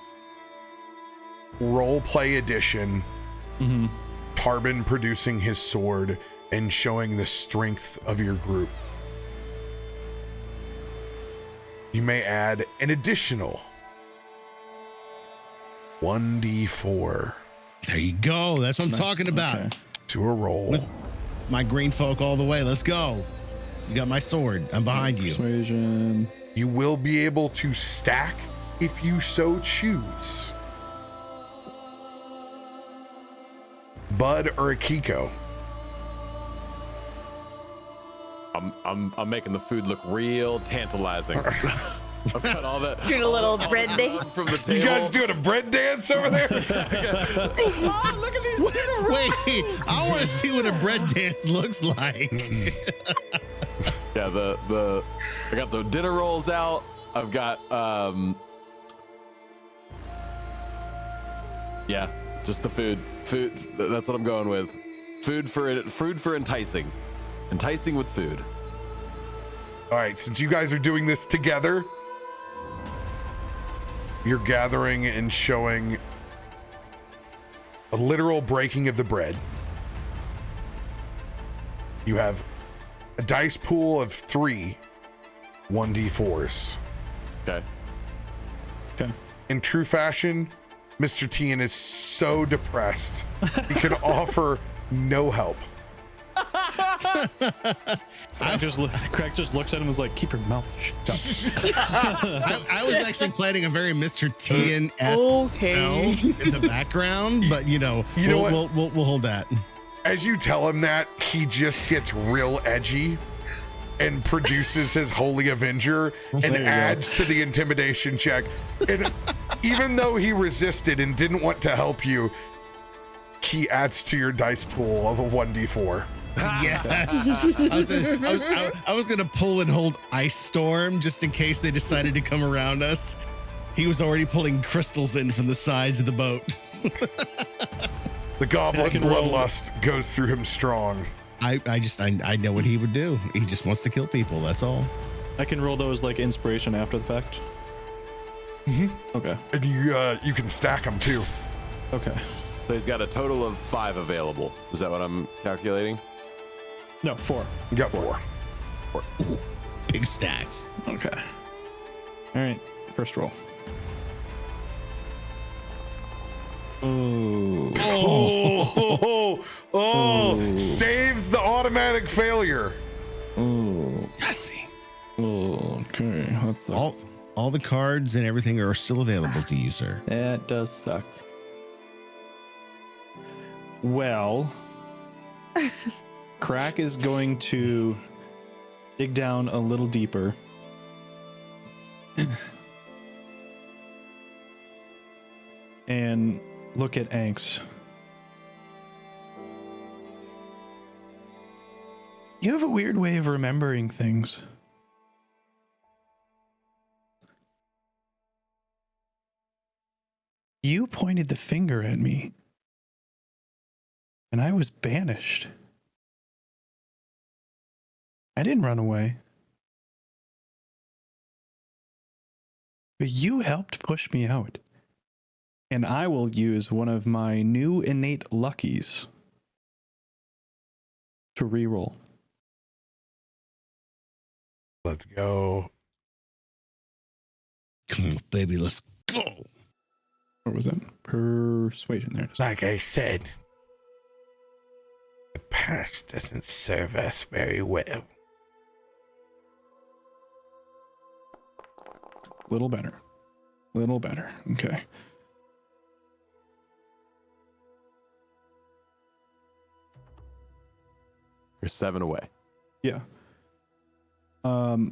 role play edition. Tarben producing his sword and showing the strength of your group. You may add an additional 1d4 There you go. That's what I'm talking about. Okay. to a roll. With my green folk all the way. Let's go. You got my sword. I'm behind you. Persuasion. You will be able to stack if you so choose. Bud or Akiko? I'm making the food look real tantalizing. I've got all that. Doing a little bread day. From the table. You guys doing a bread dance over there? Oh, look at these dinner rolls. Wait, I want to see what a bread dance looks like. Yeah, I got the dinner rolls out. I've got yeah, just the food. Food. That's what I'm going with. Food for enticing. Enticing with food. All right, since you guys are doing this together, you're gathering and showing a literal breaking of the bread. You have a dice pool of 3 1d4s. Okay. Okay. In true fashion, Mr. Tian is so depressed he can offer no help. Krak just looks at him and was like, keep your mouth shut. I was actually planning a very Mr. Tian-esque spell in the background, but know what? we'll hold that. As you tell him that, he just gets real edgy and produces his Holy Avenger and There you go. adds to the intimidation check. And even though he resisted and didn't want to help you, he adds to your dice pool of a 1d4. Yeah. I was gonna pull and hold Ice Storm just in case they decided to come around us. He was already pulling crystals in from the sides of the boat. The goblin I can roll. bloodlust goes through him strong. I know what he would do. He just wants to kill people. That's all. I can roll those like inspiration after the fact. Okay. And you can stack them too. Okay. So he's got a total of 5 available. Is that what I'm calculating? No, 4. You got 4. Big stacks. Okay. All right. First roll. Ooh. Oh, saves the automatic failure. Ooh. Yahtzee. Okay. That's All the cards and everything are still available to you, sir. That does suck. Well, Krak is going to dig down a little deeper. And look at Anks. You have a weird way of remembering things. You pointed the finger at me, and I was banished. I didn't run away. But you helped push me out. And I will use one of my new innate luckies to reroll. Let's go. Come on, baby, let's go. What was that? Persuasion. There it is. Like I said, the past doesn't serve us very well. Little better. Little better. Okay. You're 7 away. Yeah. I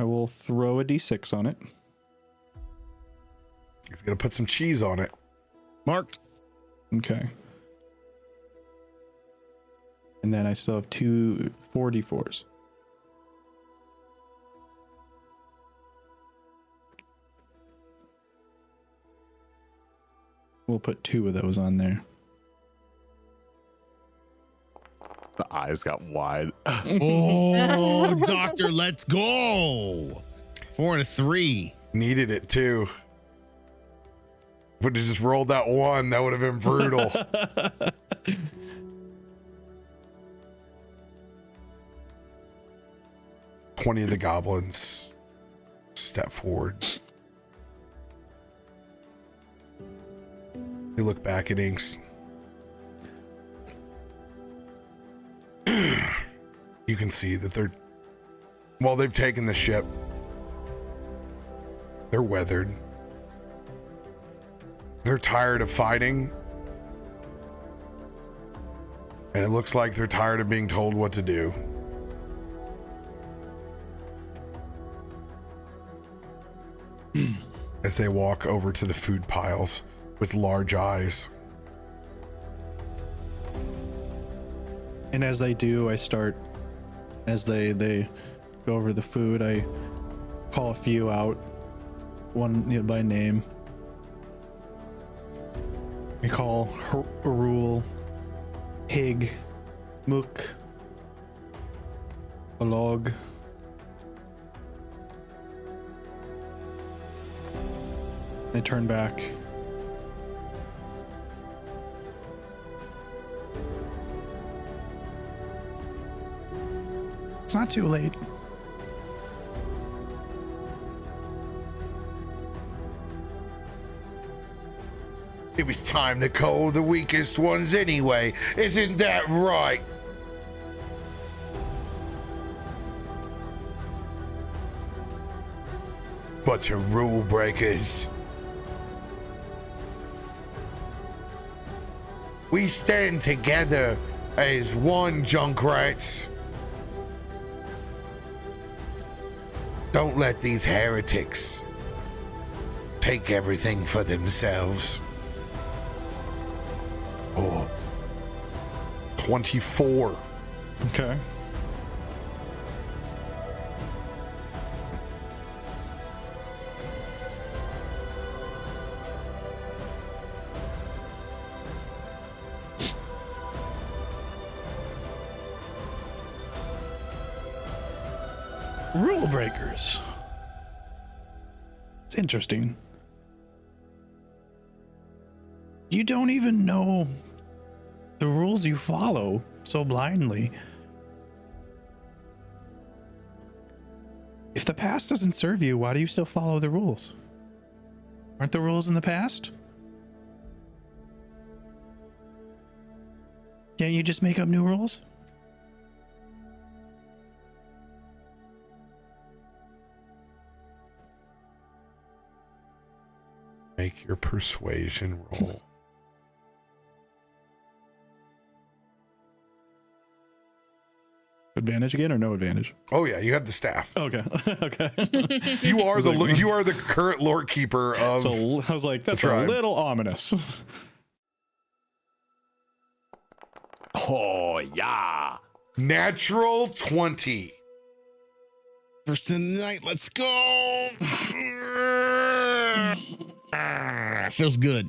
will throw a d6 on it. He's gonna put some cheese on it. Marked. Okay. And then I still have 4d4s. We'll put 2 of those on there. The eyes got wide. Oh, doctor, let's go. 4 and a 3. Needed it too. Would have just rolled that 1. That would have been brutal. "20 of the goblins step forward. They look back at Inks. You can see that they've taken the ship. They're weathered. They're tired of fighting. And it looks like they're tired of being told what to do. As they walk over to the food piles with large eyes. And as they do, as they go over the food, I call a few out, one by name. I call Arul, Hig, Mook, Alog. I turn back. It's not too late. It was time to call the weakest ones anyway. Isn't that right? Bunch of rule breakers. We stand together as one, Junkrats. Don't let these heretics take everything for themselves. Oh, 24. Okay. Rule breakers. It's interesting. You don't even know the rules you follow so blindly. If the past doesn't serve you, why do you still follow the rules? Aren't the rules in the past? Can't you just make up new rules? Make your persuasion roll. Advantage again or no advantage? Oh yeah, you have the staff. Okay. Okay. You are the current lore keeper of. So I was like, that's a tribe. little ominous. Oh, yeah. Natural 20. First of the night, let's go. Feels good.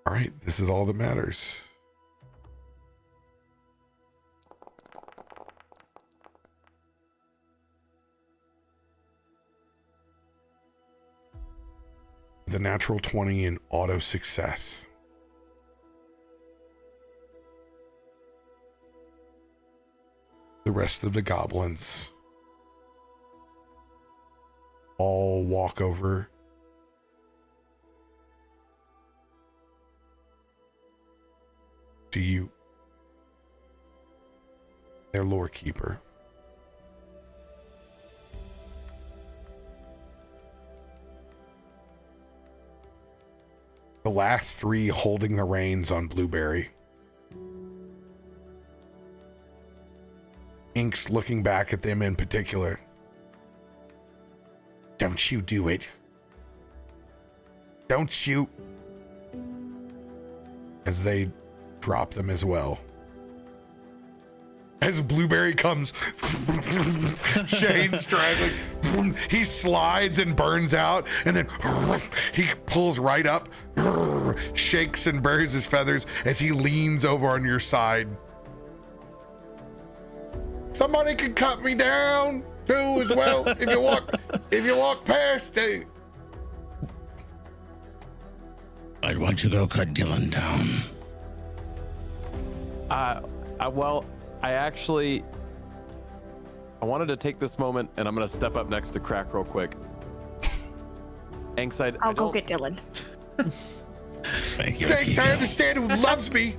All right, this is all that matters. The natural 20 in auto success. The rest of the goblins all walk over to you, their lore keeper. The last 3 holding the reins on Blueberry. Ink's looking back at them in particular. Don't you do it. Don't you. as they drop them as well. As Blueberry comes, chain straggling, he slides and burns out, and then he pulls right up, shakes and buries his feathers as he leans over on your side. Somebody can cut me down too as well if you walk past it. I'd want you to go cut Dylan down. Well, I wanted to take this moment, and I'm gonna step up next to Krak real quick. Anxiety. I'll go get Dylan. Thank you, Thanks, I Akiko. understand who loves me.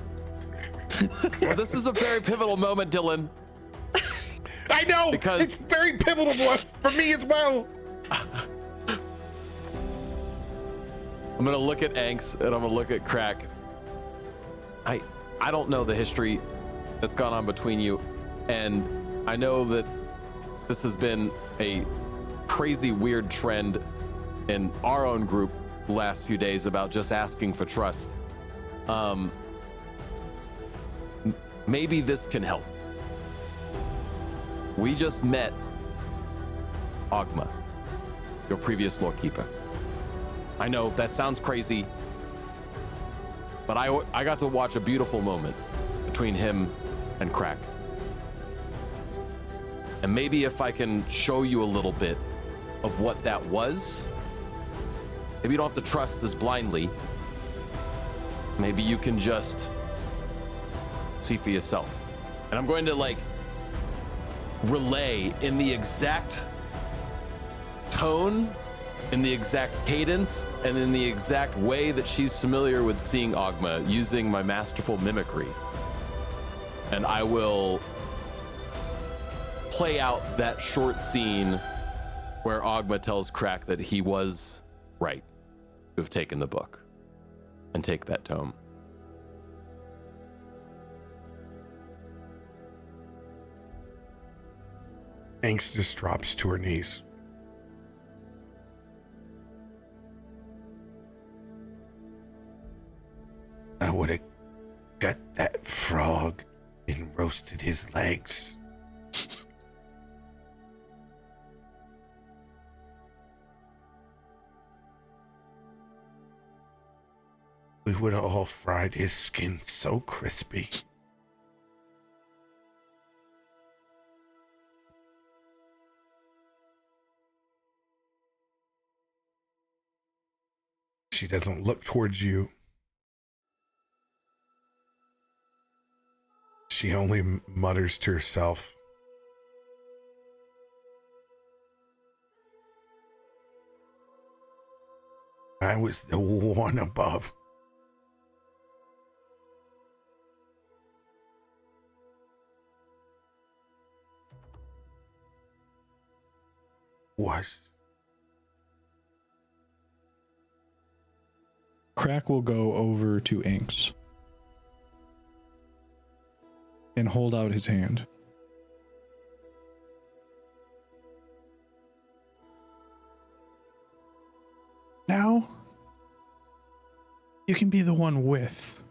Well, this is a very pivotal moment, Dylan. I know, Because- it's very pivotal for me as well. I'm gonna look at Anx and I'm gonna look at Krak. I don't know the history that's gone on between you, and I know that this has been a crazy weird trend in our own group the last few days about just asking for trust. Maybe this can help. We just met Ogma, your previous Lord Keeper. I know that sounds crazy, but I got to watch a beautiful moment between him and Krak. And maybe if I can show you a little bit of what that was, maybe you don't have to trust as blindly. Maybe you can just see for yourself. And I'm going to relay in the exact tone, in the exact cadence, and in the exact way that she's familiar with seeing Ogma, using my masterful mimicry. And I will play out that short scene where Ogma tells Krak that he was right to have taken the book and take that tome. Angst just drops to her knees. I would have got that frog and roasted his legs. We would have all fried his skin so crispy. She doesn't look towards you. She only mutters to herself. I was the one above. Was. Krak will go over to Inks and hold out his hand. Now, you can be the one with.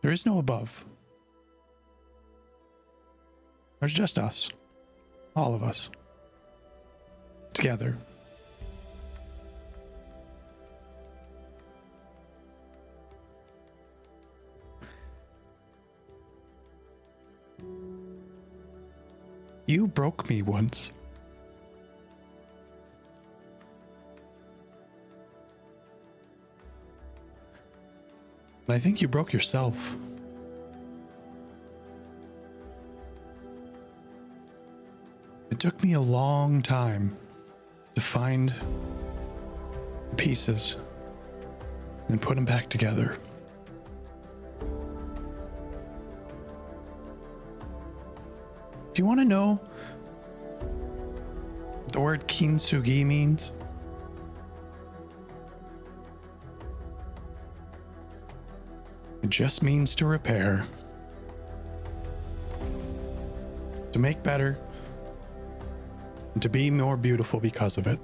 There is no above. There's just us. All of us. Together. You broke me once. And I think you broke yourself. It took me a long time to find the pieces and put them back together. Do you want to know what the word kintsugi means? It just means to repair, to make better, and to be more beautiful because of it.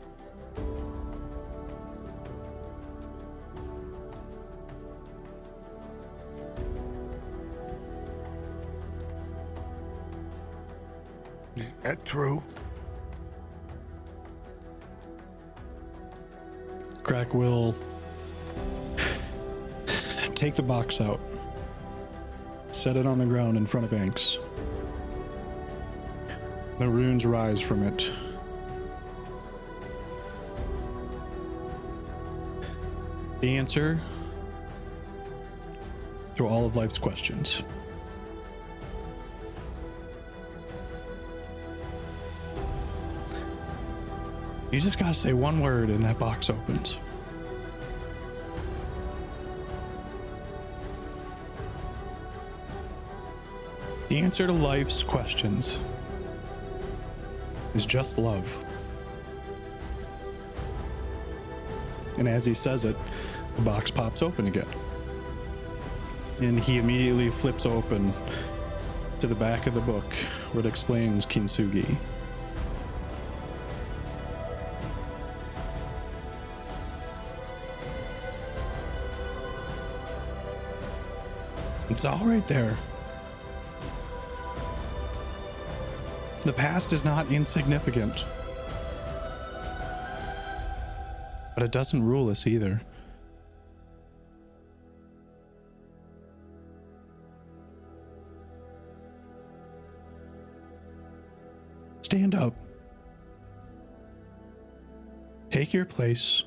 Is that true? Krak will take the box out, set it on the ground in front of Inks. The runes rise from it. The answer to all of life's questions. You just gotta say one word and that box opens. The answer to life's questions is just love. And as he says it, the box pops open again. And he immediately flips open to the back of the book where it explains Kintsugi. It's all right there. The past is not insignificant. But it doesn't rule us either. Stand up. Take your place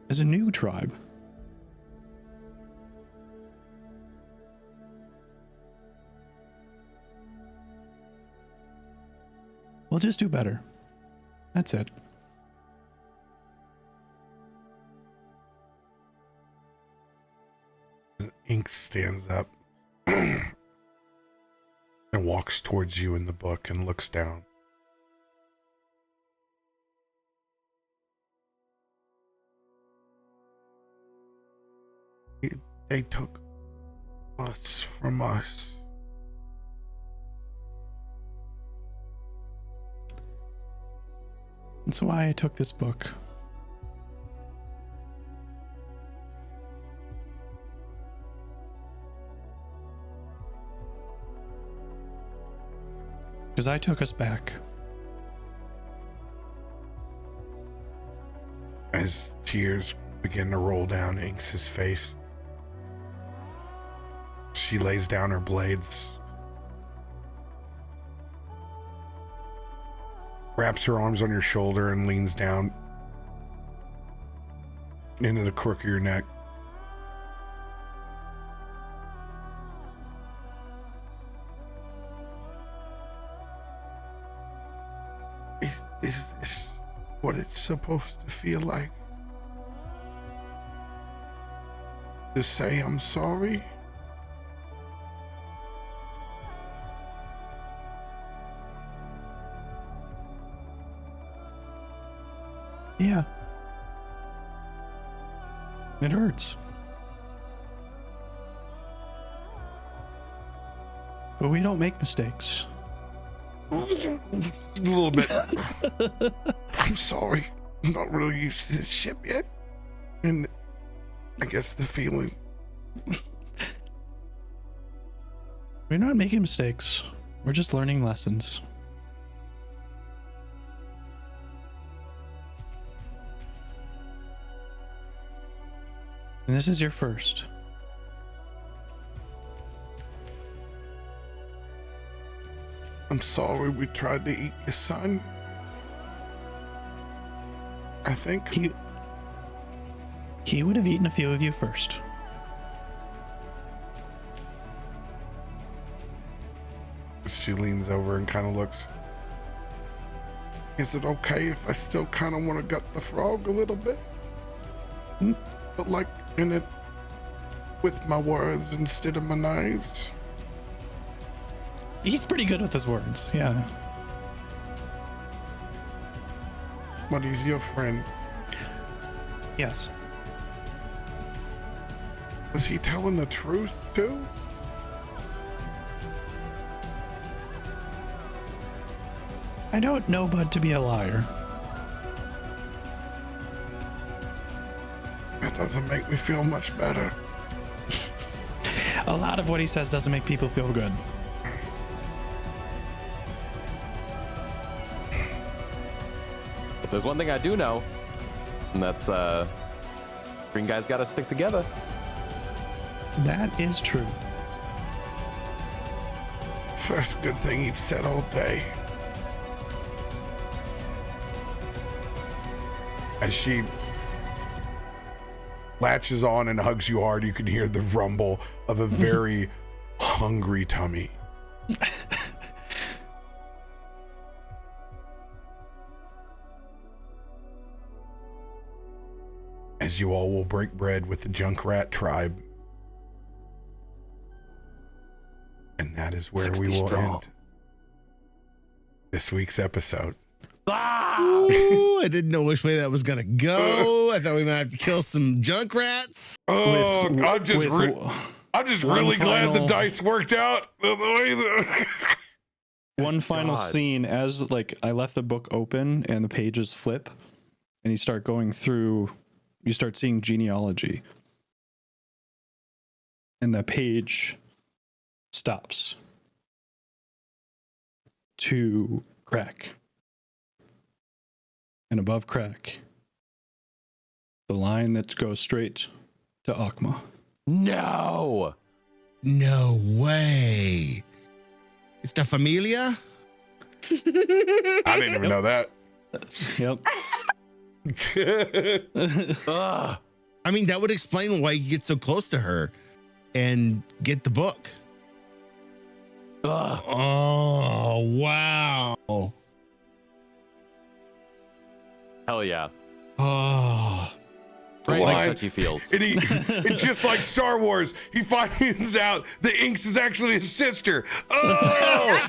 as a new tribe. We'll just do better. That's it. Ink stands up and walks towards you in the book and looks down. They took us from us. That's why I took this book. Because I took us back. As tears begin to roll down Inks' face, she lays down her blades, wraps her arms on your shoulder and leans down into the crook of your neck. Is this what it's supposed to feel like? To say I'm sorry? Yeah. It hurts. But we don't make mistakes. A little bit. I'm sorry. I'm not really used to this ship yet. And I guess the feeling. We're not making mistakes. We're just learning lessons. And this is your first. I'm sorry we tried to eat your son. I think He would have eaten a few of you first. she leans over and kind of looks. Is it okay if I still kind of want to gut the frog a little bit? But like in it with my words instead of my knives? He's pretty good with his words, yeah. But he's your friend. Yes. Was he telling the truth too? I don't know Bud to be a liar. That doesn't make me feel much better. A lot of what he says doesn't make people feel good. there's one thing I do know, and that's green guys got to stick together. That is true. First good thing you've said all day. As she latches on and hugs you hard, you can hear the rumble of a very hungry tummy. As you all will break bread with the Junkrat tribe. And that is where we will end this week's episode. Ooh, I didn't know which way that was gonna go. I thought we might have to kill some Junkrats. Oh, I'm just really glad the dice worked out the way that. One final God. scene as like I left the book open and the pages flip and you start going through, you start seeing genealogy. And the page stops to Krak. And above Krak, the line that goes straight to Akma. No. No way. It's the Familia? I didn't even know that. Yep. Ugh. I mean, that would explain why you get so close to her and get the book. Ugh. Oh, wow. Hell yeah. Oh. Right Line. like touchy feels. And it's just like Star Wars. He finds out that Inks is actually his sister. Oh!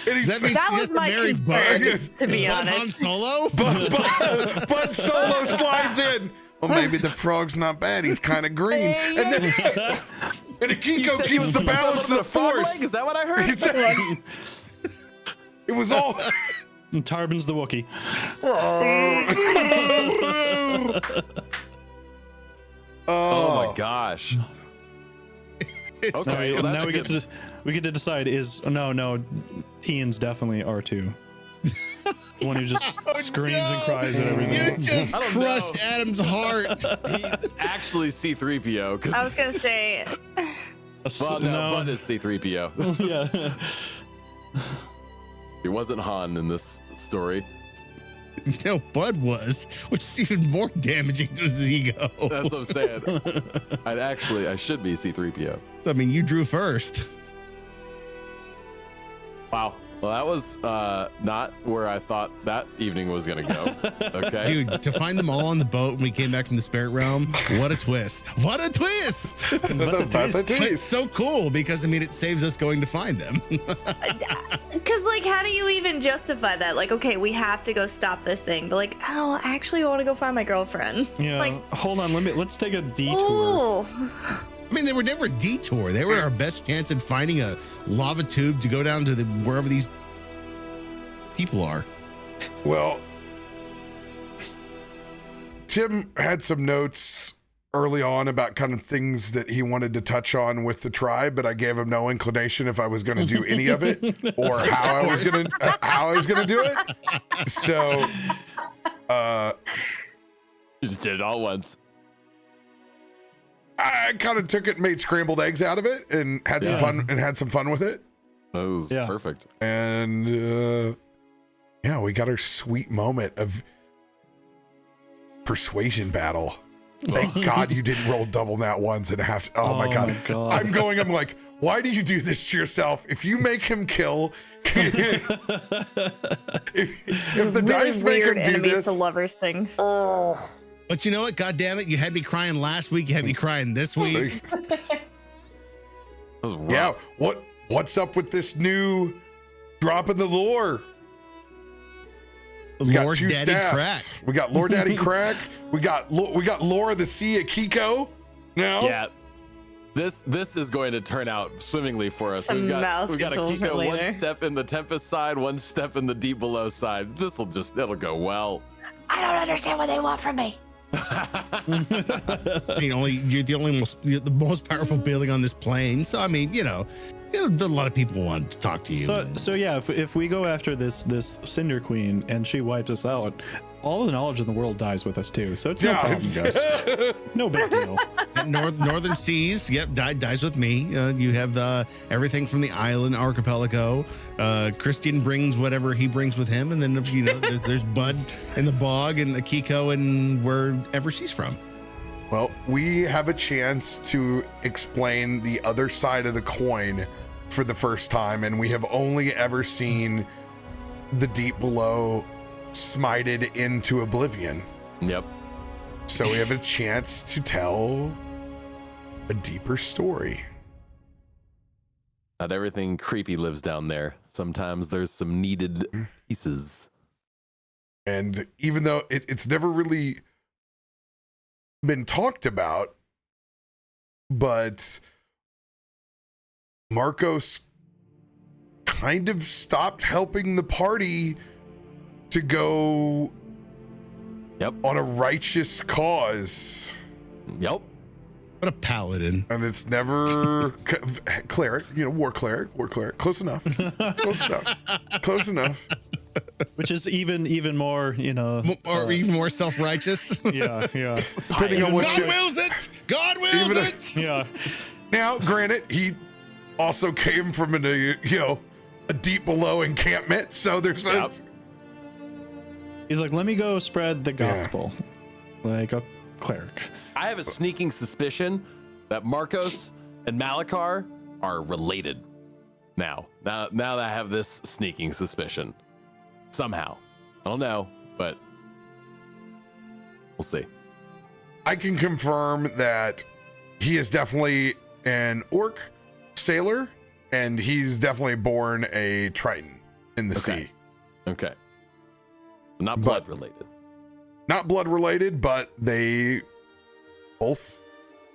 And he's Does that mean That she was has to my marry concern, Bud? to be Is Bud Han honest. Solo? Bud Solo slides in. Well, maybe the frog's not bad. He's kind of green. And then and Akiko keeps the balance of the force. Is that what I heard? He said- It was all. And Tarben's the Wookiee. Oh my gosh. Okay, well, now that's we get to decide is no Tian's definitely R2. One who just screams and cries at everything. You just I don't crushed know. Adam's heart. He's actually C-3PO. 'cause- I was gonna say, well, no, Bud is C-3PO. Yeah. He wasn't Han in this story. No, Bud was, which is even more damaging to his ego. That's what I'm saying. I should be C-3PO. I mean, you drew first. Wow. Well, that was not where I thought that evening was going to go. Okay. Dude, to find them all on the boat when we came back from the spirit realm, what a twist. What a twist. But it's so cool because, I mean, it saves us going to find them. because like, how do you even justify that? Like, okay, we have to go stop this thing, but like, oh, actually, I want to go find my girlfriend. Yeah. Like, Hold on, let's take a detour. oh, I mean, they were never a detour. They were our best chance at finding a lava tube to go down to wherever these people are. Well, Tim had some notes early on about kind of things that he wanted to touch on with the tribe, but I gave him no inclination if I was going to do any of it or how I was going to do it. So, You just did it all once. I kind of took it and made scrambled eggs out of it and had some fun with it. That was perfect. And we got our sweet moment of persuasion battle. Thank God you didn't roll double nat ones and have to. Oh my God. I'm like, why do you do this to yourself? If you make him kill, if the dice make him do enemies this, to lovers thing. But you know what? God damn it. You had me crying last week. You had me crying this week. That was rough. yeah. What's up with this new drop in the lore? We got Lord two Daddy staffs. Krak. We got Lord Daddy Krak. We got Laura the Sea Akiko. Now, Yeah. This is going to turn out swimmingly for us. Some mouse we've got control for Akiko one later. step in the Tempest side, one step in the Deep Below side. It'll go well. I don't understand what they want from me. I mean, you're the most powerful building on this plane. So I mean, a lot of people want to talk to you. So yeah, if we go after this Cinder Queen and she wipes us out, all the knowledge in the world dies with us too. So it's no problem, guys. No big deal. Northern Seas, yep, dies with me. You have everything from the island archipelago. Christian brings whatever he brings with him, and then there's Bud in the bog and Akiko and wherever she's from. Well, we have a chance to explain the other side of the coin for the first time, and we have only ever seen the deep below smited into oblivion. Yep. So we have a chance to tell a deeper story. Not everything creepy lives down there. Sometimes there's some needed pieces. And even though it's never really been talked about, but Marcos kind of stopped helping the party to go on a righteous cause. Yep. What a paladin. And it's never cleric, war cleric. Close enough. Close enough. Which is even more, or even more self-righteous. Yeah. Depending on what God wills it. God wills it. Yeah. Now, granted, he also came from a deep below encampment, so there's He's like, let me go spread the gospel, like a cleric. I have a sneaking suspicion that Marcos and Malachar are related. Now that I have this sneaking suspicion, somehow, I don't know, but we'll see. I can confirm that he is definitely an orc sailor, and he's definitely born a Triton in the sea. Okay. Not blood related. Not blood related, but they both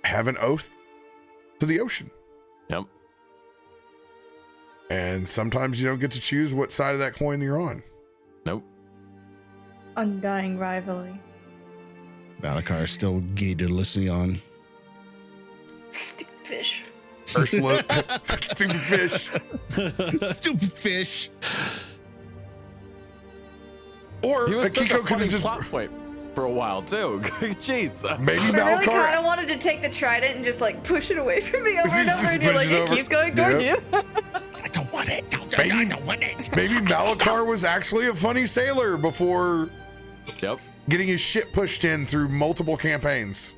have an oath to the ocean. Yep. And sometimes you don't get to choose what side of that coin you're on. Nope. Undying rivalry. Malachar still gatorlessly on. Stupid fish. Ursula, stupid fish. Stupid fish. Or He was such Akiko a could funny have just plot point for a while too. Jeez. maybe I really Malachar. kind of wanted to take the trident and just like push it away from me over and Just over, and you're push like, it it over. keeps going toward Yeah. you. I don't want it. Maybe- I don't want it. Maybe Malachar was actually a funny sailor before Yep. getting his ship pushed in through multiple campaigns.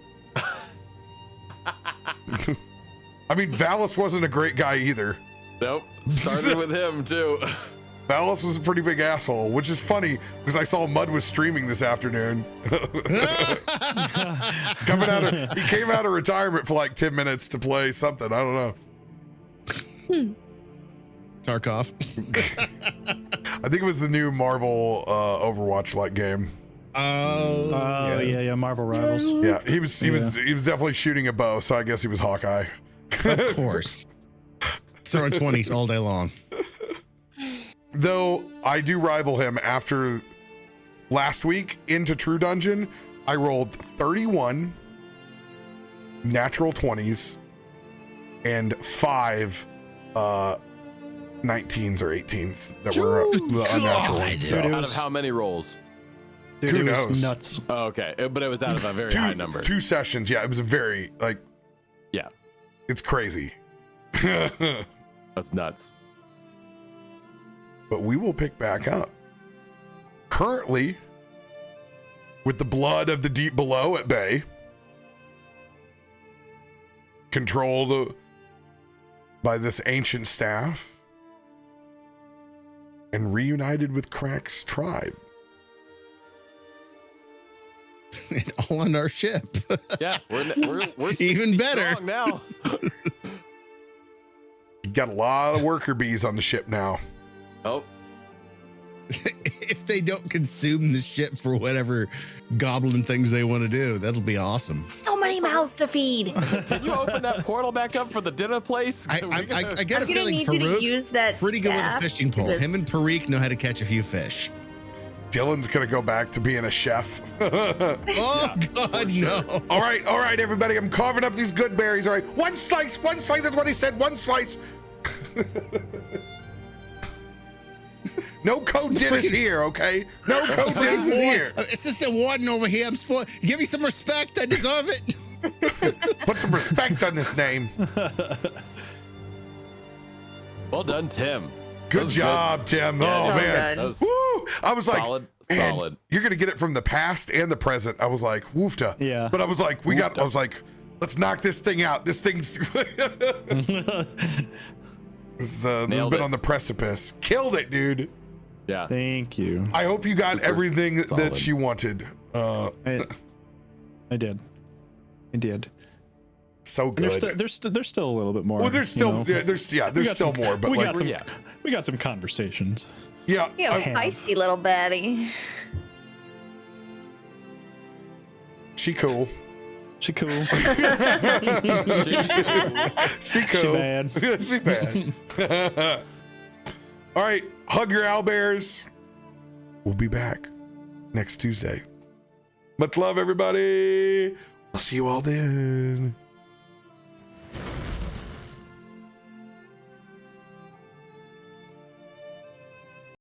I mean, Valis wasn't a great guy either. Nope. Started with him too. Valis was a pretty big asshole, which is funny because I saw Mud was streaming this afternoon. He came out of retirement for like 10 minutes to play something. I don't know. Tarkov. I think it was the new Marvel Overwatch like game. Oh yeah, Marvel Rivals. Yeah, he was definitely shooting a bow, so I guess he was Hawkeye. Of course. Throwing 20s all day long. Though I do rival him after last week into True Dungeon, I rolled 31 natural 20s and 5 19s or 18s that were the unnatural ones. So. Dude, it Out was- of how many rolls? Dude, Who it was knows? nuts. Oh, okay, but it was out of a very high number. 2 sessions. Yeah, it was a very Yeah, it's crazy. that's nuts. But we will pick back up. Currently, with the blood of the deep below at bay, controlled by this ancient staff, and reunited with Krak's tribe. And all on our ship. Yeah, we're Even better. strong now. Got a lot of worker bees on the ship now. Oh, If they don't consume the ship for whatever goblin things they want to do, that'll be awesome. So many mouths to feed. can you open that portal back up for the dinner place? I get a I'm gonna feeling need you to Farouk use that pretty good with a staff fishing to pole. just- Him and Parikh know how to catch a few fish. Dylan's gonna go back to being a chef. Oh God, no! All right, everybody. I'm carving up these good berries. All right, one slice. That's what he said. One slice. No code Dennis here, okay? No code Dennis is here. Assistant Warden over here. I'm supposed give me some respect. I deserve it. Put some respect on this name. Well done, Tim. Good job, Tim. Yeah, oh so man. good. That was Woo! I was like, solid. man, Solid. you're gonna get it from the past and the present. I was like, woofta. Yeah. But I was like, I was like, let's knock this thing out. This thing's this has Nailed been it. on the precipice. Killed it, dude. Yeah. Thank you. I hope you got Super everything that solid. you wanted. I did. I did. So And good. there's still a little bit more. Well, there's still you know. there's We got still some- more, but we like got some, yeah. we got some conversations. yeah, You know, I- feisty little baddie. she cool. She cool. She cool. bad. She bad. All right, hug your owlbears. We'll be back next Tuesday. Much love, everybody. I'll see you all then.